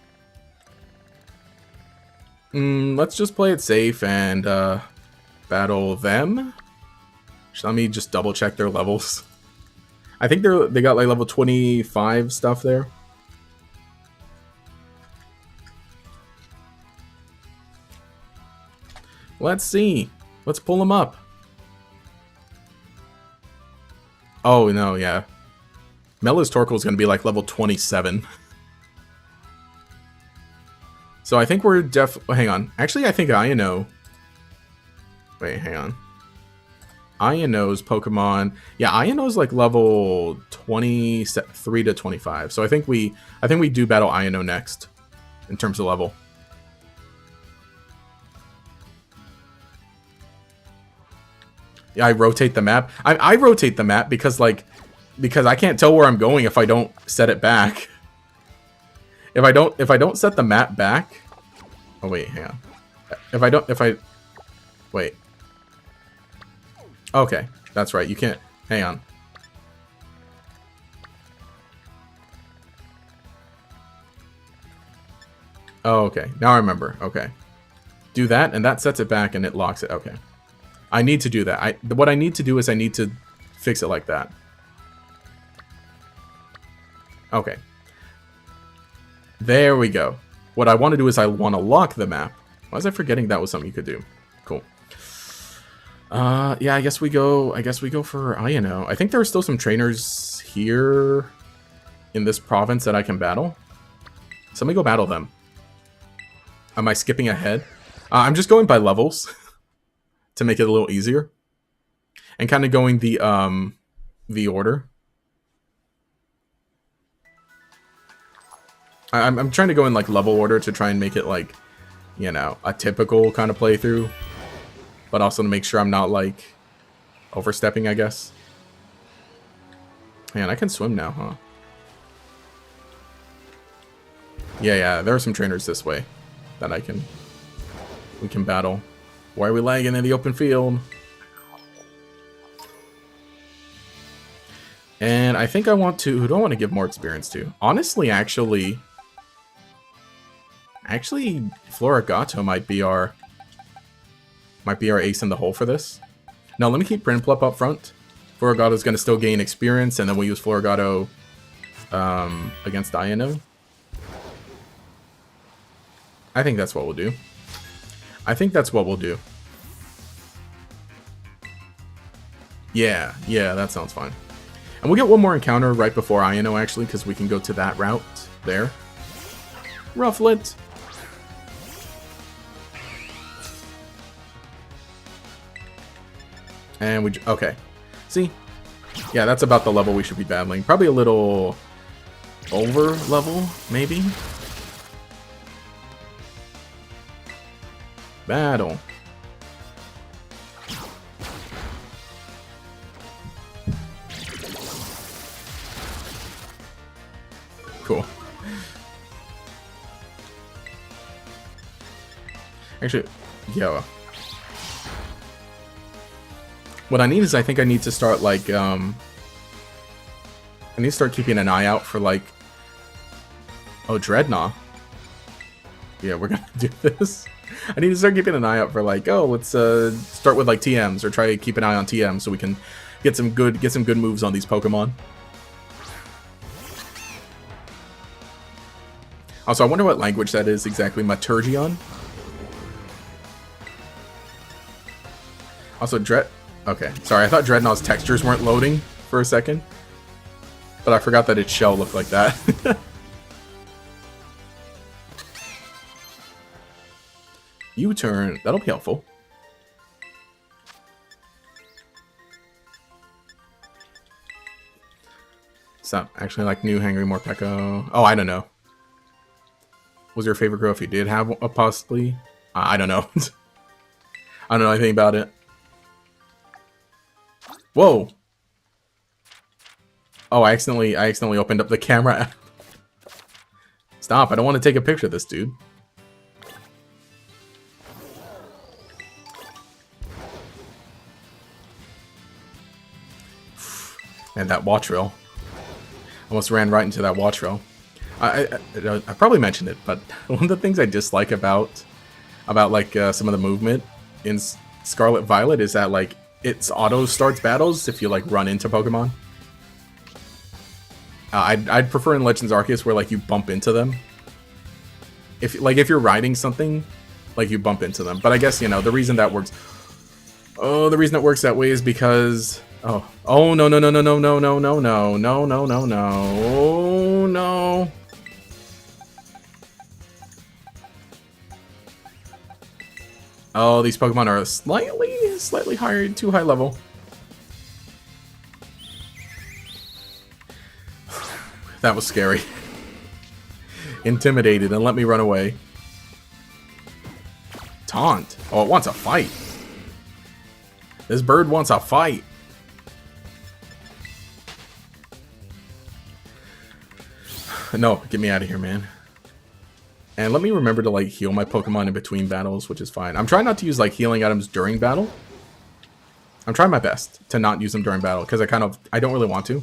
Let's just play it safe and battle them. Let me just double check their levels. I think they got like level 25 stuff there. Let's see. Let's pull them up. Oh, no, yeah. Mela's Torkoal is going to be like level 27. So I think we're hang on. Actually, I think Iono. Wait, hang on. Iono's Pokemon. Yeah, Iono's like level 23 to 25. So I think we do battle Iono next in terms of level. Yeah, I rotate the map. I rotate the map because I can't tell where I'm going if I don't set it back. If I don't set the map back. Oh wait, hang on. Wait. Okay, that's right. You can't. Hang on. Oh, okay. Now I remember. Okay. Do that, and that sets it back, and it locks it. Okay. I need to do that. What I need to do is I need to fix it like that. Okay. There we go. What I want to do is I want to lock the map. Why was I forgetting that was something you could do? Cool. Yeah, I guess we go for Ayano. I think there are still some trainers here in this province that I can battle. So let me go battle them. Am I skipping ahead? I'm just going by levels to make it a little easier. And kind of going the order. I'm trying to go in like level order to try and make it like, you know, a typical kind of playthrough. But also to make sure I'm not like overstepping, I guess. Man, I can swim now, huh? Yeah, there are some trainers this way that we can battle. Why are we lagging in the open field? And I think I want to, who do I want to give more experience to? Honestly, actually, Florigato might be our ace in the hole for this. Now let me keep Prinplup up front. Florigato's going to still gain experience, and then we'll use Florigato against Ayano. I think that's what we'll do. Yeah, that sounds fine. And we'll get one more encounter right before Ayano, actually, because we can go to that route there. Rufflet. And okay. See? Yeah, that's about the level we should be battling. Probably a little over level, maybe? Battle. Cool. Actually, yeah. What I need is I think I need to start like I need to start keeping an eye out for like Dreadnought. Yeah, we're gonna do this. I need to start keeping an eye out for like, let's start with like TMs or try to keep an eye on TMs so we can get some good moves on these Pokemon. Also, I wonder what language that is exactly. Maturgion? Also, okay, sorry, I thought Dreadnought's textures weren't loading for a second. But I forgot that its shell looked like that. U-turn, that'll be helpful. So, actually like new Hangry Morpeko. Oh, I don't know. Was your favorite girl if you did have a possibly? I don't know. I don't know anything about it. Whoa! Oh, I accidentally opened up the camera app. Stop, I don't want to take a picture of this dude. And that Wattrel. Almost ran right into that Wattrel. I probably mentioned it, but one of the things I dislike about like some of the movement in Scarlet Violet is that like it's auto starts battles if you like run into Pokemon. I'd prefer in Legends Arceus where like you bump into them. If you're riding something, like you bump into them. But I guess, you know, the reason that works. Oh, the reason it works that way is because no. Oh, these Pokemon are slightly higher, too high level. That was scary. Intimidated and let me run away. Taunt. Oh, it wants a fight. This bird wants a fight. No, get me out of here, man. And let me remember to like heal my Pokemon in between battles, which is fine. I'm trying not to use like healing items during battle. I'm trying my best to not use them during battle because I don't really want to.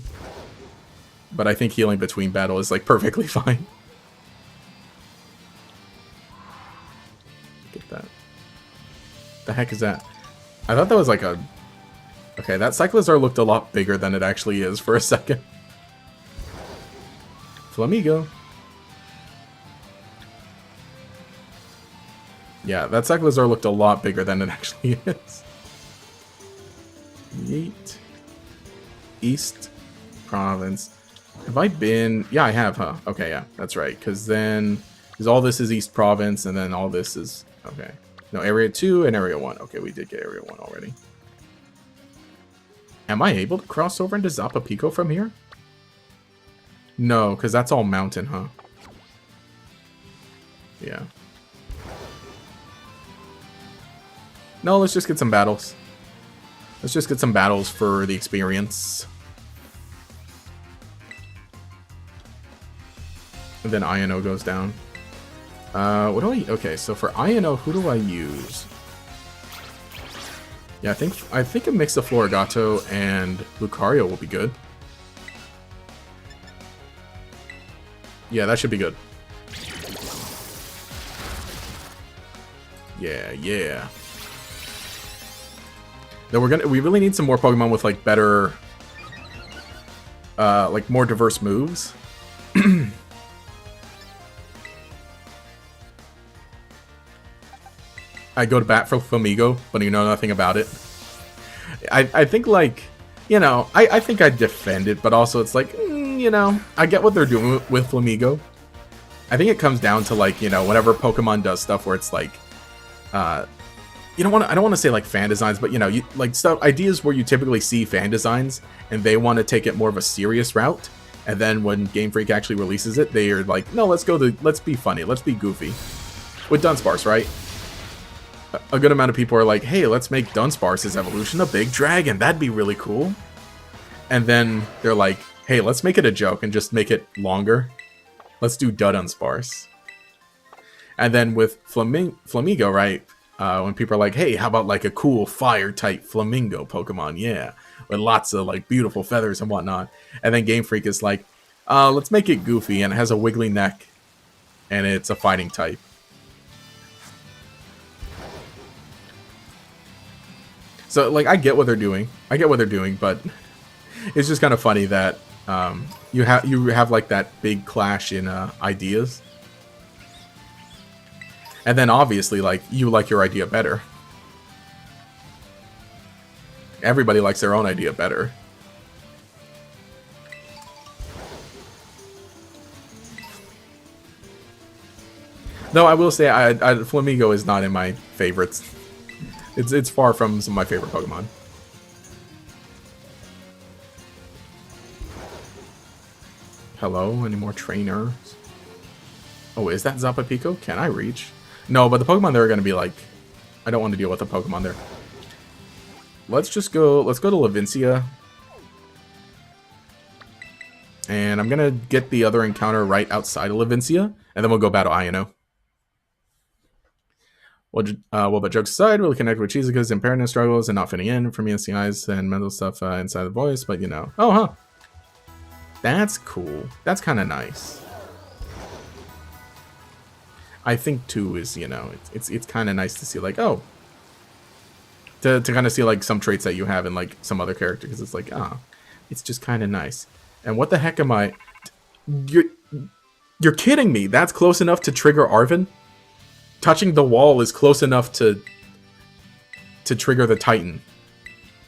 But I think healing between battle is like perfectly fine. Get that. The heck is that? I thought that was like a... Okay, that Cyclizar looked a lot bigger than it actually is for a second. Flamigo. Yeah, that Cyclizar looked a lot bigger than it actually is. Yeet. East Province. Have I been? Yeah, I have, huh? Okay, yeah, that's right. Because all this is East Province, and then all this is, okay. No, Area 2 and Area 1. Okay, we did get Area 1 already. Am I able to cross over into Zapapico from here? No, because that's all mountain, huh? Yeah. No, let's just get some battles. Let's just get some battles for the experience. And then INO goes down. What do I... Okay, so for INO, who do I use? Yeah, I think a mix of Florigato and Lucario will be good. Yeah, that should be good. Yeah, yeah. Then we really need some more Pokemon with like better, like more diverse moves. I go to bat for Flamigo, but you know nothing about it. I think, like, you know, I think I'd defend it, but also it's like, you know, I get what they're doing with Flamigo. I think it comes down to, like, you know, whenever Pokemon does stuff where it's like, I don't want to say like fan designs, but you know, like ideas where you typically see fan designs and they want to take it more of a serious route, and then when Game Freak actually releases it, they are like, no, let's be funny, let's be goofy. With Dunsparce, right? A good amount of people are like, hey, let's make Dunsparce's evolution a big dragon. That'd be really cool. And then they're like, hey, let's make it a joke and just make it longer. Let's do Dunsparce. And then with Flamigo, right? When people are like, hey, how about like a cool fire-type Flamingo Pokemon? Yeah. With lots of like beautiful feathers and whatnot. And then Game Freak is like, let's make it goofy and it has a wiggly neck. And it's a fighting type. So, like, I get what they're doing. But it's just kind of funny that you have like that big clash in ideas, and then obviously like you like your idea better. Everybody likes their own idea better. Though I will say, Flamigo is not in my favorites. It's far from some of my favorite Pokemon. Hello, any more trainers? Oh, is that Zapapico? Can I reach? No, but the Pokemon there are going to be like... I don't want to deal with the Pokemon there. Let's to Levincia. And I'm going to get the other encounter right outside of Levincia, and then we'll go battle INO. Well, but jokes aside, really connect with Chizika's impairment struggles and not fitting in for me, eyes and mental stuff inside the voice, but you know. Oh, huh. That's cool. That's kind of nice. I think, too, is, you know, it's kind of nice to see, like, oh. To kind of see, like, some traits that you have in, like, some other character, because it's like, it's just kind of nice. And what the heck am I... You're kidding me. That's close enough to trigger Arven? Touching the wall is close enough to trigger the Titan.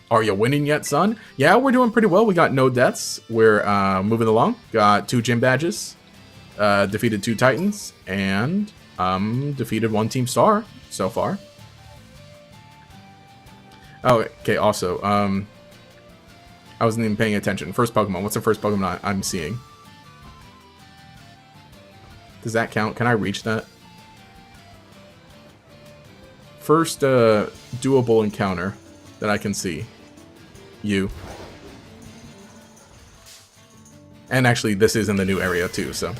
Are you winning yet, son? Yeah, we're doing pretty well. We got no deaths. We're moving along. Got 2 gym badges. Defeated 2 Titans. And defeated 1 Team Star so far. Oh, okay, also, I wasn't even paying attention. First Pokemon. What's the first Pokemon I'm seeing? Does that count? Can I reach that? First doable encounter that I can see. You. And actually, this is in the new area too, so.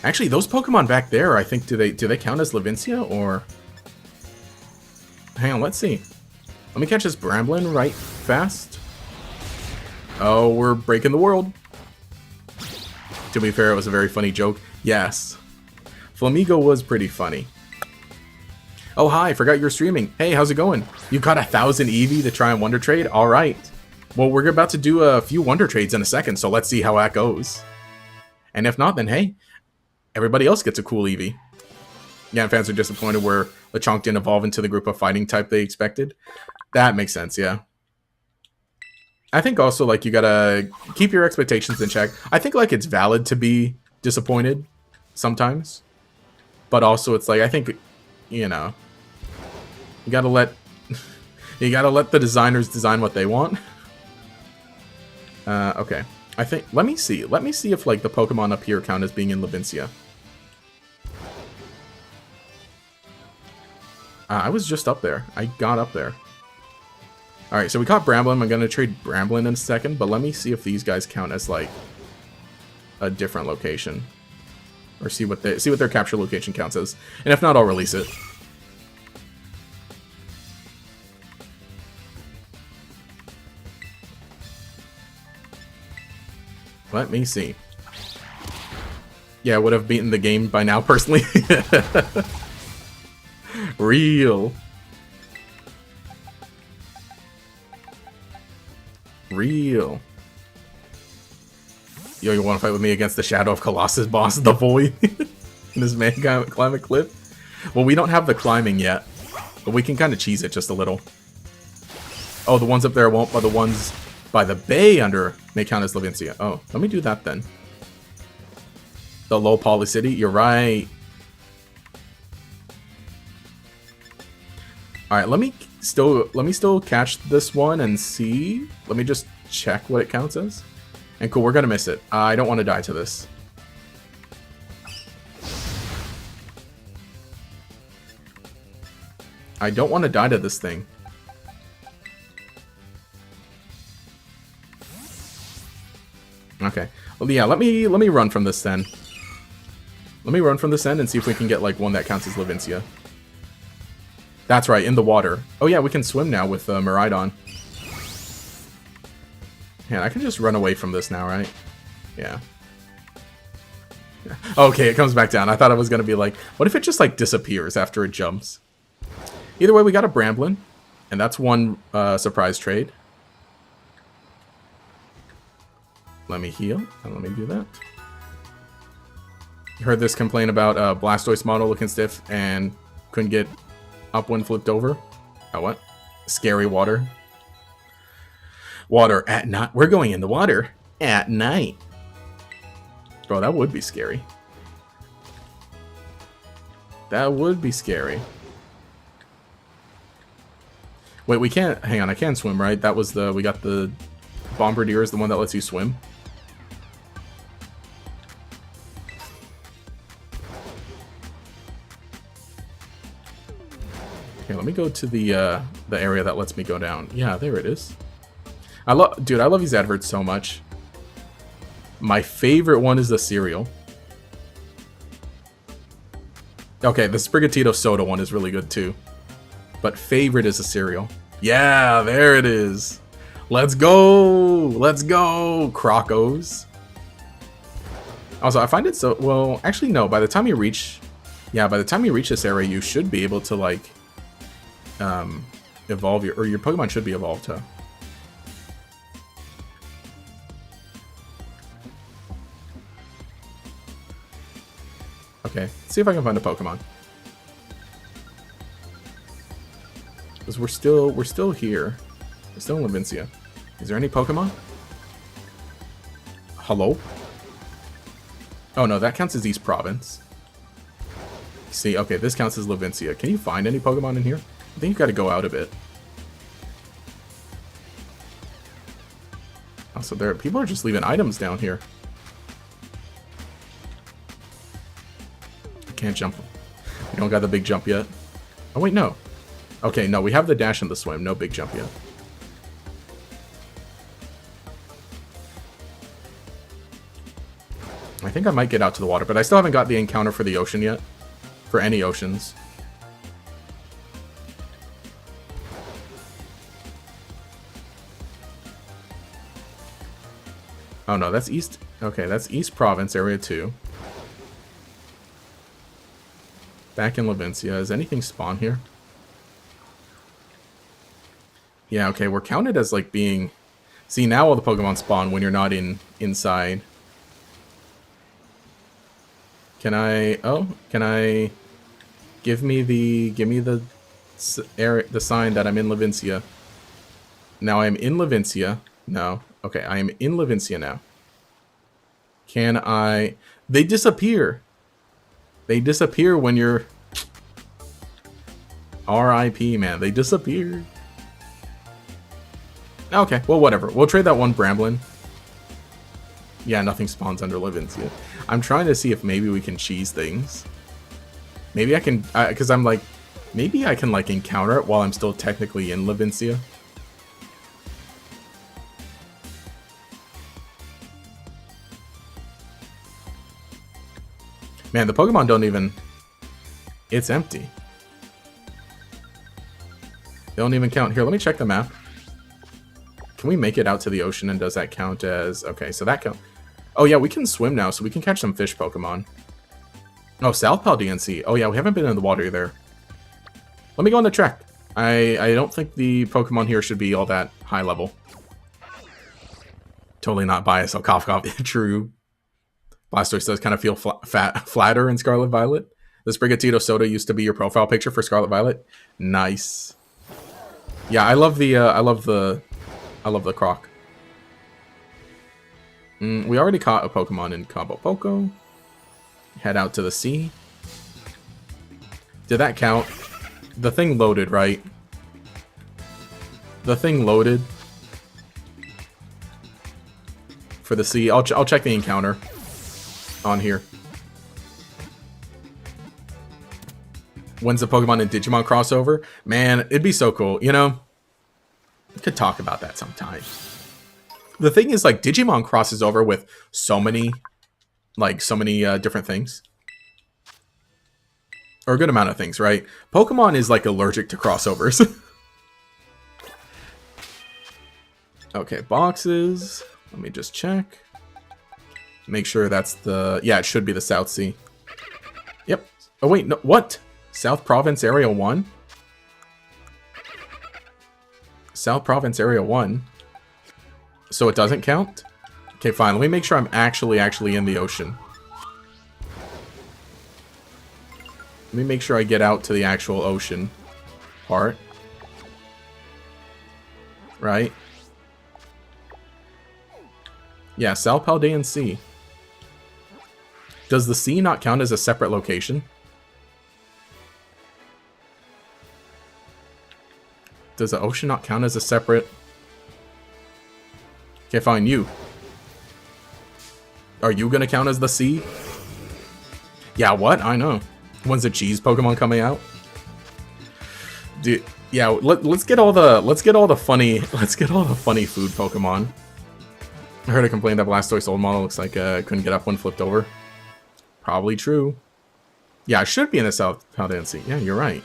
Actually, those Pokemon back there, I think, do they count as Levincia, or... Hang on, let's see. Let me catch this Bramblin right fast. Oh, we're breaking the world. To be fair, it was a very funny joke. Yes. Flamigo was pretty funny. Oh, hi, forgot you're streaming. Hey, how's it going? You got 1,000 Eevee to try and Wonder Trade? All right. Well, we're about to do a few Wonder Trades in a second, so let's see how that goes. And if not, then hey, everybody else gets a cool Eevee. Yeah, fans are disappointed where Lechonk didn't evolve into the group of fighting type they expected. That makes sense, yeah. I think also, like, you gotta keep your expectations in check. I think, like, it's valid to be disappointed sometimes. But also, it's like, I think, you know, you gotta let the designers design what they want. Okay. I think, let me see if, like, the Pokemon up here count as being in Levincia. I was just up there. I got up there. Alright, so we caught Bramblin. I'm gonna trade Bramblin in a second, but let me see if these guys count as, like, a different location. Or see what their capture location counts as. And if not, I'll release it. Let me see. Yeah, I would have beaten the game by now, personally. Real. Real. Yo, you want to fight with me against the Shadow of Colossus boss, the Void, in this Mega Climate clip? Well, we don't have the climbing yet, but we can kind of cheese it just a little. Oh, the ones up there won't, but the ones by the bay under may count as Levincia. Oh, let me do that then. The low poly city, you're right. All right, let me still catch this one and see. Let me just check what it counts as. And cool, we're gonna miss it. I don't want to die to this. I don't want to die to this thing. Okay. Well, yeah, let me run from this then. Let me run from this end and see if we can get, like, one that counts as Levincia. That's right, in the water. Oh yeah, we can swim now with Miraidon. Man, I can just run away from this now, right? Yeah. Okay, it comes back down. I thought it was going to be like, what if it just, like, disappears after it jumps? Either way, we got a Bramblin, and that's one surprise trade. Let me heal, and let me do that. You heard this complaint about Blastoise model looking stiff and couldn't get up when flipped over? Oh, what? Scary water. Water at night. We're going in the water at night. Bro, that would be scary. That would be scary. Wait, we can't... Hang on, I can swim, right? That was the... We got the... Bombirdier is the one that lets you swim. Okay, let me go to the area that lets me go down. Yeah, there it is. Dude, I love these adverts so much. My favorite one is the cereal. Okay, the Sprigatito soda one is really good too. But favorite is the cereal. Yeah, there it is. Let's go! Let's go! Crocos. Also, I find it so... Well, actually, no. By the time you reach... Yeah, by the time you reach this area, you should be able to, like... evolve your... Or your Pokemon should be evolved, huh? Okay, let's see if I can find a Pokemon. Because we're still here. We're still in Levincia. Is there any Pokemon? Hello? Oh no, that counts as East Province. See, okay, this counts as Levincia. Can you find any Pokemon in here? I think you gotta go out a bit. Also, people are just leaving items down here. I can't jump. We don't got the big jump yet. Oh wait, no. Okay, no, we have the dash and the swim. No big jump yet. I think I might get out to the water, but I still haven't got the encounter for the ocean yet. For any oceans. Oh no, that's East... Okay, that's East Province, Area 2. Back in Levincia. Is anything spawn here? Yeah, okay, we're counted as, like, being... See, now all the Pokemon spawn when you're not inside. Can I... Oh, can I... Give me the sign that I'm in Levincia. Now I'm in Levincia. No. Okay, I am in Levincia now. Can I... They disappear. They disappear when you're... R.I.P., man. They disappear. Okay, well, whatever. We'll trade that one Bramblin. Yeah, nothing spawns under Levincia. I'm trying to see if maybe we can cheese things. Maybe I can... Because I'm like... Maybe I can, like, encounter it while I'm still technically in Levincia. Man, the Pokemon don't even... It's empty. They don't even count. Here, let me check the map. Can we make it out to the ocean, and does that count as... Okay, so that count... Oh, yeah, we can swim now, so we can catch some fish Pokemon. Oh, South Paldean Sea. Oh, yeah, we haven't been in the water there. Let me go on the trek. I don't think the Pokemon here should be all that high level. Totally not biased. Oh, cough, cough. True. Blastoise does kind of feel flatter in Scarlet Violet. The Sprigatito soda used to be your profile picture for Scarlet Violet. Nice. Yeah, I love the Croc. We already caught a Pokemon in Cabo Poco. Head out to the sea. Did that count? The thing loaded, right? The thing loaded for the sea. I'll check the encounter on here. When's the Pokemon and Digimon crossover? Man, it'd be so cool. You know, we could talk about that sometime. The thing is, like, Digimon crosses over with so many different things. Or a good amount of things, right? Pokemon is, like, allergic to crossovers. Okay, boxes. Let me just check. Make sure that's the... Yeah, it should be the South Sea. Yep. Oh, wait, no, what? South Province Area 1? South Province Area 1? So it doesn't count? Okay, fine. Let me make sure I'm actually in the ocean. Let me make sure I get out to the actual ocean part. Right? Yeah, South Paldean Sea. Does the sea not count as a separate location? Does the ocean not count as a separate... Okay, fine, you. Are you gonna count as the sea? Yeah, what? I know. When's the cheese Pokemon coming out? Dude, yeah, let's get all the funny food Pokemon. I heard a complaint that Blastoise old model looks like couldn't get up when flipped over. Probably true. Yeah, I should be in the South Paldean Sea. Yeah, you're right.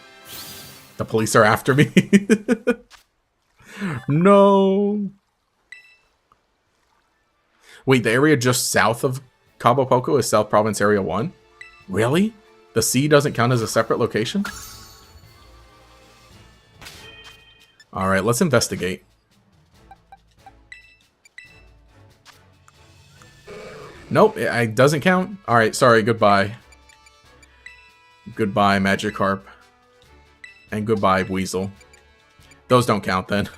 The police are after me. No. Wait, the area just south of Cabo Poco is South Province Area 1? Really? The sea doesn't count as a separate location? Alright, let's investigate. Nope, it doesn't count. Alright, sorry, goodbye. Goodbye, Magikarp. And goodbye, Weasel. Those don't count then.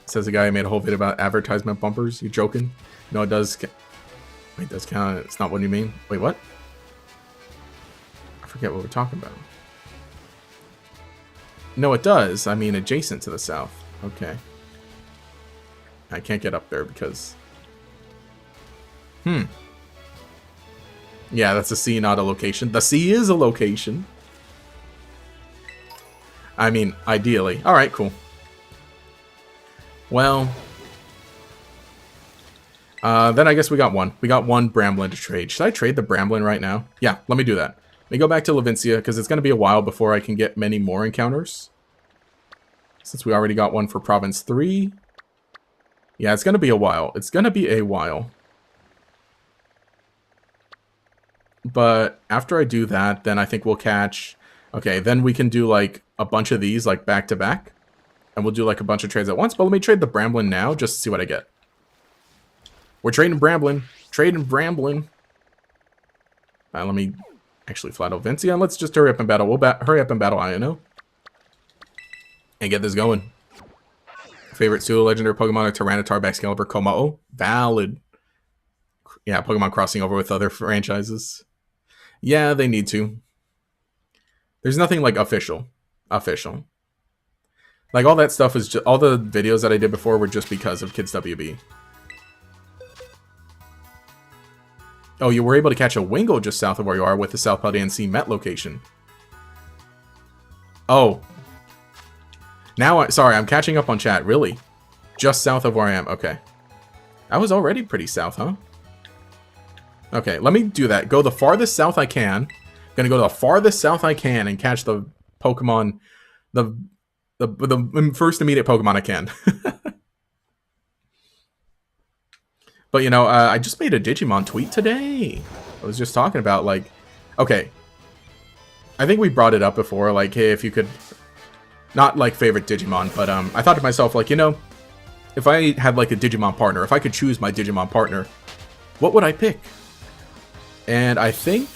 Says the guy who made a whole video about advertisement bumpers. You joking? No, it does. Wait, it does count. It's not what you mean. Wait, what? I forget what we're talking about. No, it does. I mean, adjacent to the south. Okay. I can't get up there because... Yeah, that's a sea, not a location. The sea is a location. I mean, ideally. Alright, cool. Well... then I guess we got one. We got one Bramblin to trade. Should I trade the Bramblin right now? Yeah, let me do that. Let me go back to Levincia, because it's going to be a while before I can get many more encounters. Since we already got one for Province 3. Yeah, it's going to be a while. It's going to be a while. But after I do that, then I think we'll catch... Okay, then we can do, like, a bunch of these, like, back-to-back. And we'll do, like, a bunch of trades at once. But let me trade the Bramblin now, just to see what I get. We're trading Bramblin. Trading Bramblin. Let me actually flat out Vincia. Let's just hurry up and battle. We'll hurry up and battle Ino. And get this going. Favorite pseudo legendary Pokemon are Tyranitar, Excalibur, Komao. Valid. Yeah, Pokemon crossing over with other franchises. Yeah, they need to. There's nothing like official. Like all that stuff is just, all the videos that I did before were just because of Kids WB. Oh, you were able to catch a Wingull just south of where you are with the South Paldean Sea Met location. Oh. Now, sorry, I'm catching up on chat. Really? Just south of where I am. Okay. I was already pretty south, huh? Okay, let me do that. Go the farthest south I can. Gonna go to the farthest south I can and catch the Pokemon, the first immediate Pokemon I can. But, you know, I just made a Digimon tweet today. I was just talking about, like, okay. I think we brought it up before, like, hey, if you could, not, like, favorite Digimon, but, I thought to myself, like, you know, if I had, like, a Digimon partner, if I could choose my Digimon partner, what would I pick? And I think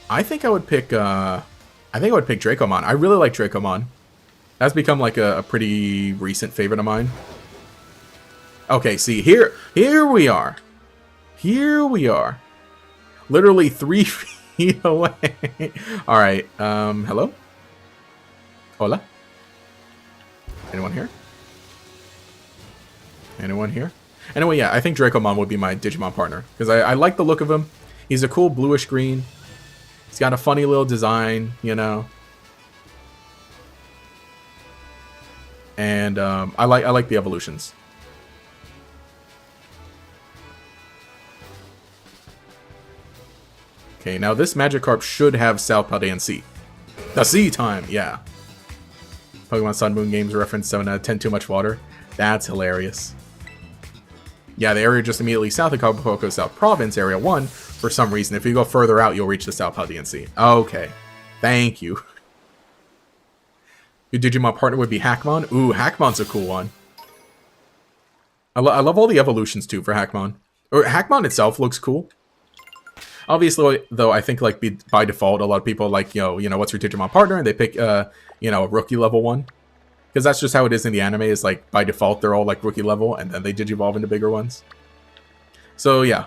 I would pick, Dracomon. I really like Dracomon. That's become, like, a pretty recent favorite of mine. Okay, see, here we are. Here we are. Literally 3 feet away. Alright, hello? Hola? Anyone here? Anyone here? Anyway, yeah, I think Dracomon would be my Digimon partner. Because I like the look of him. He's a cool bluish green. He's got a funny little design, you know. And I like the evolutions. Okay, now this Magikarp should have South Paldean Sea. The sea time, yeah. Pokemon Sun Moon Games reference 7 out of 10 too much water. That's hilarious. Yeah, the area just immediately south of Acapulco South Province, Area 1, for some reason. If you go further out, you'll reach the South Paldean Sea. Okay. Thank you. Your Digimon partner would be Hackmon. Ooh, Hackmon's a cool one. I love all the evolutions, too, for Hackmon. Or Hackmon itself looks cool. Obviously, though, I think, like, by default, a lot of people, like, you know, what's your Digimon partner? And they pick, you know, a rookie level one. Because that's just how it is in the anime, is, like, by default, they're all, like, rookie level, and then they digivolve into bigger ones. So, yeah.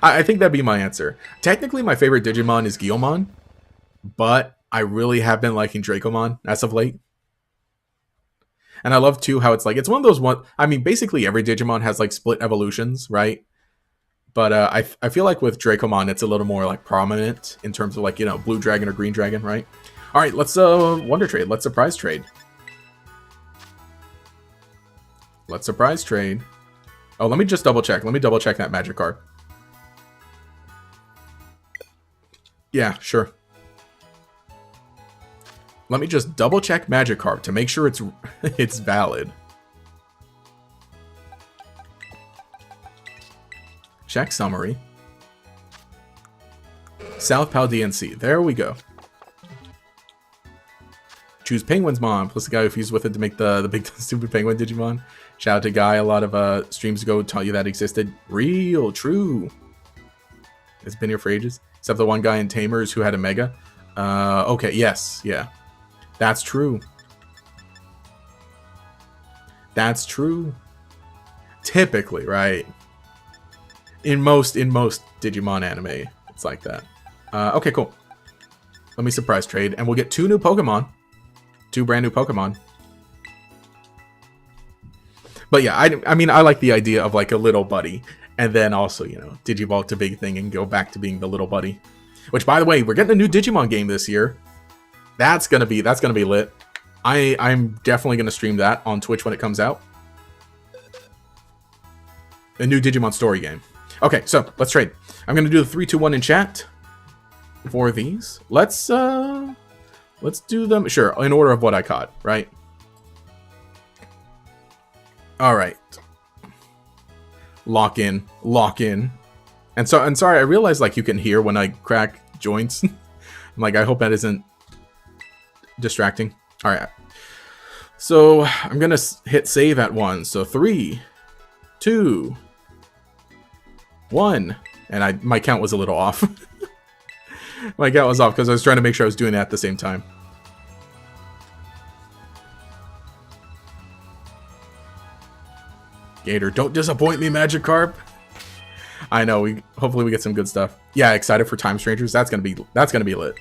I think that'd be my answer. Technically, my favorite Digimon is Guilmon, but I really have been liking Dracomon as of late. And I love, too, how it's, like, it's one of those I mean, basically every Digimon has, like, split evolutions, right? But I feel like with Dracomon, it's a little more, like, prominent in terms of, like, you know, Blue Dragon or Green Dragon, right? All right, let's Wonder Trade. Let's Surprise Trade. Let's Surprise Trade. Oh, let me just double check. Let me double check that Magikarp. Yeah, sure. Let me just double check Magikarp to make sure it's valid. Check summary. South Paldean Sea. There we go. Choose Penguin's mom, plus the guy who fused with it to make the big stupid penguin Digimon. Shout out to Guy, a lot of streams ago taught you that existed. Real, true. It's been here for ages. Except the one guy in Tamers who had a Mega. Okay, yes, yeah. That's true. That's true. Typically, right? In most Digimon anime, it's like that. Okay, cool. Let me surprise trade, and we'll get 2 new Pokemon. 2 brand new Pokemon. But yeah, I mean, I like the idea of like a little buddy, and then also, you know, Digivolve to big thing and go back to being the little buddy. Which, by the way, we're getting a new Digimon game this year. That's gonna be lit. I'm definitely gonna stream that on Twitch when it comes out. A new Digimon story game. Okay, so let's trade. I'm gonna do the 3, 2, 1 in chat for these. Let's do them, sure, in order of what I caught, right? All right. Lock in. And sorry, I realized like you can hear when I crack joints. I'm like, I hope that isn't distracting. All right. So I'm gonna hit save at 1. So 3, 2, 1, and my count was a little off. My count was off because I was trying to make sure I was doing that at the same time. Gator, don't disappoint me, Magikarp. I know. Hopefully we get some good stuff. Yeah, excited for Time Strangers. That's gonna be lit.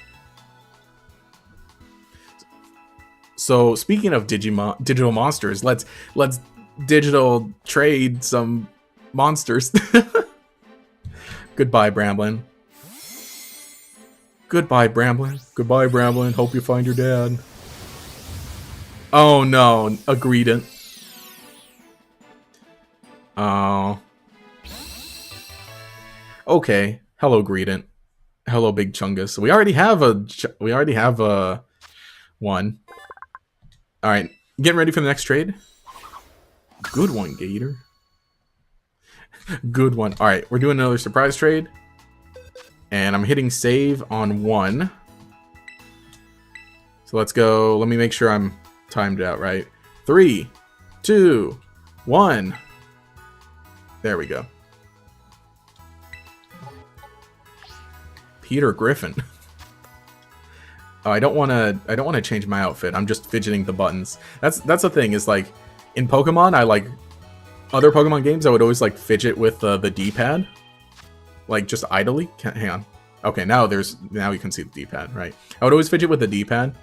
So speaking of digital monsters, let's digital trade some monsters. Goodbye, Bramblin. Goodbye, Bramblin. Goodbye, Bramblin. Hope you find your dad. Oh no, a Greedent. Oh. Okay. Hello, Greedent. Hello, Big Chungus. We already have a one. All right, getting ready for the next trade. Good one, Gator. Good one. All right, we're doing another surprise trade. And I'm hitting save on 1. So let's go. Let me make sure I'm timed out right. 3, 2, 1. There we go. Peter Griffin. Oh, I don't want to change my outfit. I'm just fidgeting the buttons. That's the thing is like in Pokemon, I like other Pokemon games, I would always like fidget with the D-pad. Like just idly. Hang on. Okay, now you can see the D-pad, right? I would always fidget with the D-pad.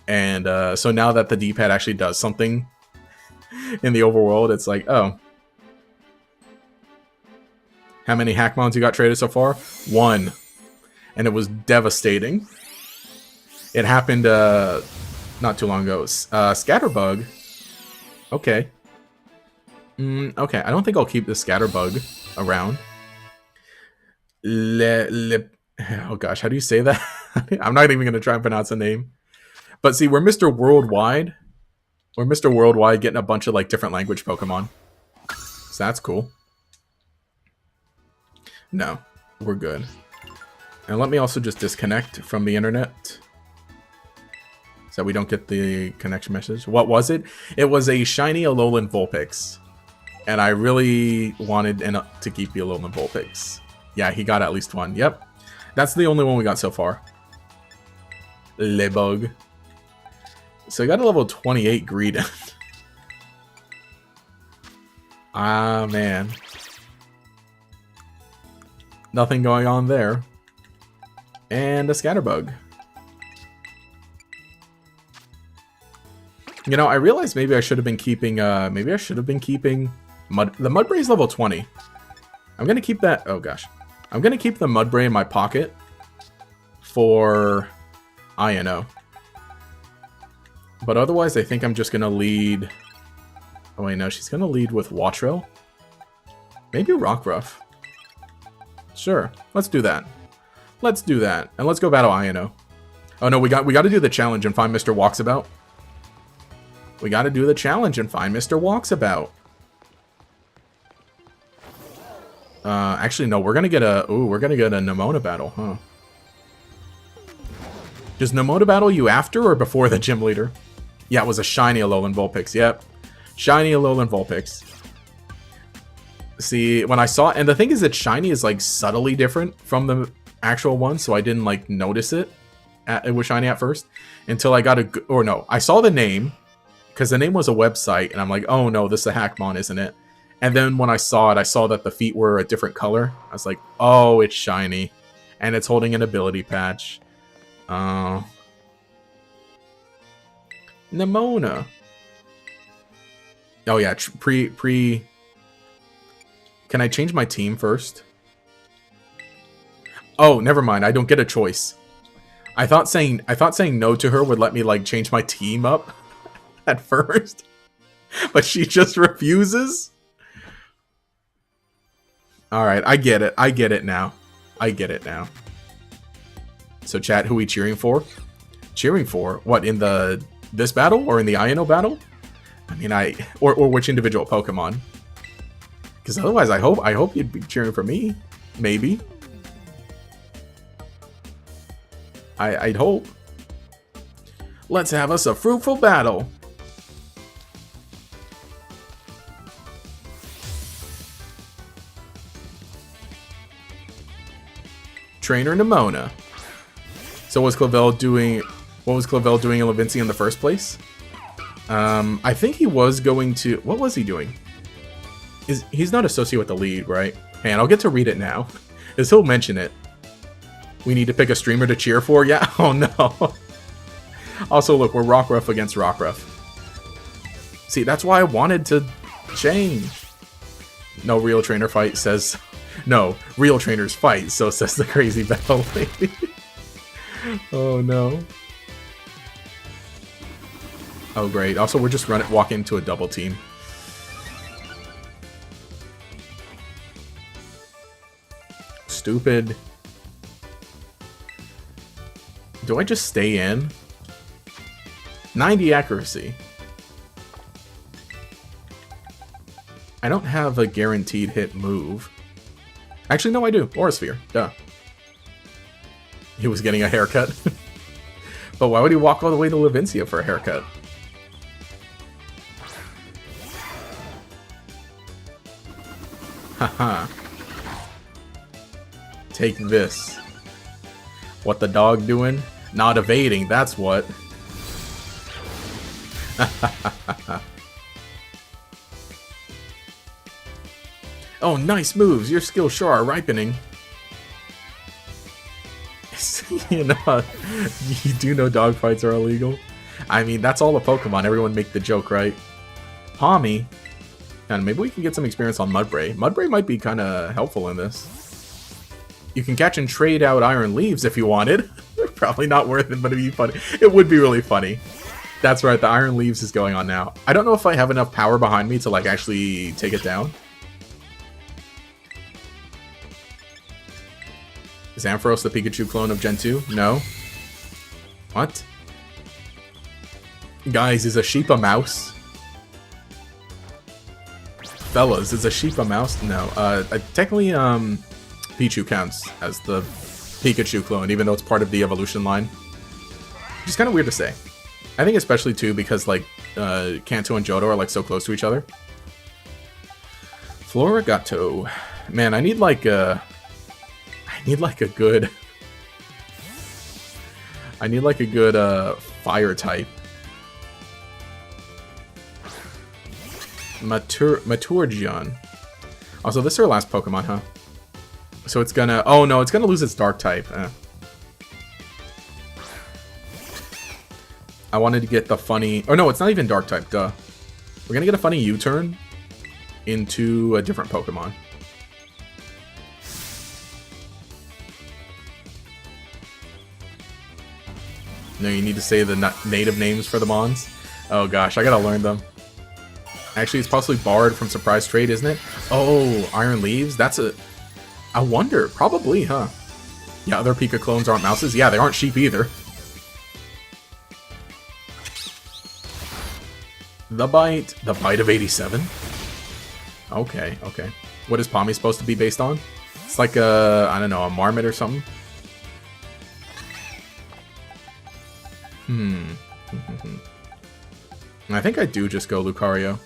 And so now that the D-pad actually does something in the overworld, it's like, oh. How many Hackmons you got traded so far? 1. And it was devastating. It happened not too long ago. Scatterbug. Okay. Okay, I don't think I'll keep the Scatterbug around. Oh gosh, how do you say that? I'm not even going to try and pronounce the name. But see, we're Mr. Worldwide. We're Mr. Worldwide getting a bunch of like different language Pokemon. So that's cool. No, we're good. And let me also just disconnect from the internet. So we don't get the connection message. What was it? It was a shiny Alolan Vulpix. And I really wanted to keep the Alolan Vulpix. Yeah, he got at least 1. Yep. That's the only one we got so far. Lebug. So we got a level 28 Greedent. Ah, man. Nothing going on there. And a Scatterbug. You know, I realized maybe I should have been keeping, the Mudbray is level 20. I'm gonna keep that, oh gosh. I'm gonna keep the Mudbray in my pocket for INO. But otherwise, I think I'm just gonna lead, oh wait, no, she's gonna lead with Wattrel. Maybe Rockruff. Sure, let's do that. Let's do that, and let's go battle INO. Oh no, we got to do the challenge and find Mr. Walksabout. We got to do the challenge and find Mr. Walksabout. Actually, no, we're gonna get a Nemona battle, huh? Does Nemona battle you after or before the gym leader? Yeah, it was a shiny Alolan Vulpix. Yep, shiny Alolan Vulpix. See, when I saw it, and the thing is that shiny is like subtly different from the actual one, so I didn't like notice it. It was shiny at first until I got I saw the name because the name was a website, and I'm like, oh no, this is a Hackmon, isn't it? And then when I saw it, I saw that the feet were a different color. I was like, oh, it's shiny, and it's holding an ability patch. Nemona. Oh yeah, pre. Can I change my team first? Oh, never mind. I don't get a choice. I thought saying no to her would let me like change my team up at first, but she just refuses. All right, I get it. I get it now. I get it now. So chat, who are we cheering for? Cheering for what, in this battle or in the INO battle? I mean, or which individual Pokemon? Because otherwise, I hope you'd be cheering for me. Maybe. I'd hope. Let's have us a fruitful battle. Trainer Nemona. So what was Clavel doing in Levincia in the first place? I think he was going to... What was he doing? He's not associated with the lead, right? Man, I'll get to read it now. Because he'll mention it. We need to pick a streamer to cheer for? Yeah? Oh no. Also, look, we're Rockruff against Rockruff. See, that's why I wanted to change. No real trainer fight, says... No, real trainers fight, so says the crazy battle lady. Oh no. Oh great. Also, we're just walking into a double team. Stupid. Do I just stay in? 90 accuracy. I don't have a guaranteed hit move. Actually, no, I do. Aura Sphere. Duh. He was getting a haircut. But why would he walk all the way to Levincia for a haircut? Haha. Take this. What the dog doing? Not evading, that's what. Oh, nice moves. Your skills sure are ripening. You know, you do know dogfights are illegal. I mean, that's all the Pokemon. Everyone make the joke, right? Pommy. And maybe we can get some experience on Mudbray. Mudbray might be kind of helpful in this. You can catch and trade out Iron Leaves if you wanted. Probably not worth it, but it'd be funny. It would be really funny. That's right, the Iron Leaves is going on now. I don't know if I have enough power behind me to, like, actually take it down. Is Ampharos the Pikachu clone of Gen 2? No. What? Guys, is a sheep a mouse? Fellas, is a sheep a mouse? No. Technically, Pichu counts as the Pikachu clone, even though it's part of the evolution line. Which is kind of weird to say. I think especially, too, because, like, Kanto and Johto are, like, so close to each other. Florigato. Man, I need, like, a good... I need, like, a good, fire type. Maturgion. Also, this is our last Pokemon, huh? So it's gonna... Oh, no, it's gonna lose its Dark type. I wanted to get the funny... Oh, no, it's not even Dark type, duh. We're gonna get a funny U-turn into a different Pokemon. No, you need to say the native names for the Mons. Oh, gosh, I gotta learn them. Actually, it's possibly borrowed from Surprise Trade, isn't it? Oh, Iron Leaves? That's a... I wonder. Probably, huh? Yeah, other Pika clones aren't mouses. Yeah, they aren't sheep either. The Bite. The Bite of 87? Okay, okay. What is Pommy supposed to be based on? It's like a... I don't know, a Marmot or something? I think I do just go Lucario.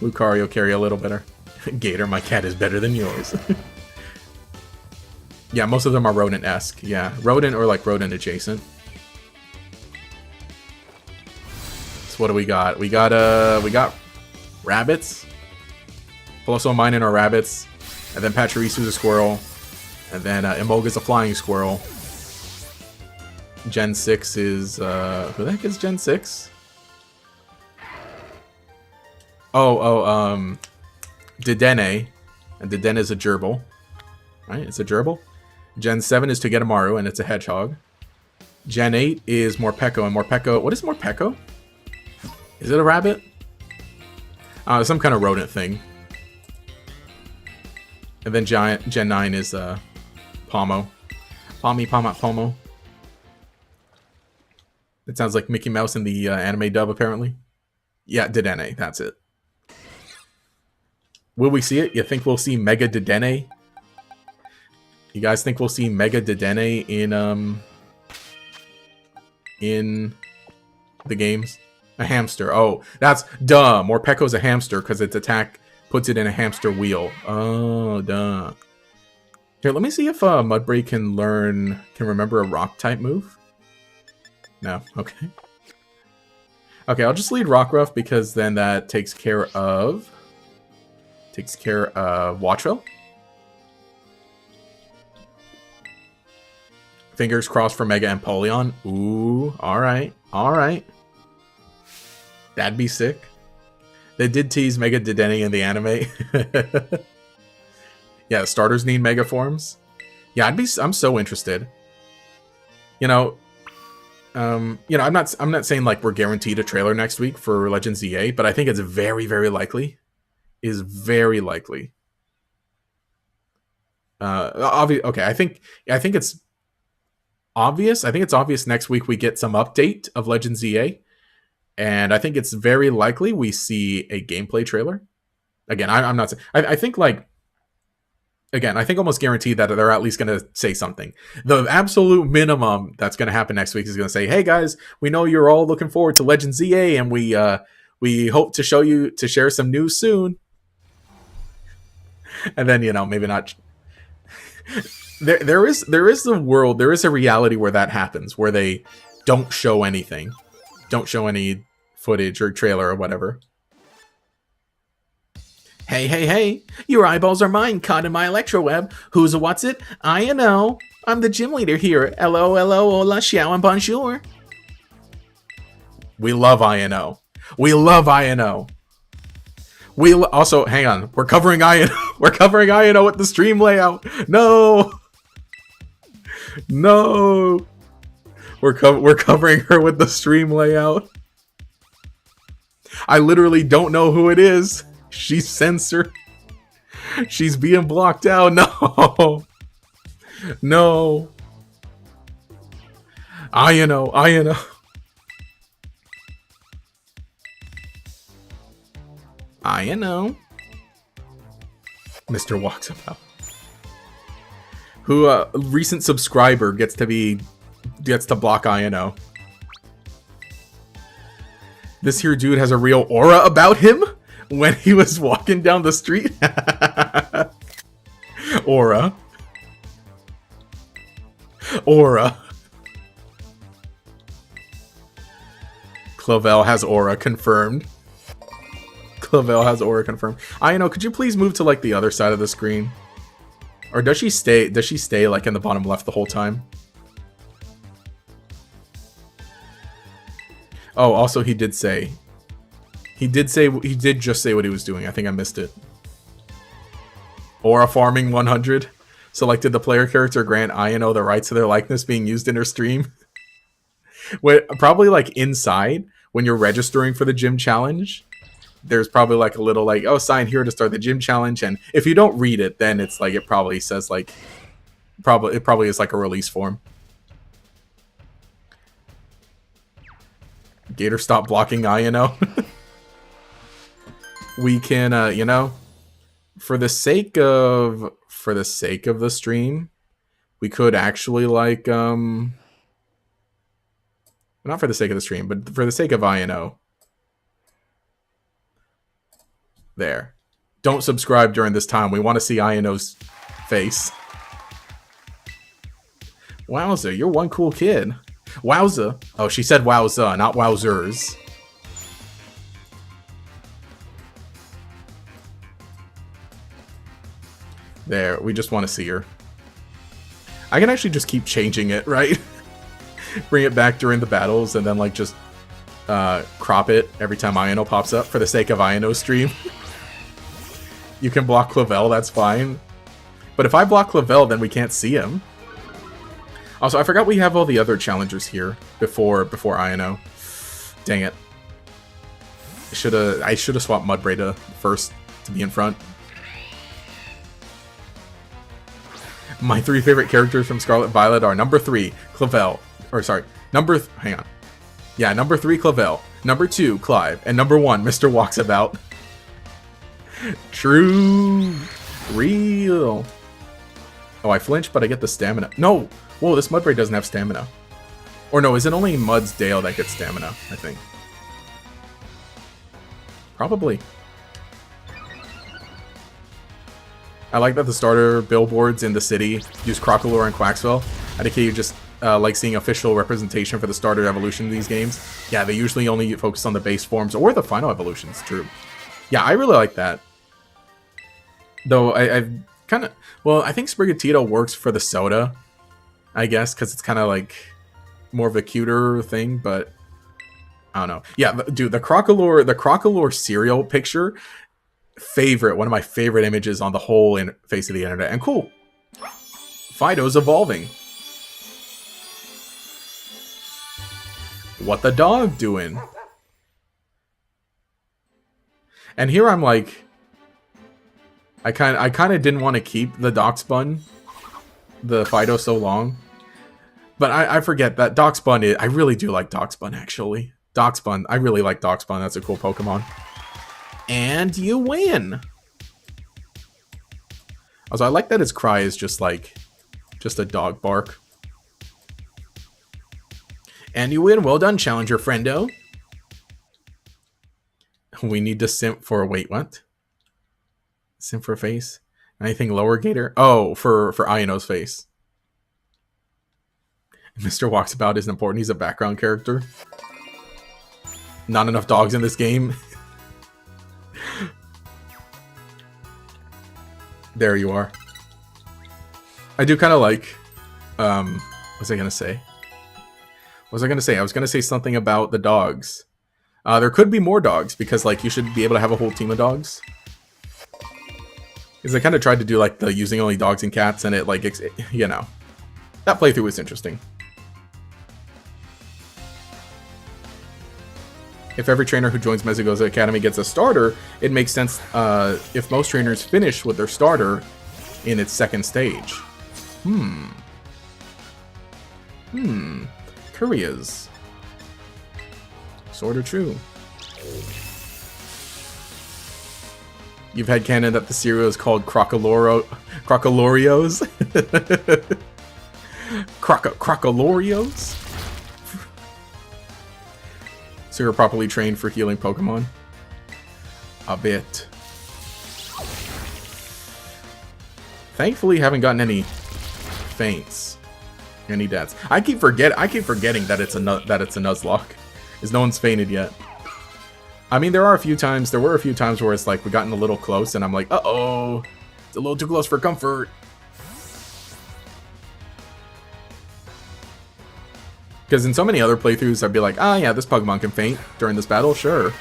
Lucario carry a little better. Gator, my cat is better than yours. Yeah, most of them are rodent-esque. Yeah, rodent or like rodent adjacent. So what do we got? We got rabbits. Peloso mine in our rabbits. And then Pachyrisu's a squirrel. And then Emolga's a flying squirrel. Gen 6 is... who the heck is Gen 6? Dedenne. And Dedenne is a gerbil. Right, it's a gerbil. Gen 7 is Togedemaru, and it's a hedgehog. Gen 8 is Morpeko, and Morpeko... What is Morpeko? Is it a rabbit? Some kind of rodent thing. And then Gen 9 is Pomo. Pomo. It sounds like Mickey Mouse in the anime dub, apparently. Yeah, Dedenne, that's it. Will we see it? You think we'll see Mega Dedenne? You guys think we'll see Mega Dedenne in the games? A hamster. Oh, that's duh. Morpeko's a hamster because its attack puts it in a hamster wheel. Oh, duh. Here, let me see if Mudbray can remember a rock type move. No, okay. Okay, I'll just lead Rockruff because then that takes care of Watchville. Fingers crossed for Mega Empoleon. Ooh, alright, alright. That'd be sick. They did tease Mega Dedenne in the anime. Yeah, starters need Mega forms. Yeah, I'm so interested. I'm not saying like we're guaranteed a trailer next week for Legends ZA, but I think it's very, very likely. Is very likely. Okay, I think it's obvious. I think it's obvious next week we get some update of Legends ZA, and I think it's very likely we see a gameplay trailer. Again, I'm not saying. I think like. Again, I think almost guaranteed that they're at least going to say something. The absolute minimum that's going to happen next week is going to say, "Hey guys, we know you're all looking forward to Legends ZA, and we hope to share some news soon." And then maybe not. There is a reality where that happens, where they don't show anything, don't show any footage or trailer or whatever. Hey, your eyeballs are mine, caught in my electroweb. Who's a what's it? I know. I'm the gym leader here. Hello, hola, xiao, and bonjour. We love INO. We love INO. Also, hang on. We're covering INO. We're covering INO with the stream layout. No. No. We're covering her with the stream layout. I literally don't know who it is. She's censored. She's being blocked out. No. No. INO. Mr. Walks About. Who a recent subscriber gets to block INO. This here dude has a real aura about him when he was walking down the street. Aura. Clavel has aura confirmed. INO, could you please move to like the other side of the screen? Or does she stay like in the bottom left the whole time? Oh, also he did just say what he was doing. I think I missed it. Aura farming 100. Selected the player character grant INO the rights to their likeness being used in her stream. Probably like inside when you're registering for the gym challenge. There's probably like a little like, oh, sign here to start the gym challenge, and if you don't read it, then it's like it probably says like it probably is like a release form. Gator, stop blocking INO. We can for the sake of the stream, we could actually like not for the sake of the stream, but for the sake of INO. There. Don't subscribe during this time. We want to see INO's face. Wowza, you're one cool kid. Wowza. Oh, she said wowza, not wowzers. There, we just want to see her. I can actually just keep changing it, right? Bring it back during the battles and then like just crop it every time INO pops up for the sake of INO stream. You can block Clavel, that's fine. But if I block Clavel, then we can't see him. Also, I forgot we have all the other challengers here before INO. Dang it. I should have swapped Mudbray to first to be in front. My 3 favorite characters from Scarlet Violet are number 3, Clavel. Or sorry, hang on. Yeah, number 3, Clavel. Number 2, Clive. And number 1, Mr. Walksabout. True. Real. Oh, I flinch, but I get the stamina. No! Whoa, this Mudbray doesn't have stamina. Or no, is it only Mud's Dale that gets stamina, I think? Probably. I like that the starter billboards in the city use Crocolore and Quaxwell. I think you just like seeing official representation for the starter evolution of these games. Yeah, they usually only focus on the base forms or the final evolutions. True. Yeah, I really like that. Though I've kind of... Well, I think Sprigatito works for the soda, I guess, because it's kind of like more of a cuter thing, but I don't know. Yeah, dude, the Crocolore cereal picture, one of my favorite images on the whole face of the internet. And cool, Fido's evolving. What the dog doing? And here I'm like, I kind of didn't want to keep the Darkspun, the Fido, so long, but I forget that Darkspun. I really do like Darkspun, actually. Darkspun, I really like Darkspun. That's a cool Pokemon. And you win. Also, I like that its cry is just a dog bark. And you win. Well done, Challenger Friendo. We need to simp for... Wait, what? Simp for face? Anything lower, Gator? Oh, for Ayano's face. Mr. Walks About isn't important. He's a background character. Not enough dogs in this game. There you are. I do kind of like... what was I going to say? What was I going to say? I was going to say something about the dogs. There could be more dogs, because like you should be able to have a whole team of dogs. Because I kind of tried to do like the using only dogs and cats, and it like, you know. That playthrough was interesting. If every trainer who joins Mezigo's Academy gets a starter, it makes sense if most trainers finish with their starter in its second stage. Curious. Sort of true. You've had canon that the cereal is called Crocolorios? Crocolorios? So you're properly trained for healing Pokemon? A bit. Thankfully, haven't gotten any faints. Any deaths. I keep forgetting that it's a Nuzlocke, because no one's fainted yet. I mean, there were a few times where it's like we gotten a little close, and I'm like, uh-oh, it's a little too close for comfort. Because in so many other playthroughs, I'd be like, ah, yeah, this Pokemon can faint during this battle, sure.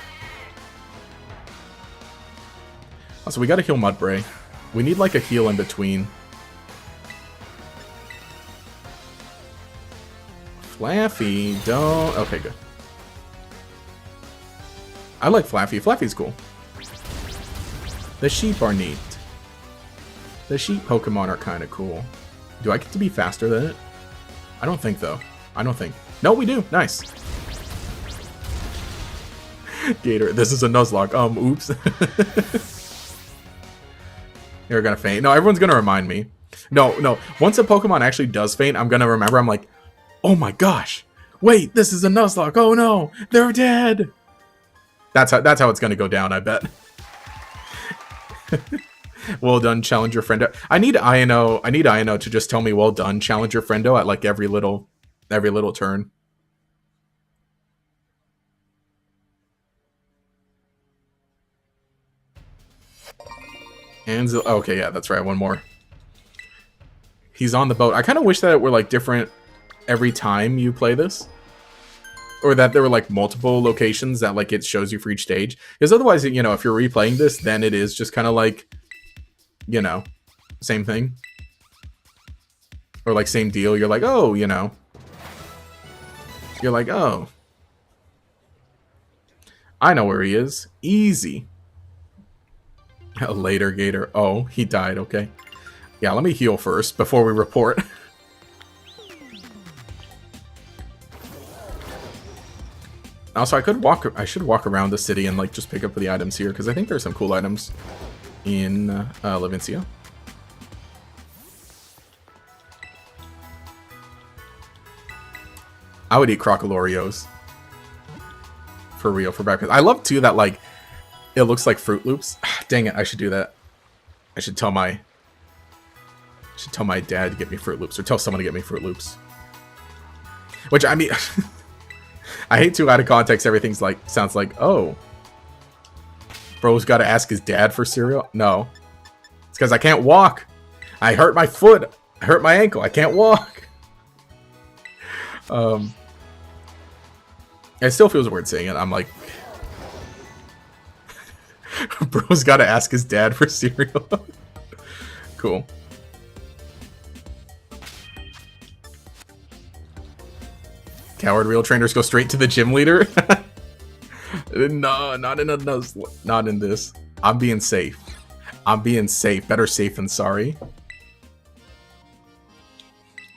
Also, we gotta heal Mudbray. We need like a heal in between. Flaffy, don't... Okay, good. I like Flaffy. Flaffy's cool. The sheep are neat. The sheep Pokemon are kind of cool. Do I get to be faster than it? I don't think, though. I don't think. No, we do. Nice. Gator, this is a Nuzlocke. Oops. You're gonna faint. No, everyone's gonna remind me. No. Once a Pokemon actually does faint, I'm gonna remember. I'm like, oh my gosh. Wait, this is a Nuzlocke. Oh no, they're dead. That's how it's gonna go down, I bet. Well done, Challenger Friendo. I need Ayano to just tell me well done, Challenger Friendo, at like every little turn. And okay, yeah, that's right, one more. He's on the boat. I kind of wish that it were like different every time you play this. Or that there were like multiple locations that like it shows you for each stage. Because otherwise, you know, if you're replaying this, then it is just kind of like, you know, same thing. Or like same deal. You're like, oh, you know. You're like, oh. I know where he is. Easy. Later, Gator. Oh, he died. Okay. Yeah, let me heal first before we report. Also, I should walk around the city and like just pick up the items here, because I think there's some cool items in Levincia. I would eat Crocolorios. For real, for breakfast. I love too that like it looks like Fruit Loops. Dang it, I should do that. I should tell my dad to get me Fruit Loops, or tell someone to get me Fruit Loops. Which, I mean, I hate too out of context. Everything's like, sounds like, oh, bro's got to ask his dad for cereal. No, it's because I can't walk. I hurt my foot. I hurt my ankle. I can't walk. It still feels weird saying it. I'm like, bro's got to ask his dad for cereal. Cool. Coward real trainers go straight to the gym leader. No, not in this. I'm being safe. I'm being safe. Better safe than sorry.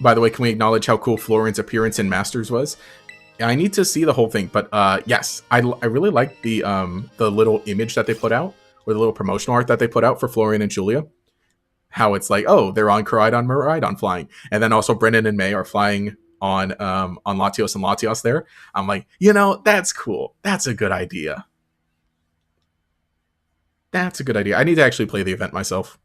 By the way, can we acknowledge how cool Florian's appearance in Masters was? I need to see the whole thing, but yes, I really like the little image that they put out, or the little promotional art that they put out for Florian and Julia. How it's like, oh, they're on Koraidon, Miraidon flying, and then also Brennan and May are flying on Latios and Latios there. I'm like, you know, that's cool. That's a good idea. That's a good idea. I need to actually play the event myself.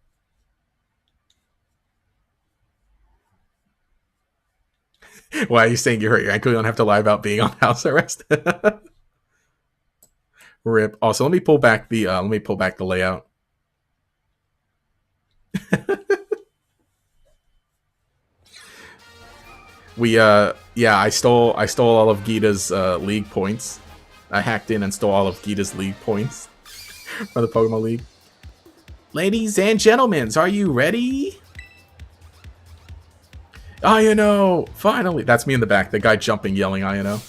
Why are you saying you hurt your ankle? You don't have to lie about being on house arrest. Rip. Also, let me pull back the layout. Yeah, I stole all of Gita's league points. I hacked in and stole all of Gita's league points for the Pokemon League. Ladies and gentlemen, are you ready? Iono! Finally! That's me in the back, the guy jumping, yelling Iono.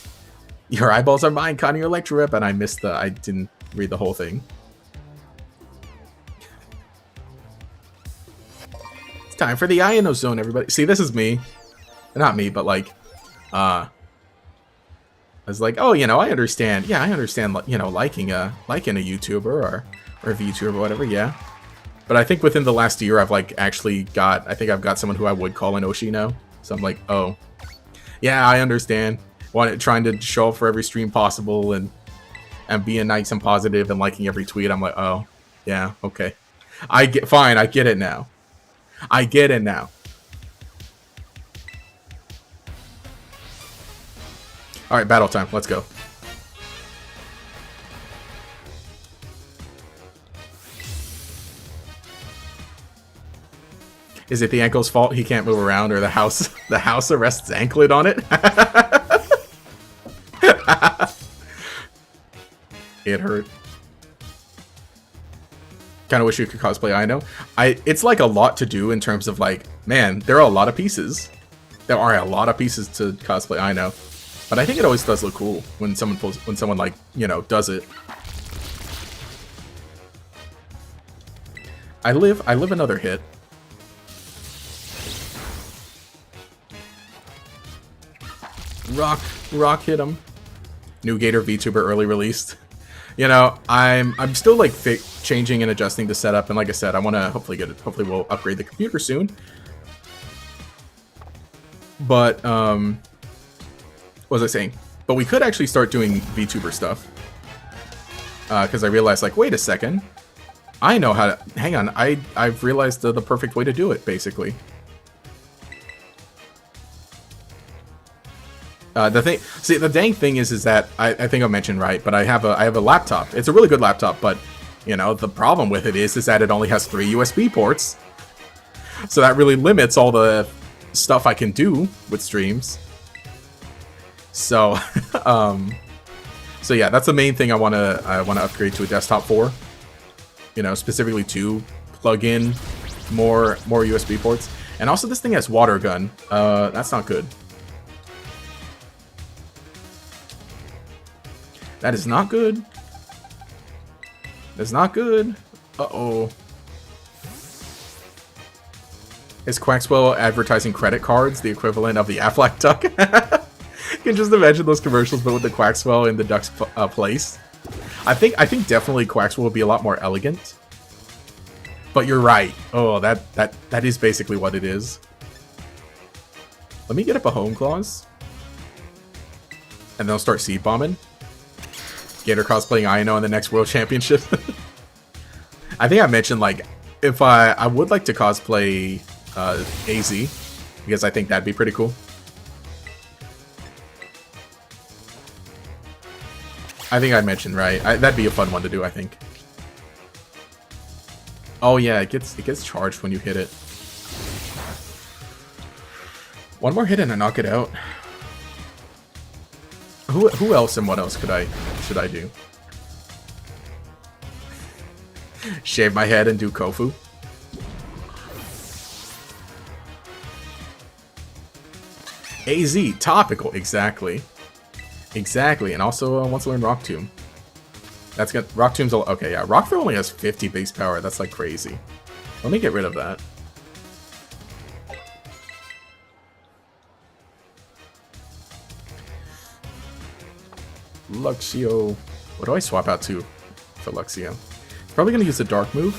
Your eyeballs are mine, Connie, your Electro Rip, and I didn't read the whole thing. It's time for the Iono zone, everybody. See, this is me. Not me, but like, I was like, oh, you know, I understand. Yeah, I understand, you know, liking a YouTuber or a VTuber or whatever, yeah. But I think within the last year, I've like actually got, I think I've got someone who I would call an Oshi now. So I'm like, oh, yeah, I understand. Trying to show up for every stream possible and being nice and positive and liking every tweet. I'm like, oh, yeah, okay. Fine, I get it now. I get it now. All right, battle time. Let's go. Is it the ankle's fault he can't move around, or the house arrests anklet on it? It hurt. Kind of wish you could cosplay Ino. It's like a lot to do in terms of like, man, there are a lot of pieces. There are a lot of pieces to cosplay Ino. But I think it always does look cool when someone like, you know, does it. I live another hit. Rock hit him. New Gator VTuber early released. You know, I'm still like changing and adjusting the setup, and like I said, I want to hopefully we'll upgrade the computer soon. But what was I saying? But we could actually start doing VTuber stuff. Because I realized, like, wait a second. I know how to... Hang on, I've realized the perfect way to do it, basically. The dang thing is that I think I mentioned right, but I have a laptop. It's a really good laptop, but you know the problem with it is that it only has 3 USB ports, so that really limits all the stuff I can do with streams. So, so yeah, that's the main thing I wanna upgrade to a desktop for. You know, specifically to plug in more USB ports, and also this thing has water gun. That's not good. That is not good. That's not good. Uh-oh. Is Quaxwell advertising credit cards the equivalent of the Aflac duck? You can just imagine those commercials, but with the Quaxwell in the duck's place. I think definitely Quaxwell would be a lot more elegant. But you're right. Oh, that is basically what it is. Let me get up a home clause. And then I'll start seed bombing. Gator cosplaying Ino in the next World Championship. I think I mentioned, like, if I would like to cosplay AZ, because I think that'd be pretty cool. I think I mentioned, right? That'd be a fun one to do, I think. Oh yeah, it gets charged when you hit it. One more hit and I knock it out. Who else and what else should I do? Shave my head and do Kofu. AZ, topical, exactly. Exactly, and also wants to learn Rock Tomb. That's good. Rock Tomb's okay, yeah. Rockford only has 50 base power. That's like crazy. Let me get rid of that. Luxio. What do I swap out to for Luxio? Probably gonna use the dark move.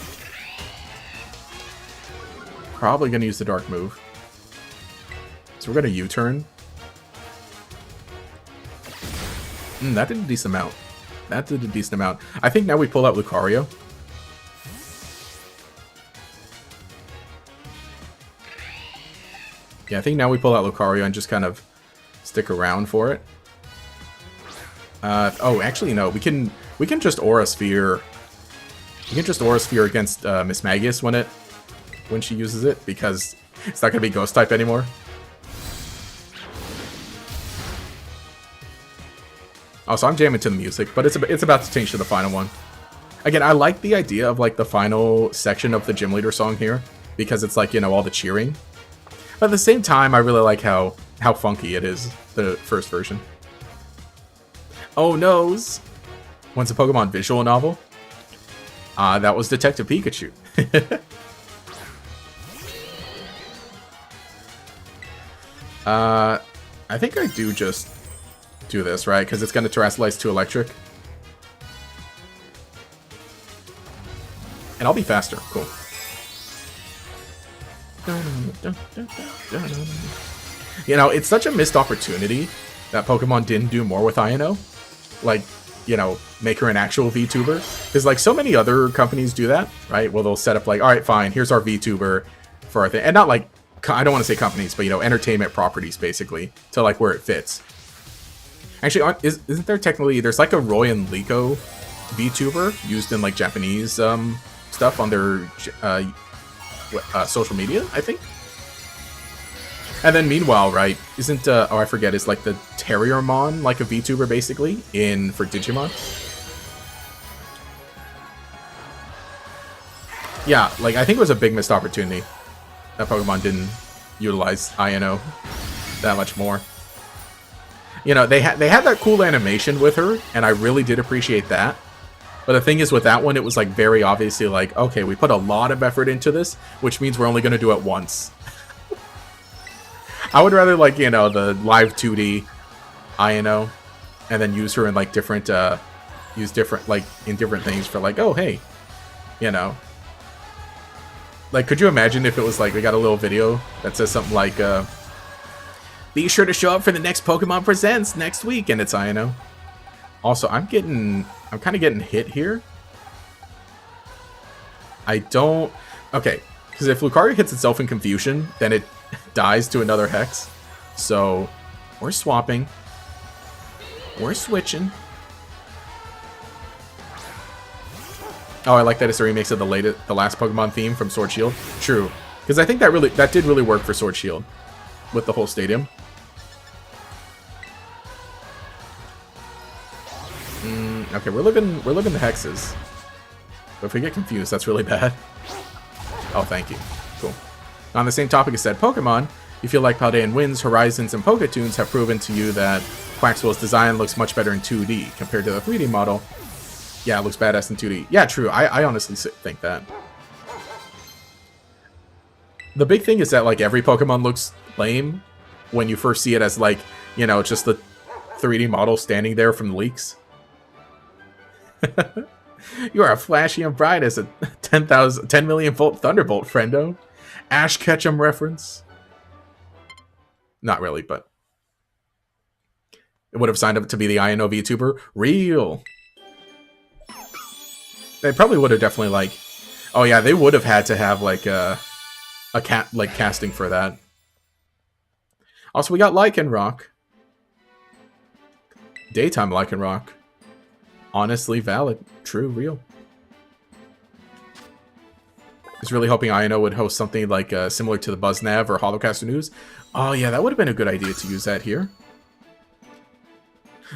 Probably gonna use the dark move. So we're gonna U-turn. That did a decent amount. That did a decent amount. I think now we pull out Lucario. Yeah, I think now we pull out Lucario and just kind of stick around for it. Oh, actually, no. We can just Aura Sphere. We can just Aura Sphere against Miss Magius when she uses it, because it's not gonna be Ghost type anymore. Oh, so I'm jamming to the music, but it's about to change to the final one. Again, I like the idea of like the final section of the Gym Leader song here, because it's like, you know, all the cheering. But at the same time, I really like how funky it is, the first version. Oh noes! What's a Pokemon visual novel? That was Detective Pikachu. I think I do just do this, right? Because it's going to Terrasilize to Electric. And I'll be faster. Cool. You know, it's such a missed opportunity that Pokemon didn't do more with INO. Like, you know, make her an actual VTuber. Because, like, so many other companies do that, right? Well, they'll set up, like, alright, fine, here's our VTuber for our thing. And not, like, I don't want to say companies, but, you know, entertainment properties, basically, to, like, where it fits. Actually, isn't there technically... There's, like, a Roy and Liko VTuber used in, like, Japanese stuff on their social media, I think? And then meanwhile, right, isn't, oh, I forget, is like the Terriermon like a VTuber basically for Digimon? Yeah, like, I think it was a big missed opportunity that Pokemon didn't utilize INO that much more. You know, they had that cool animation with her, and I really did appreciate that. But the thing is, with that one, it was like very obviously like, okay, we put a lot of effort into this, which means we're only going to do it once. I would rather, like, you know, the live 2D INO, and then use her in, like, different, like, in different things for, like, oh, hey, you know. Like, could you imagine if it was, like, we got a little video that says something like, be sure to show up for the next Pokemon Presents next week, and it's INO. Also, I'm kind of getting hit here. I don't, okay, because if Lucario hits itself in Confusion, then it dies to another Hex. So we're swapping. We're switching. Oh, I like that it's a remix of the last Pokemon theme from Sword Shield. True, because I think that did really work for Sword Shield with the whole stadium. Okay, we're living the hexes. But if we get confused, that's really bad. Oh, thank you. Cool. On the same topic as said Pokemon, you feel like Paldean Winds, Horizons, and Poketoons have proven to you that Quaxwell's design looks much better in 2D compared to the 3D model. Yeah, it looks badass in 2D. Yeah, true. I honestly think that. The big thing is that, like, every Pokemon looks lame when you first see it as, like, you know, just the 3D model standing there from the leaks. You are flashy and bright as a 10 million volt Thunderbolt, friendo. Ash Ketchum reference. Not really, but it would have signed up to be the INO VTuber. Real. They probably would have definitely, like, oh yeah, they would have had to have like a casting for that. Also, we got Lycanroc. Daytime Lycanroc. Honestly valid. True, real. I was really hoping Ino would host something like similar to the BuzzNav or Holocaster News. Oh yeah, that would have been a good idea to use that here.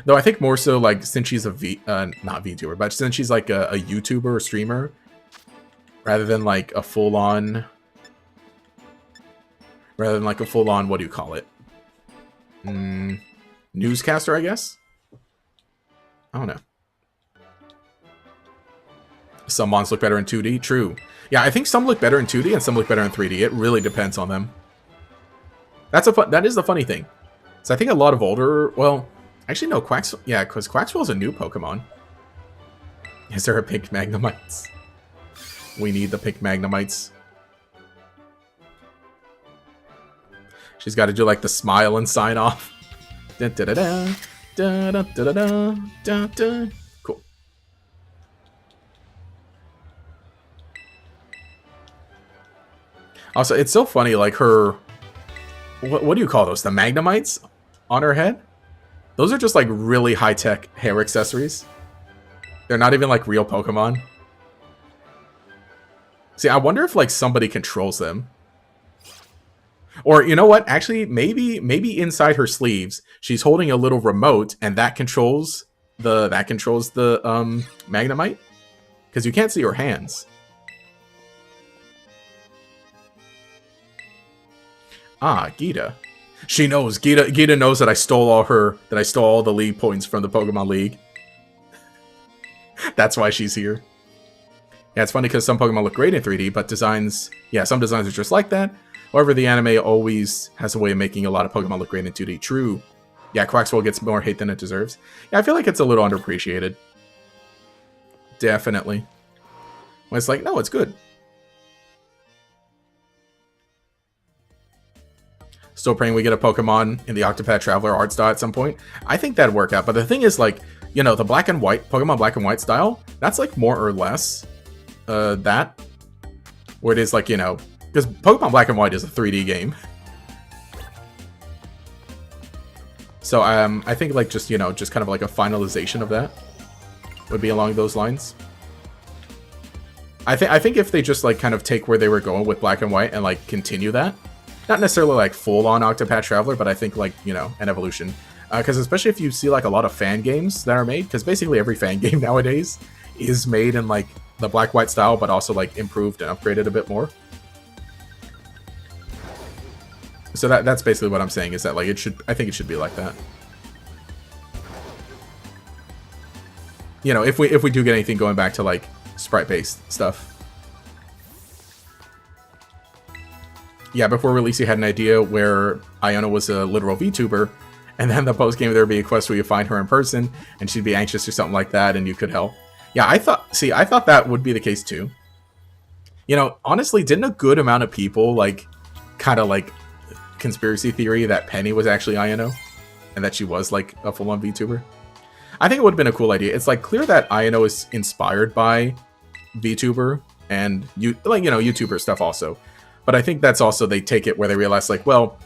Though I think more so like since she's a not VTuber, but since she's like a YouTuber or streamer, rather than like a full-on, what do you call it? Newscaster, I guess? I don't know. Some mons look better in 2D, true. Yeah, I think some look better in 2D and some look better in 3D. It really depends on them. That is the funny thing. So I think a lot of older, well, actually no, yeah, because Quaxwell's a new Pokemon. Is there a pink Magnemites? We need the pink Magnemites. She's got to do like the smile and sign off. Da da da da da da da da da da. Cool. Also, it's so funny, like her. What do you call those? The Magnemites on her head? Those are just like really high-tech hair accessories. They're not even like real Pokemon. See, I wonder if like somebody controls them. Or you know what? Actually, maybe inside her sleeves, she's holding a little remote, and that controls the Magnemite, because you can't see her hands. Ah, Gita. She knows. Gita knows that I stole all the league points from the Pokemon League. That's why she's here. Yeah, it's funny because some Pokemon look great in 3D, but some designs are just like that. However, the anime always has a way of making a lot of Pokemon look great in 2D. True. Yeah, Quaxwell gets more hate than it deserves. Yeah, I feel like it's a little underappreciated. Definitely. When it's like, no, it's good. Still praying we get a Pokemon in the Octopath Traveler art style at some point. I think that'd work out. But the thing is, like, you know, the black and white, Pokemon black and white style, that's like more or less that. Where it is like, you know, because Pokemon Black and White is a 3D game. So I think like just, you know, just kind of like a finalization of that would be along those lines. I think if they just like kind of take where they were going with Black and White and like continue that, not necessarily like full on Octopath Traveler, but I think like, you know, an evolution. Because especially if you see like a lot of fan games that are made, because basically every fan game nowadays is made in like the black-white style, but also like improved and upgraded a bit more. So that's basically what I'm saying, is that like I think it should be like that. You know, if we do get anything going back to like sprite-based stuff. Yeah, before release you had an idea where Iona was a literal VTuber, and then the post-game there would be a quest where you find her in person, and she'd be anxious or something like that, and you could help. Yeah, I thought that would be the case too. You know, honestly, didn't a good amount of people like kind of like conspiracy theory that Penny was actually Ino and that she was like a full-on VTuber? I think it would have been a cool idea. It's like clear that Ino is inspired by VTuber and YouTuber stuff also. But I think that's also they take it where they realize like, well,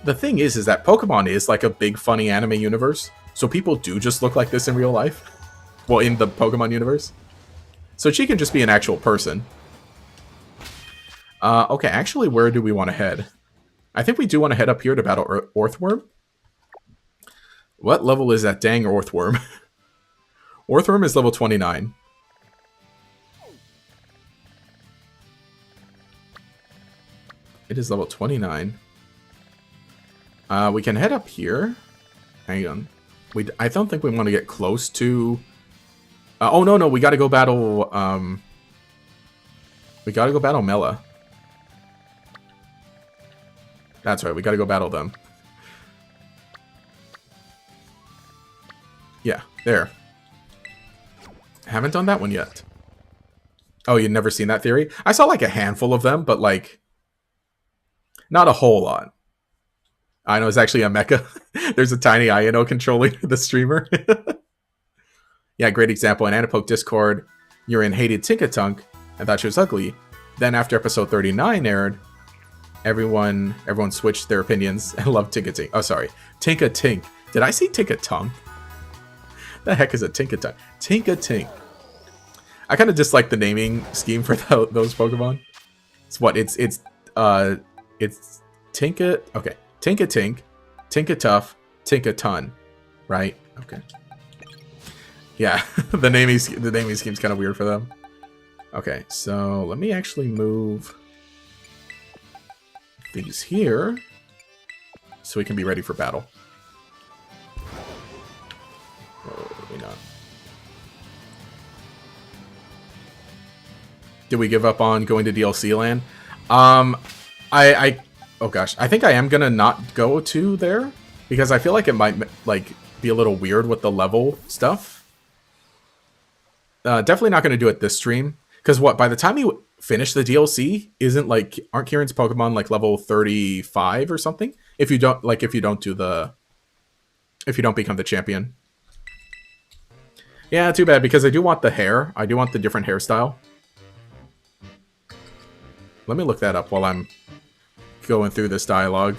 the thing is that Pokemon is like a big funny anime universe. So people do just look like this in real life. Well, in the Pokemon universe. So she can just be an actual person. Okay, actually, where do we want to head? I think we do want to head up here to battle Orthworm. What level is that dang Orthworm? Orthworm is level 29. It is level 29. We can head up here. Hang on. I don't think we want to get close to... oh, no, we gotta go battle... we gotta go battle Mela. That's right, we gotta go battle them. Yeah, there. Haven't done that one yet. Oh, you'd never seen that theory? I saw like a handful of them, but like... not a whole lot. I know it's actually a mecha. There's a tiny Ino controlling the streamer. Yeah, great example. In Anapoke Discord, Urin hated Tinkatunk and thought she was ugly. Then after episode 39 aired, everyone switched their opinions and loved Tinkatink. Oh, sorry. Tinkatink. Did I say Tinkatunk? The heck is a Tinkaton? Tinkatink. I kind of dislike the naming scheme for those Pokemon. It's what? It's Tinka. Okay, Tinkatink, Tinkatuff, Tinkaton, right? Okay. Yeah, the naming scheme's kind of weird for them. Okay, so let me actually move these here so we can be ready for battle. Oh, maybe not. Did we give up on going to DLC land? Oh gosh, I think I am gonna not go to there because I feel like it might like be a little weird with the level stuff. Definitely not gonna do it this stream because what? By the time you finish the DLC, aren't Kieran's Pokemon like level 35 or something? If you don't become the champion. Yeah, too bad because I do want the hair. I do want the different hairstyle. Let me look that up while I'm going through this dialogue.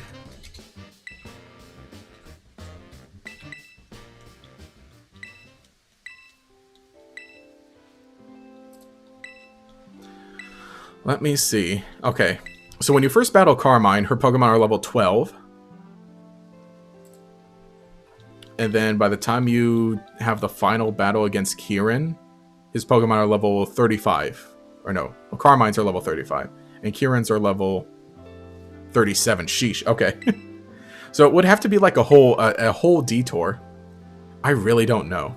Let me see. Okay. So when you first battle Carmine, her Pokemon are level 12. And then by the time you have the final battle against Kieran, his Pokemon are level 35. Or no, well, Carmine's are level 35. And Kieran's are level 37. Sheesh. Okay. So it would have to be like a whole detour. I really don't know.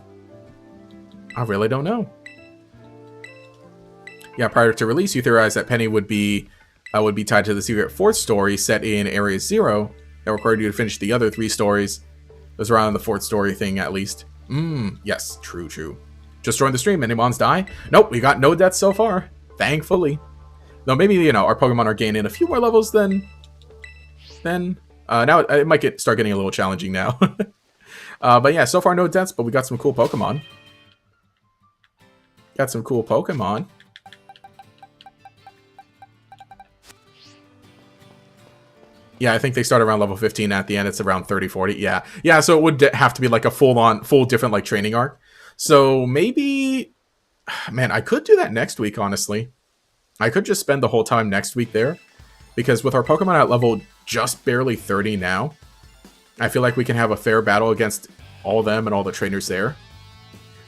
Yeah, prior to release, you theorized that Penny would be tied to the secret 4th story set in Area 0 that required you to finish the other 3 stories. It was around the 4th story thing, at least. Yes, true. Just joined the stream. Any mons die? Nope, we got no deaths so far. Thankfully. Though maybe, our Pokemon are gaining a few more levels than now it might start getting a little challenging now. But yeah, so far no deaths, but we got some cool Pokemon. Yeah, I think they start around level 15. At the end, it's around 30, 40. Yeah. So it would have to be like a full different like training arc. So maybe, man, I could do that next week. Honestly, I could just spend the whole time next week there, because with our Pokemon at level just barely 30 now, I feel like we can have a fair battle against all of them and all the trainers there.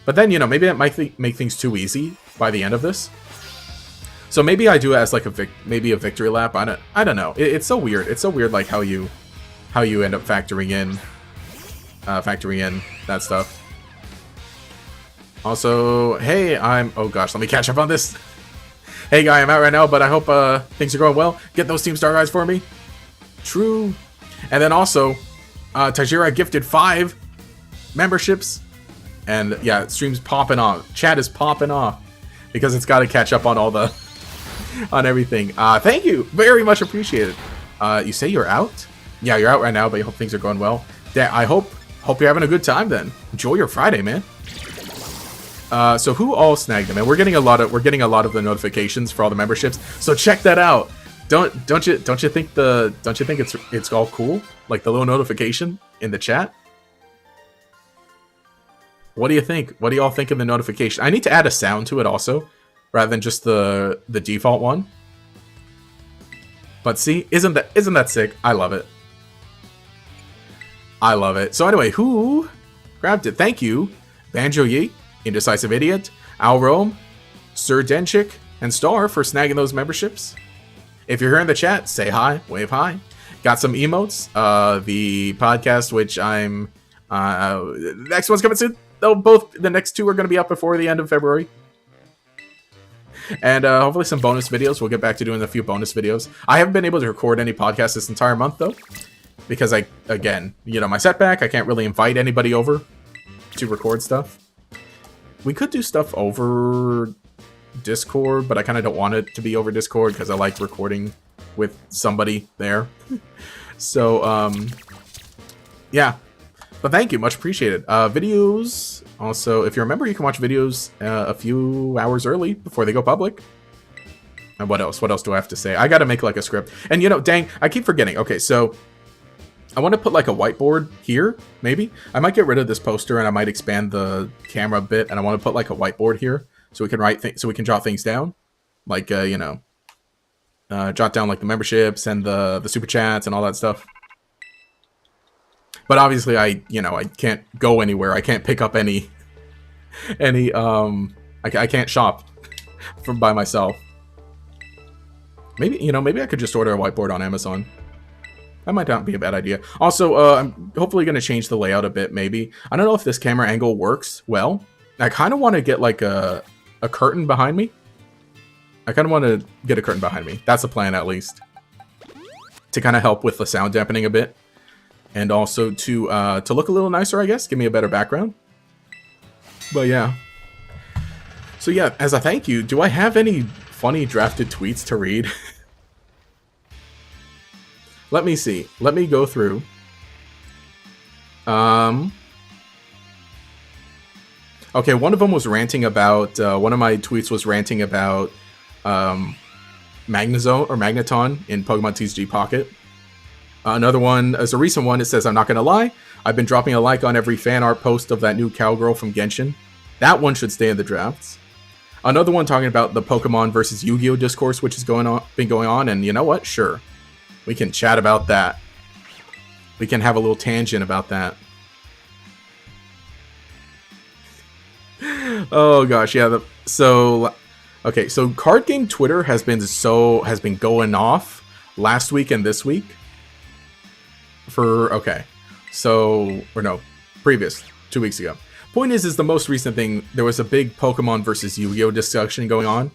But then maybe it might make things too easy by the end of this. So maybe I do it as like a victory lap. I don't know. It's so weird. It's so weird, like how you end up factoring in that stuff. Also, hey, oh gosh, let me catch up on this. Hey guy, I'm out right now, but I hope things are going well. Get those Team Star guys for me. True. And then also, Tajira gifted 5 memberships, and yeah, stream's popping off. Chat is popping off because it's got to catch up on all the. On everything. Thank you. Very much appreciated. You say you're out? Yeah, you're out right now, but I hope things are going well. I hope you're having a good time then. Enjoy your Friday, man. So who all snagged them? And we're getting a lot of the notifications for all the memberships. So check that out. Don't you think it's all cool? Like the little notification in the chat? What do you think? What do y'all think of the notification? I need to add a sound to it also, rather than just the default one. But see, isn't that sick? I love it. So anyway, who grabbed it? Thank you, Banjo Yeet, Indecisive Idiot, Al Rome, Sir Denchik, and Star for snagging those memberships. If you're here in the chat, say hi, wave hi. Got some emotes. The podcast, which I'm next one's coming soon. Both the next 2 are going to be up before the end of February. And hopefully some bonus videos. We'll get back to doing a few bonus videos. I haven't been able to record any podcasts this entire month, though. Because, again, my setback. I can't really invite anybody over to record stuff. We could do stuff over Discord, but I kind of don't want it to be over Discord because I like recording with somebody there. So, yeah. But thank you. Much appreciated. Videos... Also, if you're a member, you can watch videos a few hours early before they go public. And what else? What else do I have to say? I gotta make like a script. And dang, I keep forgetting. Okay, so I want to put like a whiteboard here, maybe. I might get rid of this poster and I might expand the camera a bit, and I want to put like a whiteboard here so we can so we can jot things down, like you know, jot down like the memberships and the super chats and all that stuff. But obviously, I can't go anywhere. I can't pick up any I can't shop from by myself. Maybe maybe I could just order a whiteboard on Amazon. That might not be a bad idea. Also, I'm hopefully going to change the layout a bit, maybe. I don't know if this camera angle works well. I kind of want to get, like, a curtain behind me. I kind of want to get a curtain behind me. That's the plan, at least. To kind of help with the sound dampening a bit. And also to look a little nicer, I guess. Give me a better background. But, yeah. So, yeah, as a thank you, do I have any funny drafted tweets to read? Let me see. Let me go through. Okay, one of them was ranting about, one of my tweets was ranting about Magnezone or Magneton in Pokemon TCG Pocket. Another one is a recent one. It says, I'm not going to lie, I've been dropping a like on every fan art post of that new cowgirl from Genshin. That one should stay in the drafts. Another one talking about the Pokemon versus Yu-Gi-Oh discourse, which has been going on, and you know what? Sure. We can chat about that. We can have a little tangent about that. Oh gosh, yeah. Okay, so card game Twitter has been going off last week and this week. Previous 2 weeks ago. Point is the most recent thing. There was a big Pokemon versus Yu-Gi-Oh discussion going on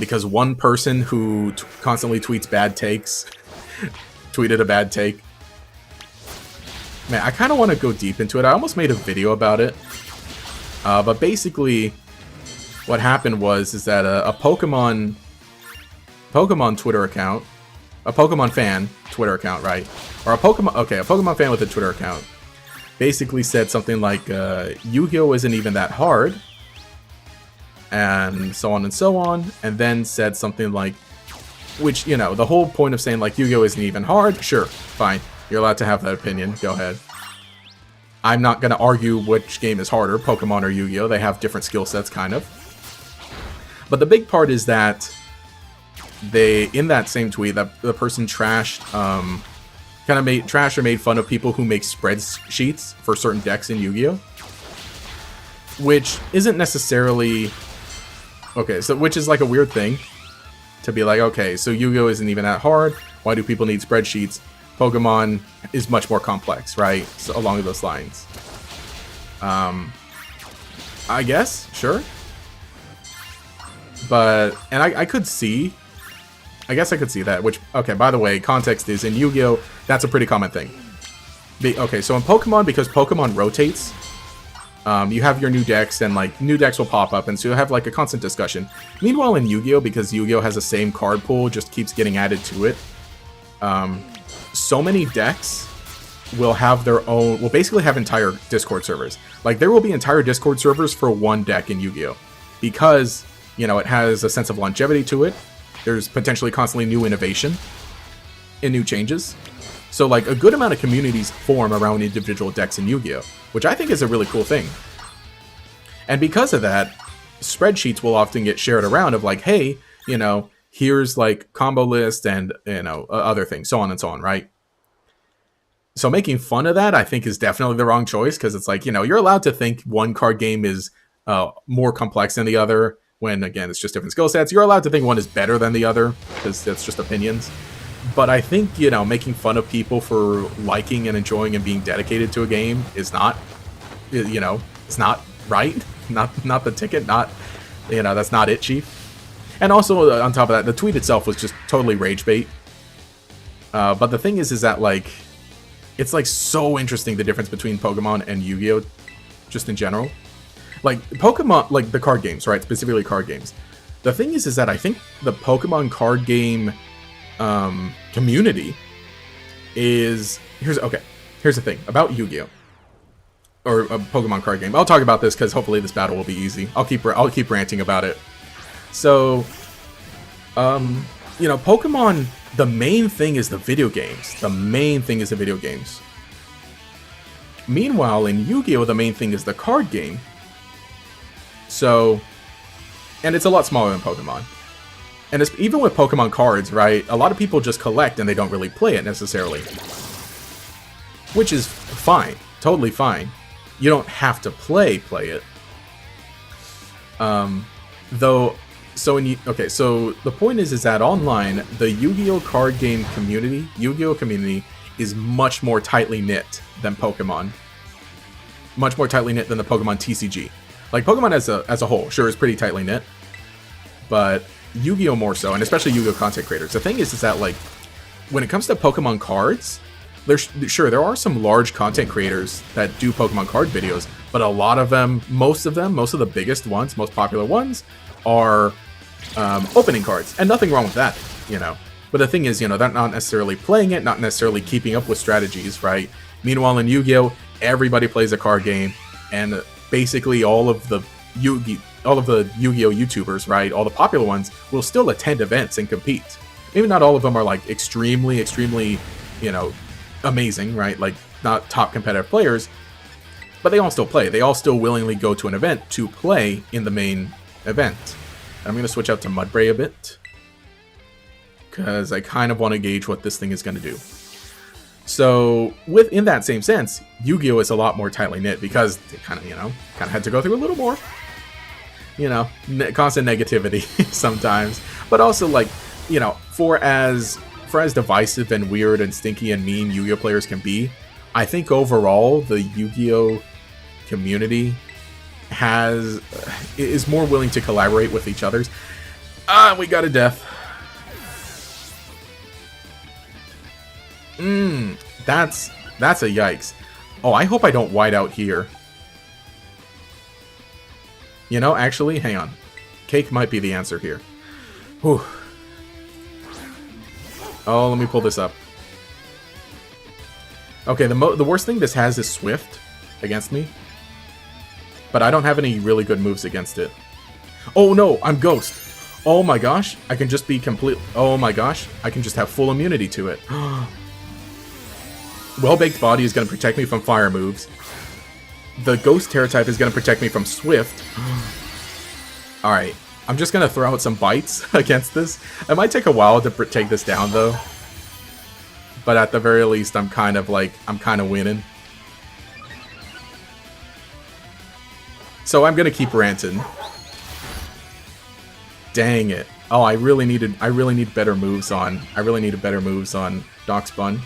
because one person who constantly tweets bad takes. Tweeted a bad take. Man, I kind of want to go deep into it. I almost made a video about it. But basically, what happened is that a Pokemon Twitter account, a Pokemon fan Twitter account, right? Or a Pokemon fan with a Twitter account, basically said something like, Yu-Gi-Oh isn't even that hard, and so on, and then said something like, which, the whole point of saying, like, Yu-Gi-Oh isn't even hard, sure, fine. You're allowed to have that opinion. Go ahead. I'm not going to argue which game is harder, Pokemon or Yu-Gi-Oh. They have different skill sets, kind of. But the big part is that in that same tweet, that the person trashed, made fun of people who make spreadsheets for certain decks in Yu-Gi-Oh. Which isn't necessarily... Okay, so which is like a weird thing. To be like, okay, so Yu-Gi-Oh isn't even that hard. Why do people need spreadsheets? Pokemon is much more complex, right? So along those lines. I guess, sure. But, and I could see... I guess I could see that, which, okay, by the way, context is, in Yu-Gi-Oh, that's a pretty common thing. Okay, so in Pokemon, because Pokemon rotates, you have your new decks, and, like, new decks will pop up, and so you'll have, like, a constant discussion. Meanwhile, in Yu-Gi-Oh, because Yu-Gi-Oh has the same card pool, just keeps getting added to it, so many decks will have their own, will basically have entire Discord servers. Like, there will be entire Discord servers for one deck in Yu-Gi-Oh! Because, it has a sense of longevity to it. There's potentially constantly new innovation and new changes. So, like, a good amount of communities form around individual decks in Yu-Gi-Oh! Which I think is a really cool thing. And because of that, spreadsheets will often get shared around of like, hey, here's like combo list and, other things, so on, right? So making fun of that, I think, is definitely the wrong choice, because it's like, you're allowed to think one card game is more complex than the other, when, again, it's just different skill sets. You're allowed to think one is better than the other, because that's just opinions. But I think, making fun of people for liking and enjoying and being dedicated to a game is not, it's not right. Not the ticket, not, that's not it, Chief. And also, on top of that, the tweet itself was just totally rage bait. But the thing is that, like, it's, like, so interesting, the difference between Pokemon and Yu-Gi-Oh! Just in general. Like, Pokemon, like, the card games, right? Specifically card games. The thing is that I think the Pokemon card game community is... Here's the thing about Yu-Gi-Oh! Or a Pokemon card game. I'll talk about this because hopefully this battle will be easy. I'll keep ranting about it. So, Pokemon The main thing is the video games. The main thing is the video games. Meanwhile, in Yu-Gi-Oh, the main thing is the card game. So, and it's a lot smaller than Pokemon. And it's, even with Pokemon cards, right, a lot of people just collect and they don't really play it necessarily. Which is fine. Totally fine. You don't have to play it. Though, so so the point is that online, the Yu-Gi-Oh card game community, Yu-Gi-Oh community, is much more tightly knit than Pokemon. Much more tightly knit than the Pokemon TCG. Like, Pokemon as a whole, sure, is pretty tightly knit. But Yu-Gi-Oh more so, and especially Yu-Gi-Oh content creators. The thing is that, like, when it comes to Pokemon cards, there are some large content creators that do Pokemon card videos, but a lot of them, most of the biggest ones, most popular ones, are opening cards. And nothing wrong with that, you know. But the thing is, you know, they're not necessarily playing it, not necessarily keeping up with strategies, right? Meanwhile, in Yu-Gi-Oh, everybody plays a card game, and basically all of the Yu-Gi-Oh YouTubers, right, all the popular ones, will still attend events and compete. Maybe not all of them are, like, extremely, you know, amazing, right? Like, not top competitive players, but they all still play. They all still willingly go to an event to play in the main event. I'm going to switch out to Mudbray a bit, because I kind of want to gauge what this thing is going to do. So, in that same sense, Yu-Gi-Oh is a lot more tightly knit, because they kind of had to go through a little more, you know, constant negativity sometimes, but also, like, you know, for as divisive and weird and stinky and mean Yu-Gi-Oh players can be, I think overall the Yu-Gi-Oh community is more willing to collaborate with each other's. We got a death. That's a yikes. Oh, I hope I don't white out here. You know, actually, hang on. Cake might be the answer here. Whew. Oh, let me pull this up. Okay, the worst thing this has is Swift against me. But I don't have any really good moves against it. Oh no, I'm Ghost. Oh my gosh, I can just be complete. Oh my gosh, I can just have full immunity to it. Well-Baked Body is going to protect me from fire moves. The Ghost Terror type is going to protect me from Swift. Alright, I'm just going to throw out some bites against this. It might take a while to take this down, though. But at the very least, I'm kind of winning. So I'm going to keep ranting. Dang it. Oh, I really need better moves on. I really needed better moves on Darkspun.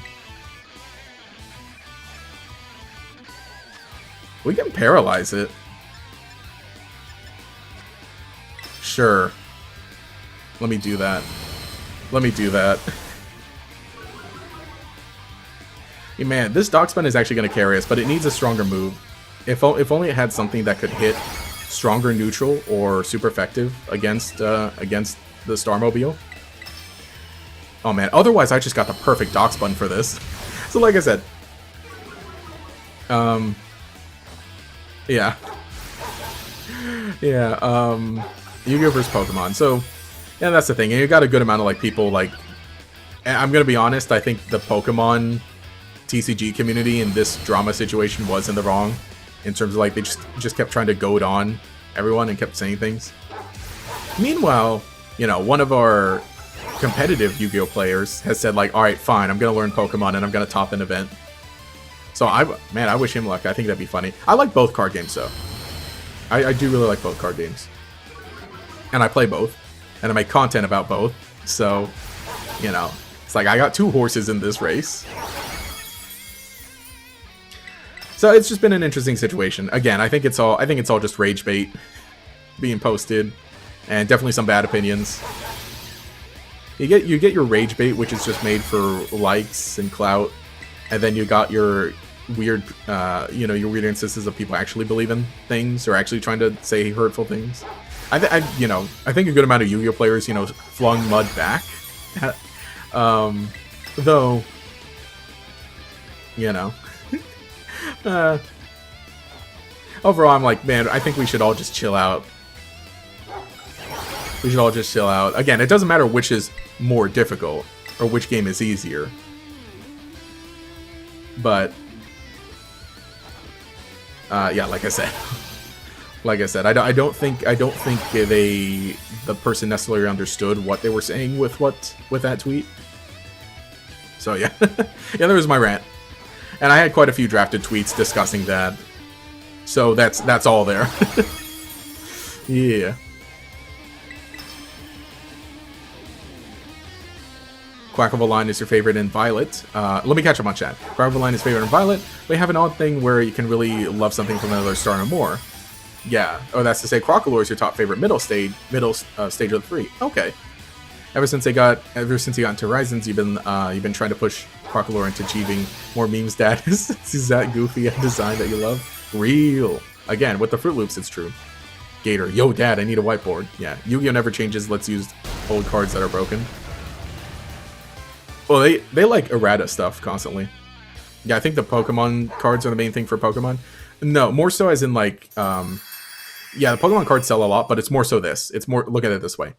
We can paralyze it. Sure. Let me do that. Hey, man, this Darkspun is actually going to carry us, but it needs a stronger move. If only it had something that could hit stronger neutral or super effective against the Starmobile. Oh man, otherwise I just got the perfect Darkspun for this. So like I said, yeah, Yu-Gi-Oh vs Pokemon. So yeah, that's the thing. And you got a good amount of like people like. I'm gonna be honest. I think the Pokemon TCG community in this drama situation was in the wrong, in terms of like they just kept trying to goad on everyone and kept saying things. Meanwhile, you know, one of our competitive Yu-Gi-Oh players has said like, all right, fine, I'm gonna learn Pokemon and I'm gonna top an event. So I wish him luck. I think that'd be funny. I like both card games though. I do really like both card games, and I play both, and I make content about both. So, you know, it's like I got two horses in this race. So it's just been an interesting situation. Again, I think it's all just rage bait being posted, and definitely some bad opinions. You get your rage bait, which is just made for likes and clout, and then you got your weird, your weird instances of people actually believing things or actually trying to say hurtful things. I think a good amount of Yu-Gi-Oh players, flung mud back. Though, overall, I'm like, man, I think we should all just chill out. We should all just chill out. Again, it doesn't matter which is more difficult, or which game is easier. But yeah, like I said, I don't think the person necessarily understood what they were saying with that tweet. So yeah, yeah, there was my rant, and I had quite a few drafted tweets discussing that. So that's all there. Yeah. Quackable is your favorite in Violet. Let me catch up on chat. Quackable is favorite in Violet. We have an odd thing where you can really love something from another star or more. Yeah. Oh, that's to say, Crocalor is your top favorite middle stage of the three. Okay. Ever since he got into Horizons, you've been trying to push Crocalor into achieving more meme status. Is that goofy design that you love? Real. Again, with the Fruit Loops, it's true. Gator, yo, Dad, I need a whiteboard. Yeah, Yu-Gi-Oh never changes. Let's use old cards that are broken. Well, they like errata stuff constantly. Yeah, I think the Pokemon cards are the main thing for Pokemon. No, more so as in like, yeah, the Pokemon cards sell a lot, but it's more so this. It's more, look at it this way.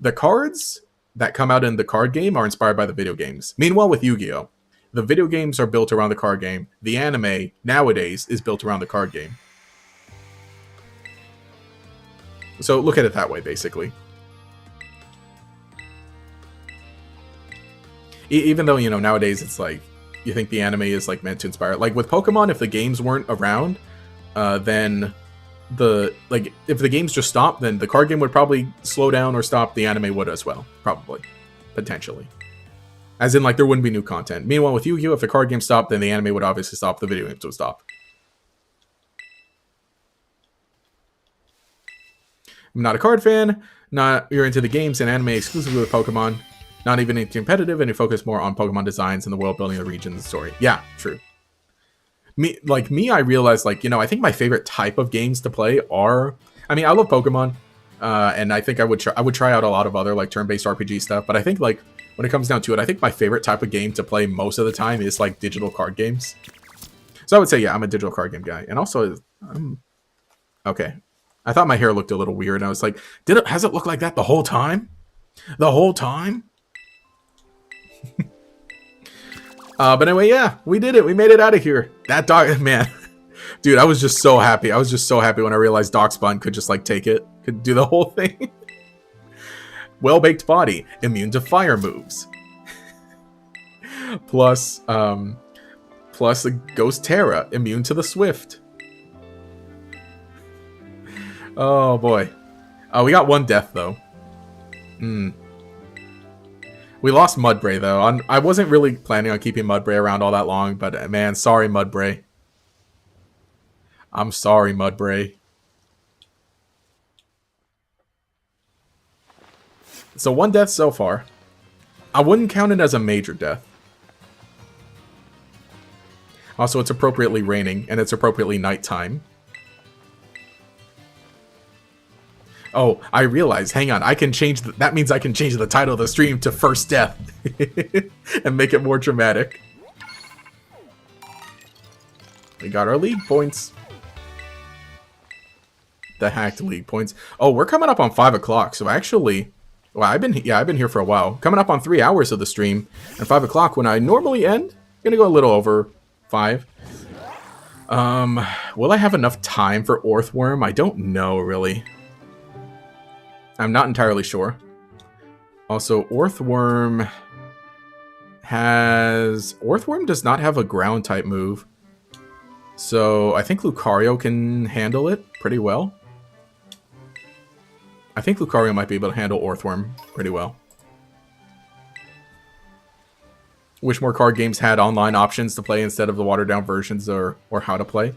The cards that come out in the card game are inspired by the video games. Meanwhile, with Yu-Gi-Oh, the video games are built around the card game. The anime, nowadays, is built around the card game. So look at it that way, basically. Even though, you know, nowadays it's like, you think the anime is like meant to inspire. Like with Pokemon, if the games weren't around, then if the games just stopped, then the card game would probably slow down or stop. The anime would as well, probably, potentially. As in, like, there wouldn't be new content. Meanwhile, with Yu-Gi-Oh, if the card game stopped, then the anime would obviously stop. The video games would stop. I'm not a card fan. You're into the games and anime exclusively with Pokemon. Not even into competitive, and you focus more on Pokemon designs and the world building, the region, and the story. Yeah, true. I realized, like, you know, I think my favorite type of games to play are, I mean, I love Pokemon, and I think I would try out a lot of other, like, turn-based RPG stuff, but I think, like, when it comes down to it, I think my favorite type of game to play most of the time is, like, digital card games. So I would say, yeah, I'm a digital card game guy. And also, okay. I thought my hair looked a little weird, and I was like, has it looked like that the whole time? The whole time? But anyway, yeah, we did it. We made it out of here. That dog, man. Dude, I was just so happy. I was just so happy when I realized Darkspawn could just, like, take it. Could do the whole thing. Well-baked body. Immune to fire moves. plus a Ghost Terra. Immune to the Swift. Oh, boy. We got one death, though. We lost Mudbray, though. I wasn't really planning on keeping Mudbray around all that long, but, man, sorry, Mudbray. I'm sorry, Mudbray. So, one death so far. I wouldn't count it as a major death. Also, it's appropriately raining, and it's appropriately nighttime. Oh, I realize. Hang on. I can change. That means I can change the title of the stream to First Death. And make it more dramatic. We got our league points. The hacked league points. Oh, we're coming up on 5 o'clock. So actually, well, I've been here for a while. Coming up on 3 hours of the stream. And 5 o'clock when I normally end. I'm gonna go a little over 5. Will I have enough time for Orthworm? I don't know, really. I'm not entirely sure. Also, Orthworm does not have a ground type move. So I think Lucario can handle it pretty well. I think Lucario might be able to handle Orthworm pretty well. Wish more card games had online options to play instead of the watered down versions or how to play.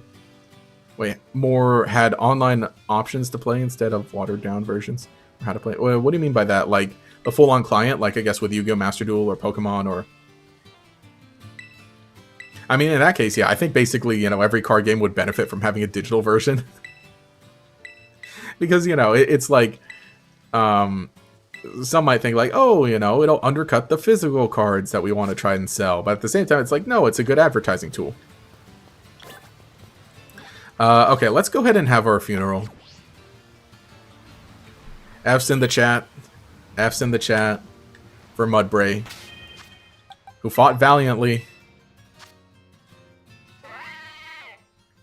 Wait, more had online options to play instead of watered down versions? How to play. What do you mean by that? Like the full-on client, like I guess with Yu-Gi-Oh! Master Duel or Pokemon or... I mean, in that case, yeah, I think basically, you know, every card game would benefit from having a digital version. Because, you know, it's like... some might think like, oh, you know, it'll undercut the physical cards that we want to try and sell. But at the same time, it's like, no, it's a good advertising tool. Okay, let's go ahead and have our funeral. F's in the chat. F's in the chat for Mudbray. who fought valiantly,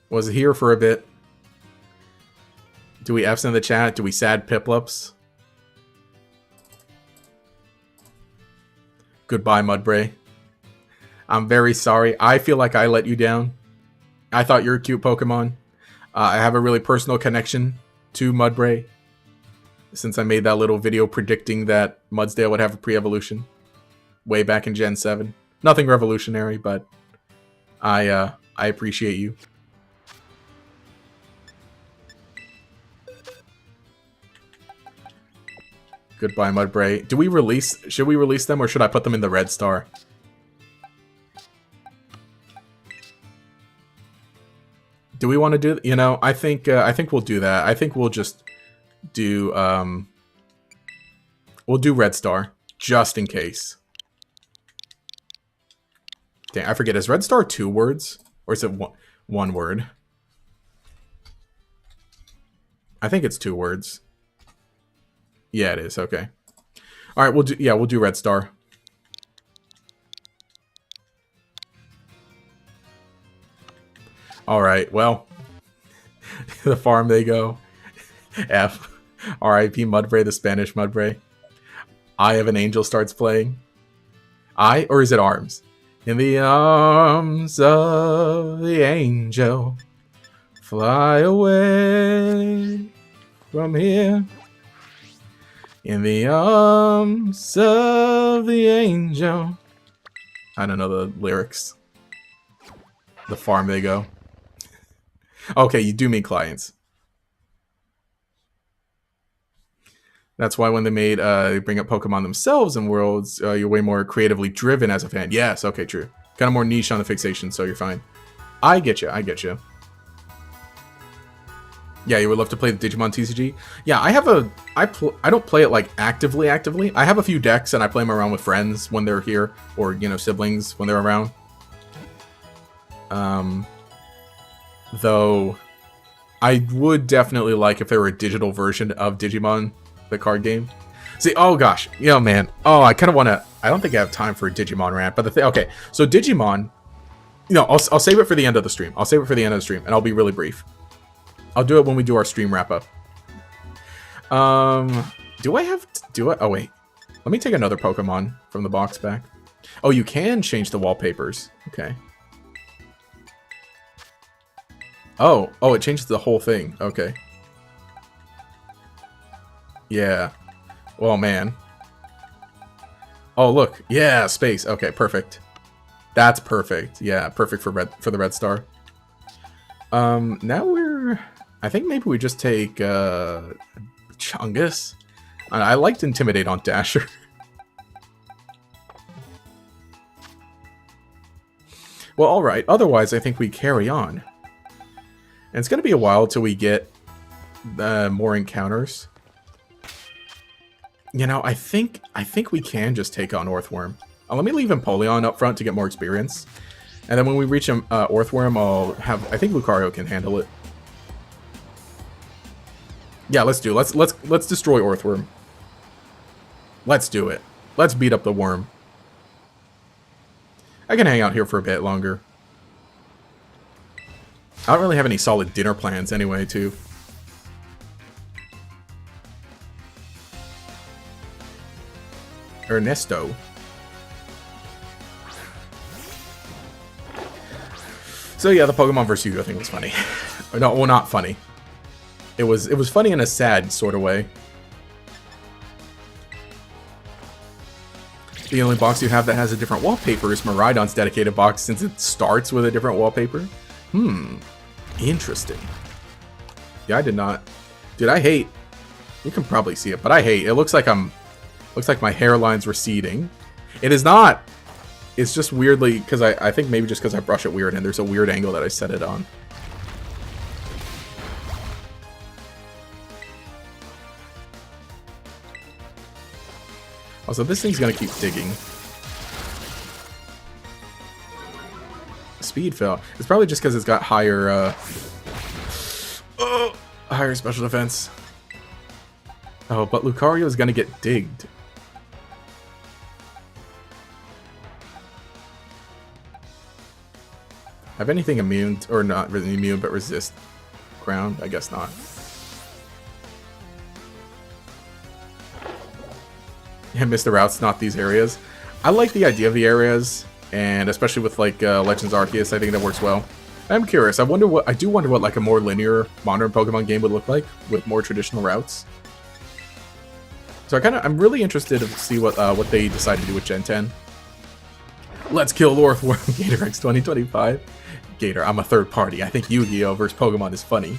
was here for a bit. Do we F's in the chat? Do we sad Piplups? Goodbye, Mudbray. I'm very sorry. I feel like I let you down. I thought you were a cute Pokemon. I have a really personal connection to Mudbray, since I made that little video predicting that Mudsdale would have a pre-evolution way back in Gen 7. Nothing revolutionary, but I appreciate you. Goodbye, Mudbray. Do we release? Should we release them, or should I put them in the Red Star? Do we want to do? You know, I think we'll do that. I think we'll just do we'll do Red Star just in case. Dang, I forget. Is Red Star 2 words, or is it one word? I think it's 2 words. Yeah, it is. Okay. All right, we'll do Red Star. All right. Well, the farm they go. F. R.I.P. Mudbray, the Spanish Mudbray. Eye of an Angel starts playing. I, or is it Arms? In the arms of the angel, fly away from here. In the arms of the angel. I don't know the lyrics. The farm they go. Okay, you do mean clients. That's why when they made they bring up Pokemon themselves in Worlds, you're way more creatively driven as a fan. Yes, okay, true. Kind of more niche on the fixation, so you're fine. I get you. I get you. Yeah, you would love to play the Digimon TCG. Yeah, I have a. I don't play it like actively. I have a few decks and I play them around with friends when they're here, or you know, siblings when they're around. Though, I would definitely like if there were a digital version of Digimon, the card game. See, oh gosh, you know, man. Oh, I kind of want to. I don't think I have time for a Digimon rant, but the thing. Okay, so Digimon. You know, I'll save it for the end of the stream. I'll save it for the end of the stream, and I'll be really brief. I'll do it when we do our stream wrap up. Do I have to do it? Oh, wait. Let me take another Pokemon from the box back. Oh, you can change the wallpapers. Okay. Oh, it changes the whole thing. Okay. Yeah. Well, man. Oh, look. Yeah, space. Okay, perfect. That's perfect. Yeah, perfect for the Red Star. Now we're... I think maybe we just take Chungus. I liked Intimidate on Dasher. Well, alright. Otherwise, I think we carry on. And it's going to be a while till we get more encounters. You know, I think we can just take on Orthworm. Let me leave Empoleon up front to get more experience. And then when we reach Orthworm, I think Lucario can handle it. Yeah, let's destroy Orthworm. Let's do it. Let's beat up the worm. I can hang out here for a bit longer. I don't really have any solid dinner plans anyway, too. Ernesto. So yeah, the Pokemon vs. Yu-Gi-Oh! Thing was funny. No, well, not funny. It was funny in a sad sort of way. The only box you have that has a different wallpaper is Miraidon's dedicated box, since it starts with a different wallpaper. Interesting. Yeah, I did not. Dude, I hate. You can probably see it, but I hate. It looks like my hairline's receding. It is not. It's just weirdly, because I think maybe just because I brush it weird and there's a weird angle that I set it on. Also, this thing's gonna keep digging. Speed fell. It's probably just because it's got higher, higher special defense. Oh, but Lucario is gonna get digged. Have anything immune, or not really immune, but resist ground? I guess not. Yeah, miss the routes, not these areas. I like the idea of the areas, and especially with like Legends Arceus, I think that works well. I'm curious. I do wonder what like a more linear modern Pokemon game would look like with more traditional routes. So I'm really interested to see what they decide to do with Gen 10. Let's kill Orthworm, GatorX 2025. Gator, I'm a third party. I think Yu-Gi-Oh! Versus Pokemon is funny.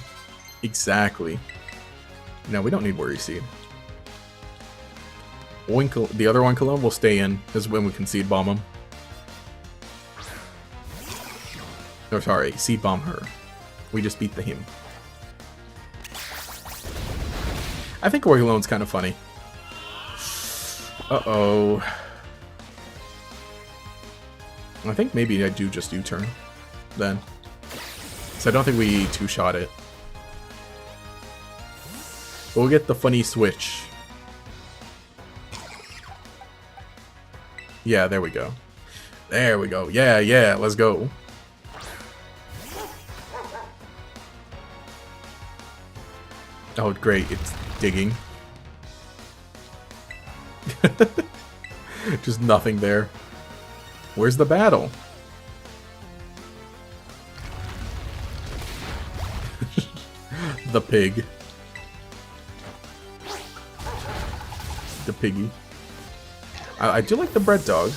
Exactly. No, we don't need Worry Seed. The other Oinkologne will stay in, is when we can Seed Bomb him. Oh, sorry, Seed Bomb her. We just beat the him. I think Oinkolone's kind of funny. Uh-oh. I think maybe I do just U-turn then. So I don't think we two-shot it. But we'll get the funny switch. Yeah, there we go. There we go. Yeah, yeah, let's go. Oh, great. It's digging. Just nothing there. Where's the battle? The pig. The piggy. I do like the bread dog.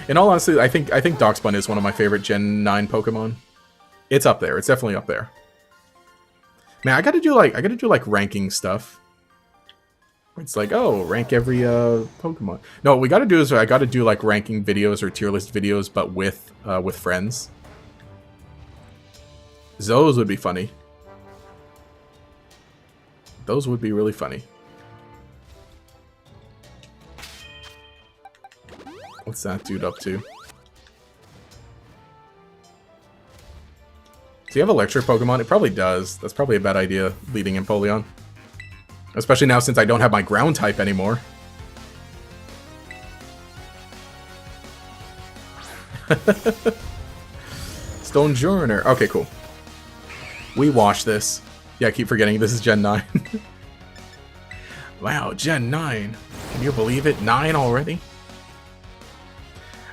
In all honesty, I think Darkspun is one of my favorite Gen 9 Pokemon. It's up there. It's definitely up there. Man, I gotta do like ranking stuff. It's like, oh, rank every Pokemon. No, what we gotta do is I gotta do like ranking videos or tier list videos, but with friends. Those would be funny. Those would be really funny. What's that dude up to? Does he have electric Pokemon? It probably does. That's probably a bad idea, leading Empoleon. Especially now since I don't have my ground type anymore. Stone Journer. Okay, cool. We wash this. Yeah, I keep forgetting this is Gen 9. Wow, Gen 9. Can you believe it? 9 already?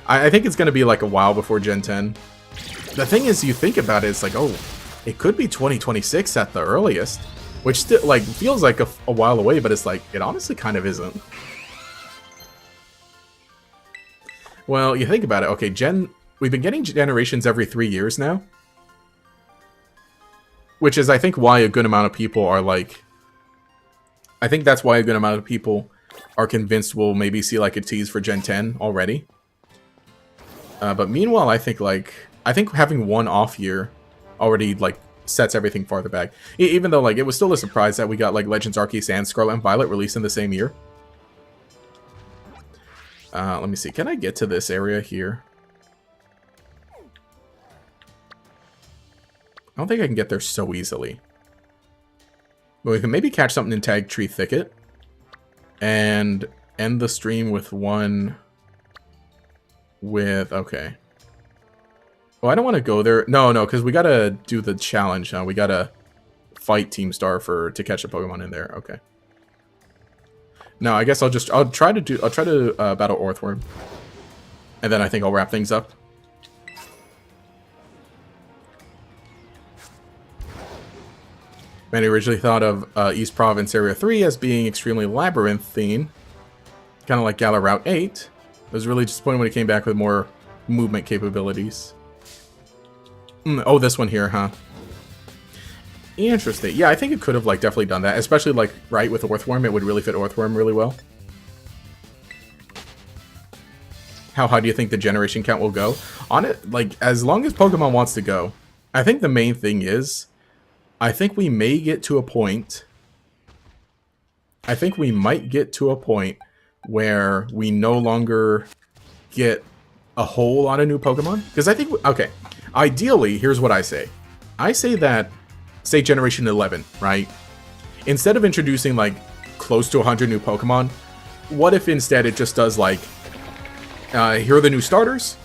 I think it's going to be like a while before Gen 10. The thing is, you think about it, it's like, oh, it could be 2026 at the earliest. Which still, like, feels like a while away, but it's like, it honestly kind of isn't. Well, you think about it. Okay, we've been getting generations every 3 years now. Which is, I think, why a good amount of people are like... I think that's why a good amount of people are convinced we'll maybe see, like, a tease for Gen 10 already. But meanwhile, I think having one off year already, like, sets everything farther back. Even though, like, it was still a surprise that we got, like, Legends Arceus and Scarlet and Violet released in the same year. Let me see. Can I get to this area here? I don't think I can get there so easily. But we can maybe catch something in Tag Tree Thicket. And end the stream with one... Okay. Oh, I don't want to go there. No, because we gotta do the challenge. We gotta fight Team Star to catch a Pokemon in there. Okay. No, I guess I'll try to battle Orthworm, and then I think I'll wrap things up. Man, I originally thought of East Province Area 3 as being extremely labyrinthine, kind of like Galar Route 8. It was really disappointing when it came back with more movement capabilities. Oh, this one here, huh? Interesting. Yeah, I think it could have, like, definitely done that. Especially, like, right, with Orthworm. It would really fit Orthworm really well. How high do you think the generation count will go? On it, like, as long as Pokemon wants to go. I think the main thing is... I think we may get to a point... I think we might get to a point where we no longer get a whole lot of new Pokemon. Because I think... Okay. Ideally, here's what I say. I say that, say Generation 11, right? Instead of introducing, like, close to 100 new Pokemon, what if instead it just does, like, here are the new starters,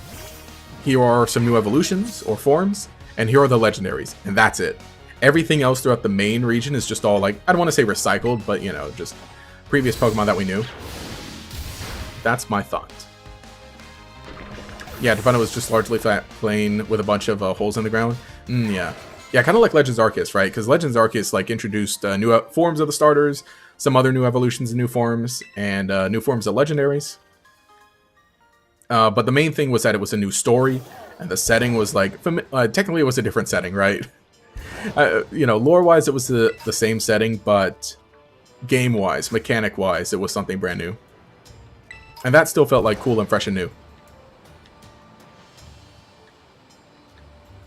Here are some new evolutions or forms, and here are the legendaries, and that's it. Everything else throughout the main region is just all like, I don't want to say recycled, but you know, just previous Pokemon that we knew. That's my thought. Yeah, Defunda was just largely flat plain with a bunch of holes in the ground. Yeah. Yeah, kind of like Legends Arceus, right? Because Legends Arceus like introduced new forms of the starters, some other new evolutions and new forms, and new forms of legendaries. But the main thing was that it was a new story, and the setting was like, technically it was a different setting, right? You know, lore-wise it was the same setting, but game-wise, mechanic-wise, it was something brand new. And that still felt like cool and fresh and new.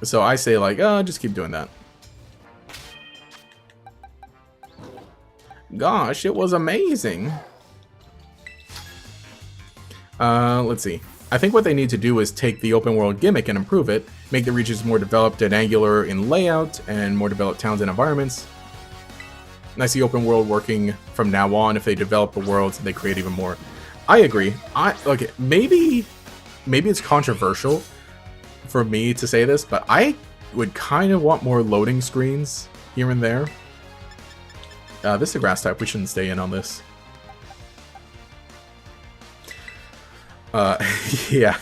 So I say like, just keep doing that. Gosh, it was amazing. Let's see. I think what they need to do is take the open world gimmick and improve it, make the regions more developed and angular in layout, and more developed towns and environments. And I see open world working from now on if they develop the worlds and they create even more. I agree. Maybe it's controversial for me to say this, but I would kind of want more loading screens here and there. This is a grass type. We shouldn't stay in on this. Yeah.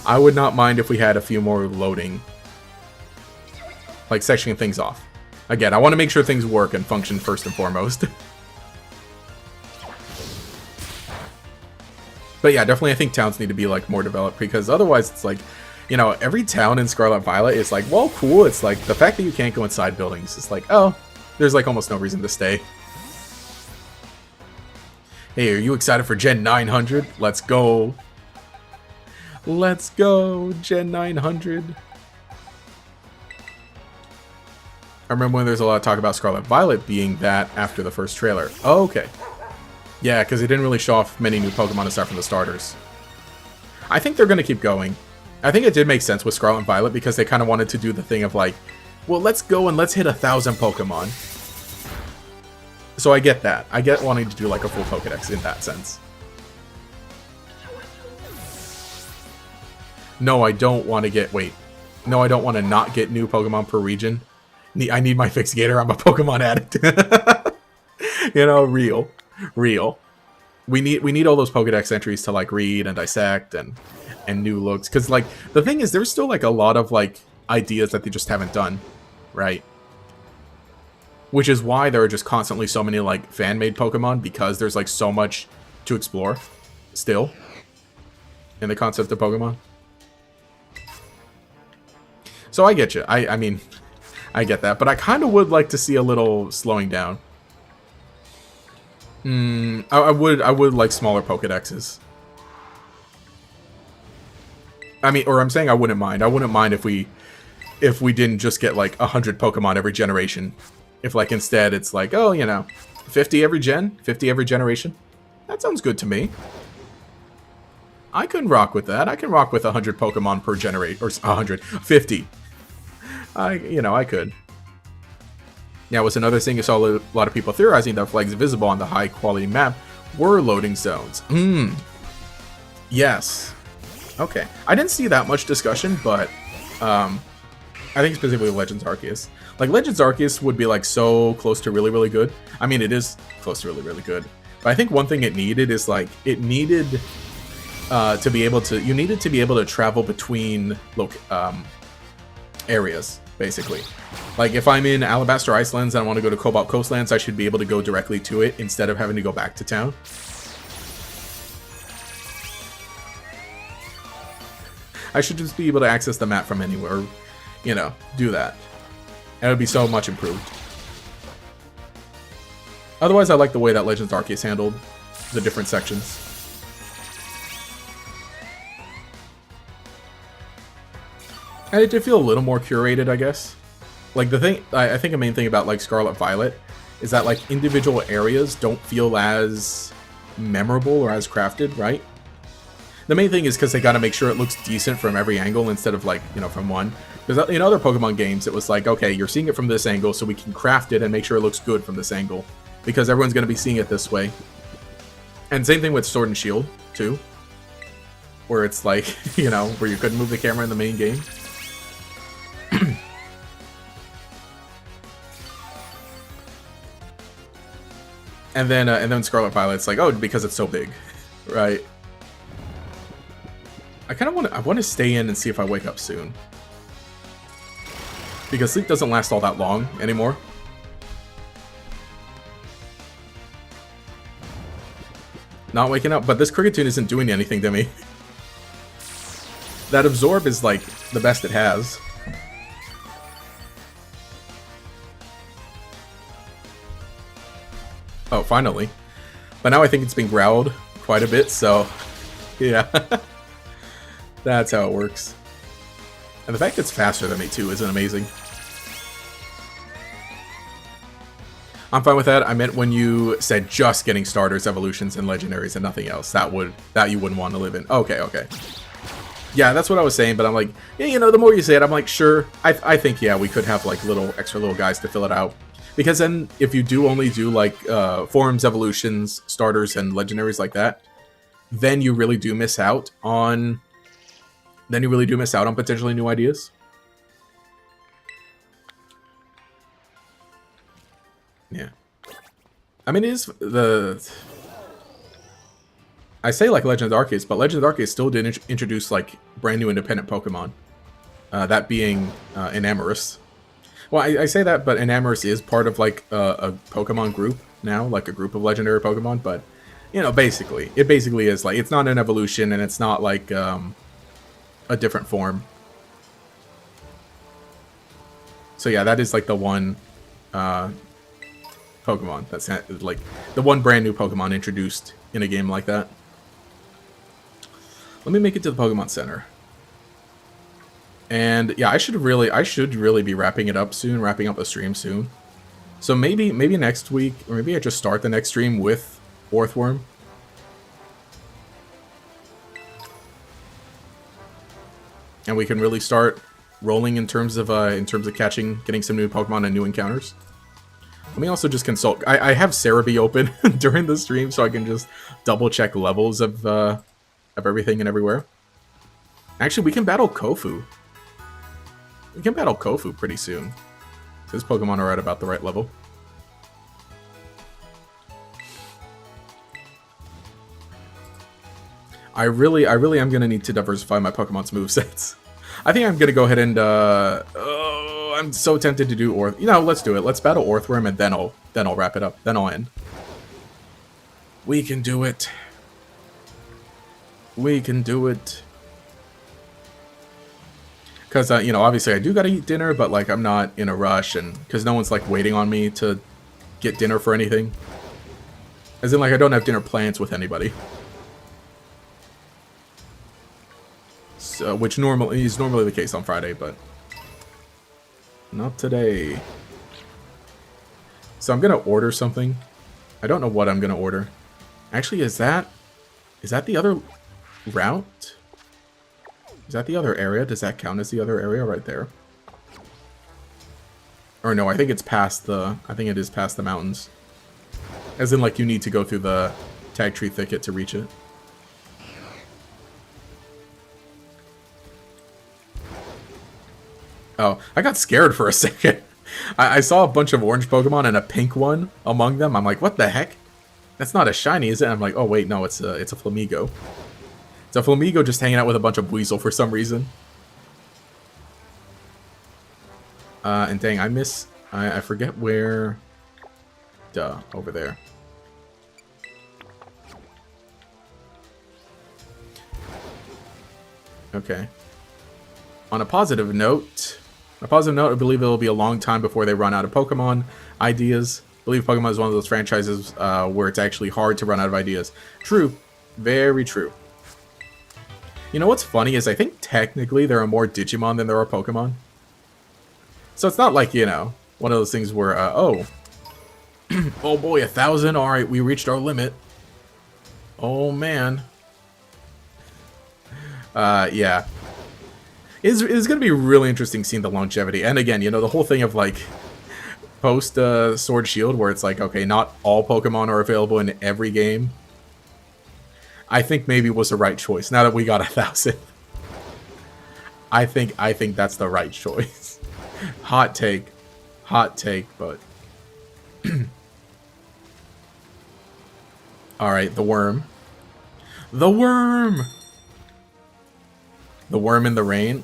I would not mind if we had a few more loading. Like sectioning things off. Again, I want to make sure things work and function first and foremost. But yeah, definitely I think towns need to be like more developed, because otherwise it's like, you know, every town in Scarlet Violet is like, well, cool. It's like the fact that you can't go inside buildings is like, oh, there's like almost no reason to stay. Hey, are you excited for Gen 900? Let's go. Let's go, Gen 900. I remember when there's a lot of talk about Scarlet Violet being that after the first trailer. Oh, okay. Yeah, because it didn't really show off many new Pokemon aside from the starters. I think they're going to keep going. I think it did make sense with Scarlet and Violet because they kind of wanted to do the thing of like, well, let's go and let's hit 1,000 Pokemon. So I get that. I get wanting to do like a full Pokedex in that sense. No, I don't want to get... Wait. No, I don't want to not get new Pokemon per region. I need my fixed Gator. I'm a Pokemon addict. You know, real. We need all those Pokedex entries to like read and dissect and new looks. Because like the thing is, there's still like a lot of like ideas that they just haven't done, right? Which is why there are just constantly so many like fan-made Pokemon, because there's like so much to explore still in the concept of Pokemon. So I get you. I mean, I get that, but I kind of would like to see a little slowing down. I would like smaller Pokedexes. I mean, or I'm saying I wouldn't mind. I wouldn't mind if we didn't just get like 100 Pokemon every generation. If like instead it's like, oh, you know, 50 every gen, 50 every generation. That sounds good to me. I can rock with that. I can rock with 100 Pokemon per generation, or 150. I could. Now, what's another thing I saw a lot of people theorizing that flags visible on the high quality map were loading zones. Yes. Okay. I didn't see that much discussion, but I think specifically Legends Arceus. Like, Legends Arceus would be like so close to really, really good. I mean, it is close to really, really good. But I think one thing it needed is like, it needed to be able to, you needed to be able to travel between areas, basically. Like, if I'm in Alabaster Icelands and I want to go to Cobalt Coastlands, I should be able to go directly to it instead of having to go back to town. I should just be able to access the map from anywhere, you know, do that. And it would be so much improved. Otherwise, I like the way that Legends Arceus handled the different sections. And it did feel a little more curated, I guess. Like, the thing, I think the main thing about, like, Scarlet Violet is that, like, individual areas don't feel as memorable or as crafted, right? The main thing is because they gotta make sure it looks decent from every angle instead of, like, you know, from one. Because in other Pokemon games, it was like, okay, you're seeing it from this angle, so we can craft it and make sure it looks good from this angle. Because everyone's gonna be seeing it this way. And same thing with Sword and Shield, too. where it's like, you know, where you couldn't move the camera in the main game. And then Scarlet Violet's like, oh, because it's so big, right? I kind of want to stay in and see if I wake up soon, because sleep doesn't last all that long anymore. Not waking up, but this Kricketune isn't doing anything to me. That Absorb is like the best it has. Oh, finally. But now I think it's been growled quite a bit, so yeah. That's how it works. And the fact it's faster than me too isn't amazing. I'm fine with that. I meant when you said just getting starters, evolutions, and legendaries and nothing else. That you wouldn't want to live in. Okay, okay. Yeah, that's what I was saying, but I'm like, yeah, you know, the more you say it, I'm like, sure. I think, yeah, we could have like extra little guys to fill it out. Because then, if you do only do, like, forms, evolutions, starters, and legendaries like that, then you really do miss out on... potentially new ideas. Yeah. I mean, it is the... I say, like, Legends of Arceus, but Legends of Arceus still did introduce, like, brand new independent Pokemon. That being Enamorus. Well, I say that, but Enamorus is part of, like, a Pokemon group now, like a group of legendary Pokemon, but, you know, basically, it basically is, like, it's not an evolution, and it's not, like, a different form. So, yeah, that is, like, the one, Pokemon, that's, like, the one brand new Pokemon introduced in a game like that. Let me make it to the Pokemon Center. And yeah, I should really be wrapping it up soon, wrapping up the stream soon. So maybe next week, or maybe I just start the next stream with Orthworm. And we can really start rolling in terms of getting some new Pokemon and new encounters. Let me also just consult. I have Cerebi open during the stream, so I can just double check levels of everything and everywhere. Actually, we can battle Kofu. We can battle Kofu pretty soon. His Pokemon are at about the right level. I really am going to need to diversify my Pokemon's movesets. I think I'm going to go ahead and, I'm so tempted to do You know, let's do it. Let's battle Orthworm, and then I'll wrap it up. Then I'll end. We can do it. We can do it. Because, you know, obviously I do gotta eat dinner, but, like, I'm not in a rush, and because no one's, like, waiting on me to get dinner for anything. As in, like, I don't have dinner plans with anybody. So, which is normally the case on Friday, but not today. So I'm gonna order something. I don't know what I'm gonna order. Actually, is that the other route? Is that the other area? Does that count as the other area right there? Or no, I think it's past the... I think it is past the mountains. As in, like, you need to go through the Tag Tree Thicket to reach it. Oh, I got scared for a second. I saw a bunch of orange Pokemon and a pink one among them. I'm like, what the heck? That's not a shiny, is it? And I'm like, oh wait, no, it's a Flamigo. It's a Flamigo just hanging out with a bunch of Weasel for some reason. And dang, I forget where... Duh, over there. Okay. On a positive note, I believe it will be a long time before they run out of Pokemon ideas. I believe Pokemon is one of those franchises where it's actually hard to run out of ideas. True. Very true. You know what's funny is I think technically there are more Digimon than there are Pokemon. So it's not like, you know, one of those things where, oh boy, 1,000. All right, we reached our limit. Oh man. Yeah. It's going to be really interesting seeing the longevity. And again, you know, the whole thing of like post Sword Shield where it's like, okay, not all Pokemon are available in every game. I think maybe was the right choice. Now that we got 1,000. I think that's the right choice. Hot take, but all right, the worm, the worm in the rain.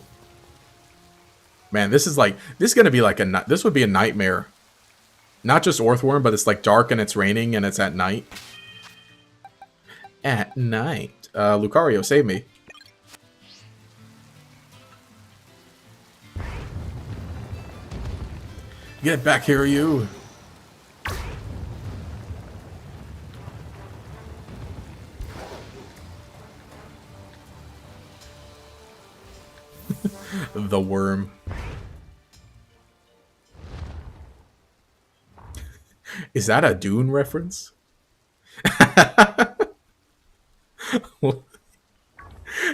Man, this is gonna be like this would be a nightmare. Not just Earthworm, but it's like dark and it's raining and it's at night. At night, Lucario, save me. Get back here, you! The worm. Is that a Dune reference?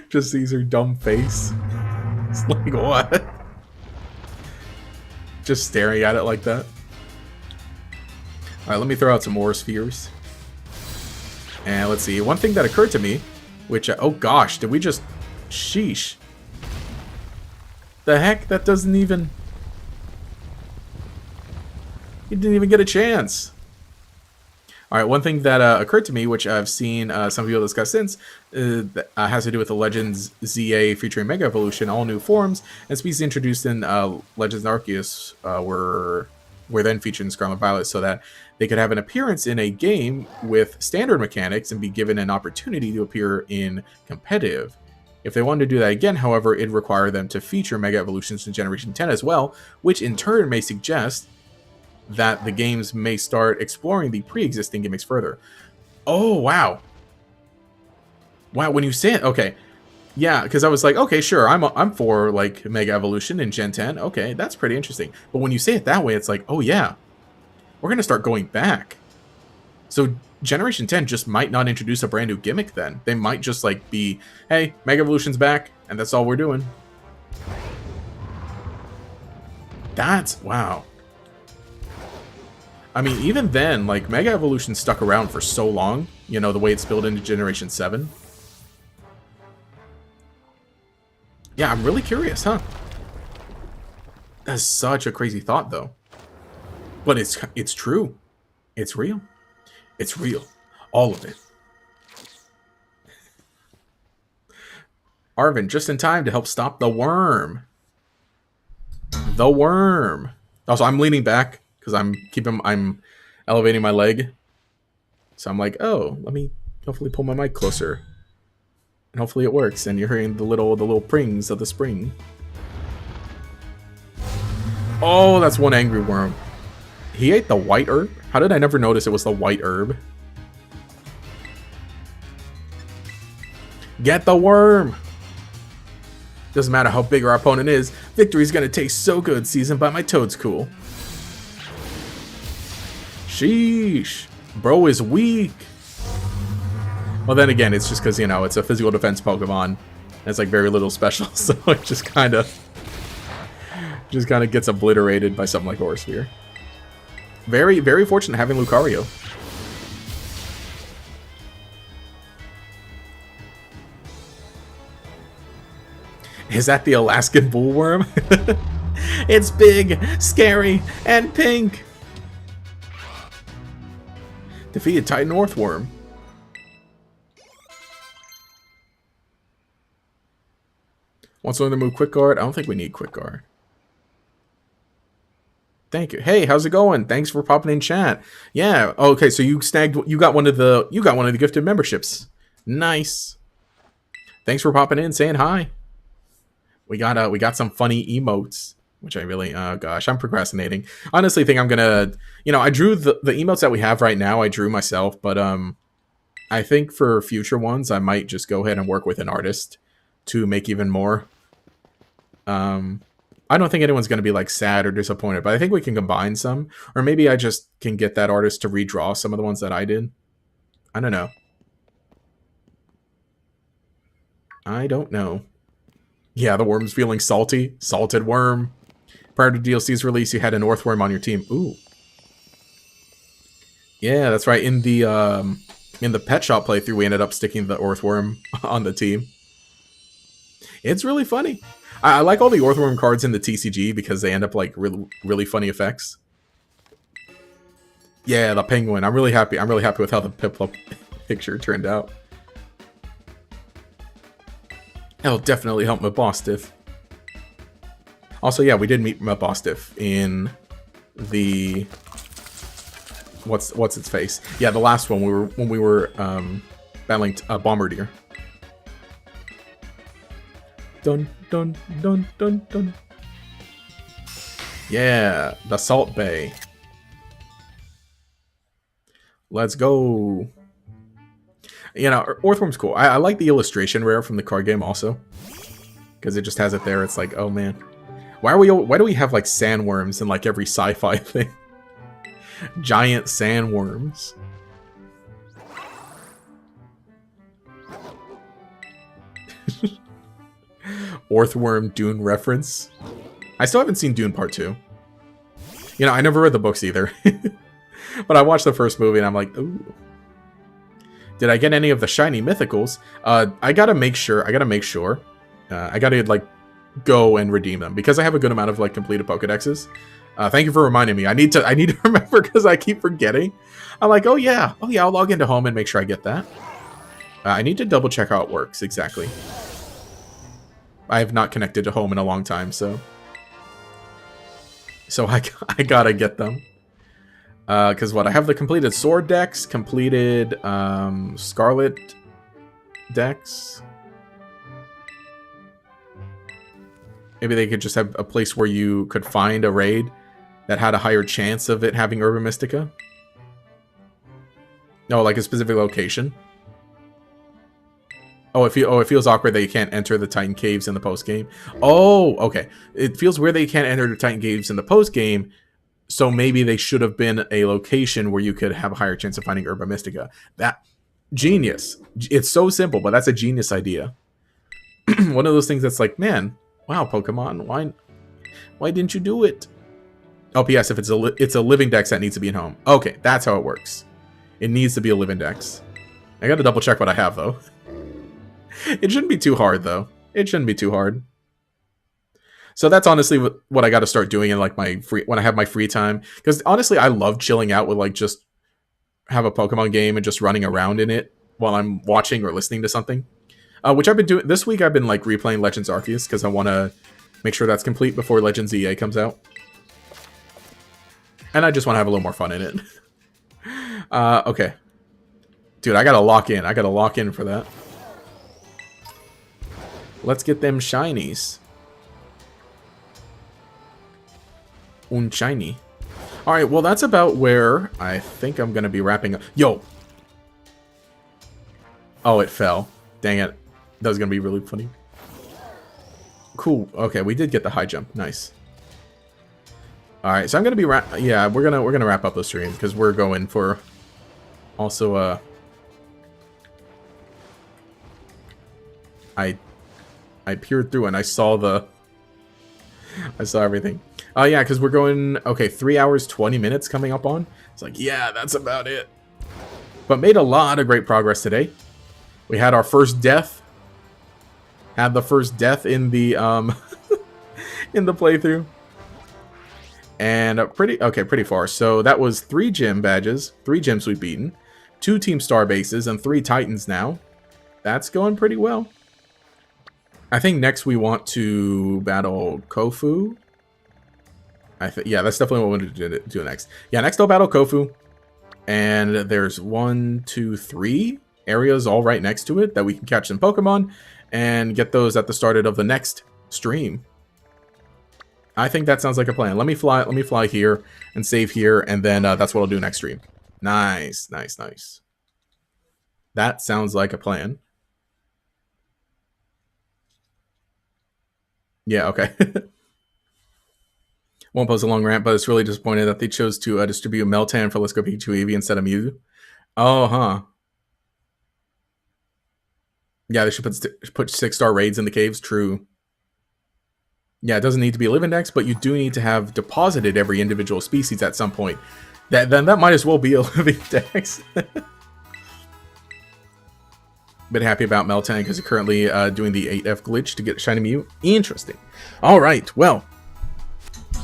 Just sees her dumb face. It's like, what? Just staring at it like that. Alright, let me throw out some more spheres. And let's see. One thing that occurred to me, which... oh gosh, did we just... sheesh. The heck? That doesn't even... he didn't even get a chance. Alright, one thing that occurred to me, which I've seen some people discuss since, has to do with the Legends ZA featuring Mega Evolution, all new forms, and species introduced in Legends Arceus were then featured in Scarlet Violet so that they could have an appearance in a game with standard mechanics and be given an opportunity to appear in competitive. If they wanted to do that again, however, it'd require them to feature Mega Evolutions in Generation 10 as well, which in turn may suggest that the games may start exploring the pre-existing gimmicks further. Oh, wow. Wow, when you say it, okay. Yeah, because I was like, okay, sure, I'm for, like, Mega Evolution in Gen 10. Okay, that's pretty interesting. But when you say it that way, it's like, oh, yeah. We're going to start going back. So Generation 10 just might not introduce a brand new gimmick then. They might just, like, be, hey, Mega Evolution's back, and that's all we're doing. That's, wow. I mean, even then, like, Mega Evolution stuck around for so long, you know, the way it's built into Generation 7. Yeah, I'm really curious, huh? That's such a crazy thought, though. But it's true. It's real. It's real. All of it. Arvin, just in time to help stop the worm. The worm. Also, I'm leaning back. Because I'm elevating my leg. So I'm like, oh, let me hopefully pull my mic closer. And hopefully it works. And you're hearing the little prings of the spring. Oh, that's one angry worm. He ate the white herb? How did I never notice it was the white herb? Get the worm! Doesn't matter how big our opponent is. Victory's gonna taste so good, seasoned by my toad's cool. Sheesh. Bro is weak. Well, then again, it's just because, you know, it's a physical defense Pokemon. It's like very little special, so it just kind of gets obliterated by something like Aura Sphere. Very, very fortunate having Lucario. Is that the Alaskan bullworm? It's big, scary, and pink. Defeated Titan Earthworm. Wants to learn to move Quick Guard? I don't think we need Quick Guard. Thank you. Hey, how's it going? Thanks for popping in chat. Yeah. Okay, so you got one of the gifted memberships. Nice. Thanks for popping in, saying hi. We got some funny emotes, which I really, gosh, I'm procrastinating. Honestly, think I'm gonna, you know, I drew the emotes that we have right now. I drew myself, but I think for future ones, I might just go ahead and work with an artist to make even more. I don't think anyone's gonna be like sad or disappointed, but I think we can combine some, or maybe I just can get that artist to redraw some of the ones that I did. I don't know. I don't know. Yeah, the worm's feeling salty. Salted worm. Prior to DLC's release, you had an Earthworm on your team. Ooh. Yeah, that's right. In the In the pet shop playthrough, we ended up sticking the Earthworm on the team. It's really funny. I like all the Earthworm cards in the TCG because they end up like really funny effects. Yeah, the penguin. I'm really happy. I'm really happy with how the Piplup picture turned out. It'll definitely help Mabostiff. Also, yeah, we did meet Mabostiff in the what's its face? Yeah, the last one when we were battling Bombirdier. Dun dun dun dun dun. Yeah, the Salt Bay. Let's go. You know, Earthworm's cool. I like the illustration rare from the card game also, because it just has it there. It's like, oh man, why do we have like sandworms in like every sci-fi thing? Giant sandworms. Earthworm Dune reference. I still haven't seen Dune Part 2. You know, I never read the books either. But I watched the first movie and I'm like, ooh. Did I get any of the shiny mythicals? I gotta make sure. I gotta like go and redeem them because I have a good amount of like completed Pokédexes. Thank you for reminding me. I need to remember because I keep forgetting. I'm like, oh yeah, I'll log into home and make sure I get that. I need to double check how it works exactly. I have not connected to home in a long time, so I gotta get them. Because what, I have the completed Sword Dex, completed Scarlet Dex. Maybe they could just have a place where you could find a raid that had a higher chance of it having Urban Mystica. No, like a specific location. Oh, it feels awkward that you can't enter the Titan Caves in the post-game. Oh, okay. It feels weird that you can't enter the Titan Caves in the post-game, so maybe they should have been a location where you could have a higher chance of finding Urban Mystica. That... Genius. It's so simple, but that's a genius idea. One of those things that's like, man, wow, Pokemon, why didn't you do it? Oh, P.S. if it's a living dex that needs to be in home. Okay, that's how it works. It needs to be a living dex. I gotta double check what I have, though. It shouldn't be too hard, though. It shouldn't be too hard. So that's honestly what I got to start doing in like when I have my free time. Because honestly, I love chilling out with like just have a Pokemon game and just running around in it while I'm watching or listening to something. Which I've been doing this week. I've been like replaying Legends Arceus because I want to make sure that's complete before Legends EA comes out. And I just want to have a little more fun in it. Okay, dude, I gotta lock in. I gotta lock in for that. Let's get them shinies. Shiny. Alright, well that's about where I think I'm gonna be wrapping up. Yo! Oh, it fell. Dang it. That was gonna be really funny. Cool. Okay, we did get the high jump. Nice. Alright, so I'm gonna be yeah, we're gonna wrap up the stream because we're going for also I peered through and I saw everything. Yeah, because we're going, okay, 3 hours, 20 minutes coming up on. It's like, yeah, that's about it. But made a lot of great progress today. We had our first death. Had the first death in the, in the playthrough. And pretty far. So that was 3 gym badges, 3 gyms we've beaten, 2 Team Star bases, and 3 Titans now. That's going pretty well. I think next we want to battle Kofu. Yeah, that's definitely what we want to do next. Yeah, next I'll battle Kofu. And there's 1, 2, 3 areas all right next to it that we can catch some Pokemon and get those at the start of the next stream. I think that sounds like a plan. Let me fly here and save here, and then that's what I'll do next stream. Nice, nice, nice. That sounds like a plan. Yeah, okay. Won't post a long rant, but it's really disappointed that they chose to distribute Meltan for Let's Go Pikachu Eevee instead of Mew. Oh, huh. Yeah, they should put 6-star raids in the caves. True. Yeah, it doesn't need to be a living dex, but you do need to have deposited every individual species at some point. Then that might as well be a living dex. Bit happy about Meltan because he's currently doing the 8F glitch to get Shiny Mew. Interesting. All right, well,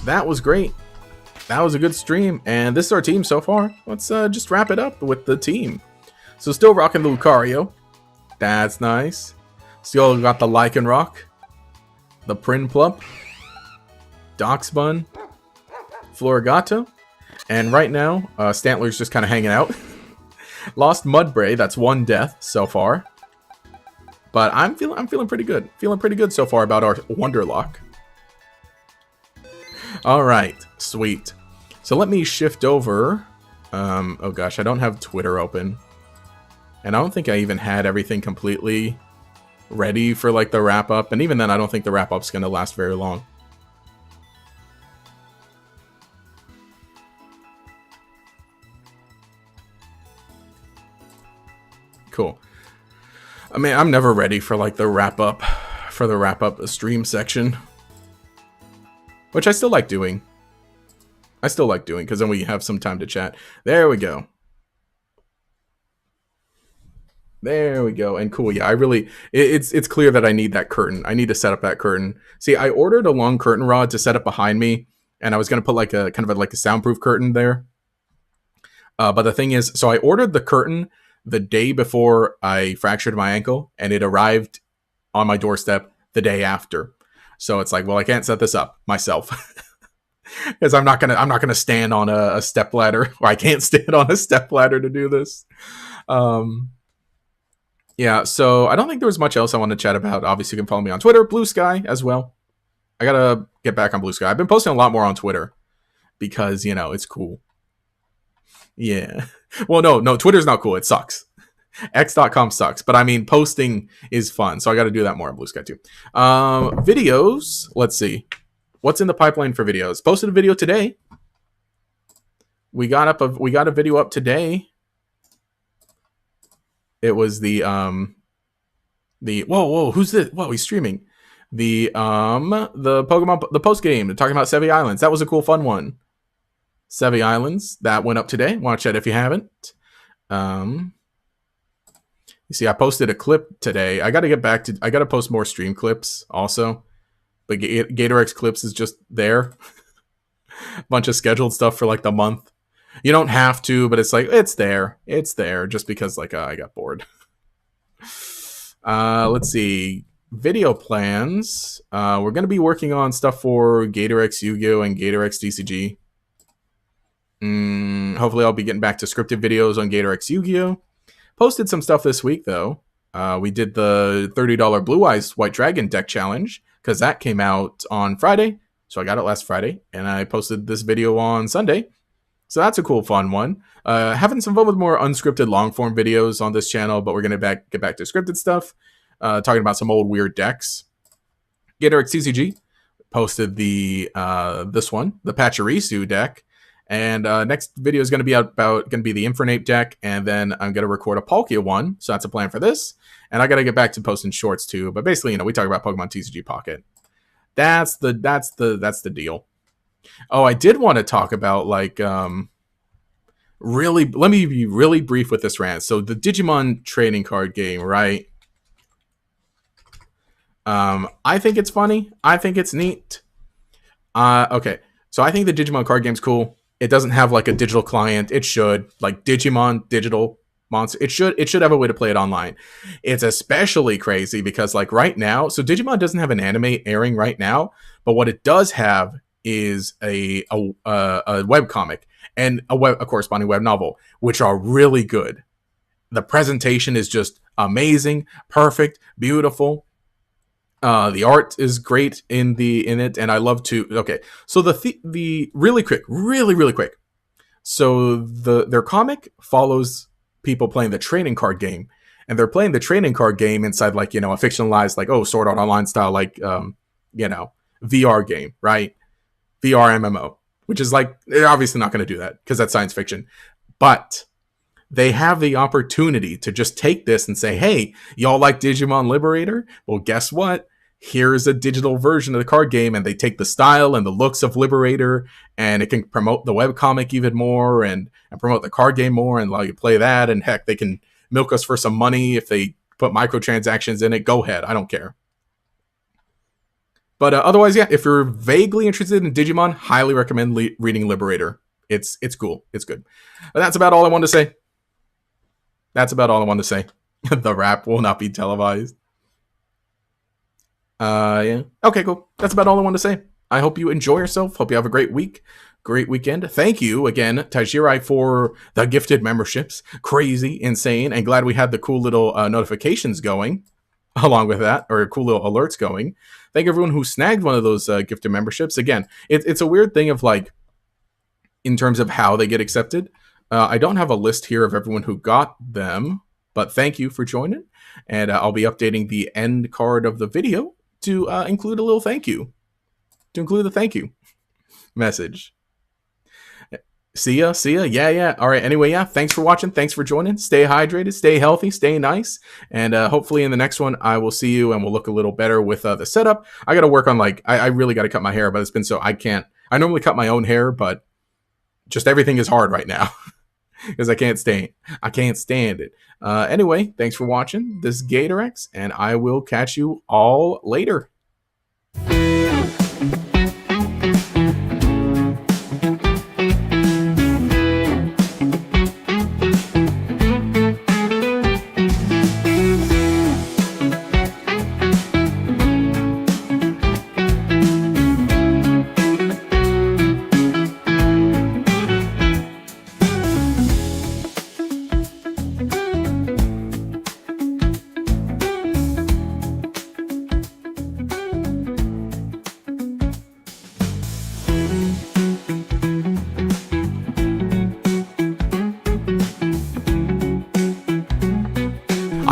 that was great. That was a good stream, and this is our team so far. Let's just wrap it up with the team. So still rocking the Lucario. That's nice. Still got the Lycanroc, the Prinplup, Doxbun, Florigato, and right now, Stantler's just kind of hanging out. Lost Mudbray, that's 1 death so far. But I'm feeling pretty good. Feeling pretty good so far about our Wonderlocke. Alright, sweet. So let me shift over. Oh gosh, I don't have Twitter open. And I don't think I even had everything completely ready for like the wrap up. And even then, I don't think the wrap up's going to last very long. Cool. I mean, I'm never ready for like the wrap up, stream section, which I still like doing. Because then we have some time to chat. There we go. There we go. And cool. Yeah, I really, it's clear that I need that curtain. I need to set up that curtain. See, I ordered a long curtain rod to set up behind me, and I was going to put like a kind of like a soundproof curtain there. But the thing is, so I ordered the curtain the day before I fractured my ankle, and it arrived on my doorstep the day after. So it's like, well, I can't set this up myself. Because I'm not gonna stand on a step ladder, or I can't stand on a step ladder to do this. Yeah, so I don't think there was much else I want to chat about. Obviously, you can follow me on Twitter, Blue Sky as well. I gotta get back on Blue Sky. I've been posting a lot more on Twitter because, you know, it's cool. Yeah. Well, no, Twitter's not cool. It sucks. X.com sucks. But I mean, posting is fun, so I got to do that more on Blue Sky too. Videos. Let's see. What's in the pipeline for videos? Posted a video today. We got a video up today. It was the whoa, who's this? Whoa, he's streaming. The Pokemon, the post game. They're talking about Sevi Islands. That was a cool, fun one. Sevi Islands, that went up today. Watch that if you haven't. You see, I posted a clip today. I got to post more stream clips also. But GatorX Clips is just there. A bunch of scheduled stuff for like the month. You don't have to, but it's like, it's there. It's there just because like I got bored. Let's see. Video plans. We're going to be working on stuff for GatorX Yu-Gi-Oh! And GatorX TCG. Hopefully I'll be getting back to scripted videos on GatorX Yu-Gi-Oh! Posted some stuff this week, though. We did the $30 Blue Eyes White Dragon deck challenge, because that came out on Friday. So I got it last Friday, and I posted this video on Sunday. So that's a cool, fun one. Having some fun with more unscripted long-form videos on this channel, but we're going to get back to scripted stuff. Talking about some old weird decks. GatorX TCG posted this one, the Pachirisu deck. And next video is going to be the Infernape deck, and then I'm going to record a Palkia one. So that's a plan for this. And I got to get back to posting shorts too. But basically, you know, we talk about Pokemon TCG Pocket. That's the deal. Oh, I did want to talk about like let me be really brief with this rant. So the Digimon trading card game, right? I think it's funny. I think it's neat. Okay. So I think the Digimon card game's cool. It doesn't have like a digital client. It should, like Digimon digital monster. It should have a way to play it online. It's especially crazy because like right now, so Digimon doesn't have an anime airing right now, but what it does have is a webcomic and a corresponding web novel, which are really good. The presentation is just amazing, perfect, beautiful. The art is great in it, and I love to. Okay, so the really quick. So their comic follows people playing the trading card game, and they're playing the trading card game inside like, you know, a fictionalized like Sword Art Online style like you know, VR game, right? VR MMO, which is like, they're obviously not going to do that because that's science fiction, but they have the opportunity to just take this and say, hey, y'all like Digimon Liberator? Well, guess what? Here's a digital version of the card game, and they take the style and the looks of Liberator, and it can promote the webcomic even more and promote the card game more and allow you to play that. And heck, they can milk us for some money if they put microtransactions in it, go ahead. I don't care. But otherwise, yeah, if you're vaguely interested in Digimon, highly recommend reading Liberator. It's cool. It's good. But that's about all I wanted to say. The rap will not be televised. Yeah. Okay, cool. That's about all I wanted to say. I hope you enjoy yourself. Hope you have a great week. Great weekend. Thank you again, Tajirai, for the gifted memberships. Crazy, insane, and glad we had the cool little notifications going along with that, or cool little alerts going. Thank everyone who snagged one of those gifted memberships. Again, it's a weird thing of like, in terms of how they get accepted. I don't have a list here of everyone who got them, but thank you for joining. And I'll be updating the end card of the video to include a little thank you. To include the thank you message. See ya. Yeah. All right. Anyway, yeah. Thanks for watching. Thanks for joining. Stay hydrated. Stay healthy. Stay nice. And hopefully in the next one, I will see you and we'll look a little better with the setup. I got to work on like, I really got to cut my hair, but it's been so I normally cut my own hair, but just everything is hard right now because I can't stand it. Anyway, thanks for watching. This is GatorX, and I will catch you all later.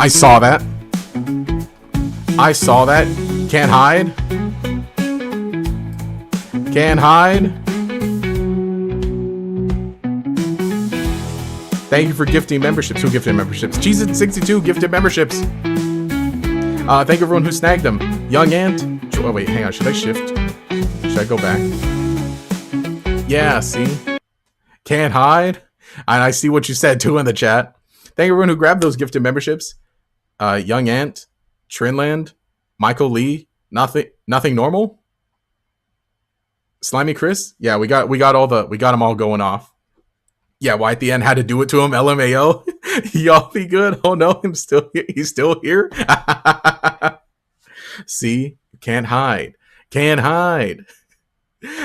I saw that. Can't hide. Thank you for gifting memberships. Who gifted memberships? Cheeseit62 gifted memberships. Thank you everyone who snagged them. Young Ant. Oh wait, hang on. Should I shift? Should I go back? Yeah, see? Can't hide. And I see what you said too in the chat. Thank you everyone who grabbed those gifted memberships. Young Ant, Trinland, Michael Lee, nothing normal. Slimy Chris, yeah, we got them all going off. Yeah, why at the end had to do it to him? LMAO, y'all be good. Oh no, he's still here. See, can't hide.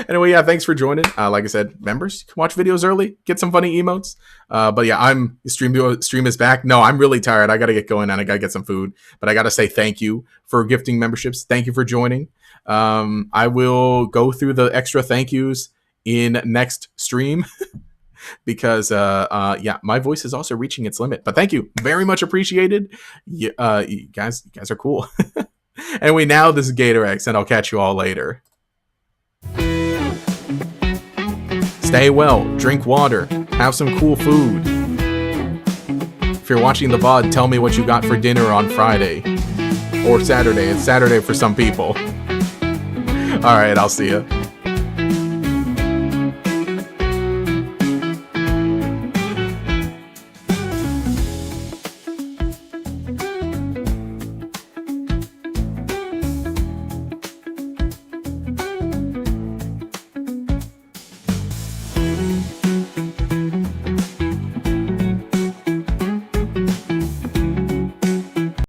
Anyway, yeah, thanks for joining. Like I said, members, you can watch videos early, get some funny emotes. But yeah, stream is back. No, I'm really tired. I gotta get going and I gotta get some food. But I gotta say thank you for gifting memberships. Thank you for joining. I will go through the extra thank yous in next stream because yeah, my voice is also reaching its limit. But thank you, very much appreciated. You guys are cool. Anyway, now this is GatorX, and I'll catch you all later. Stay well, drink water, have some cool food. If you're watching the VOD, tell me what you got for dinner on Friday. Or Saturday. It's Saturday for some people. Alright, I'll see ya.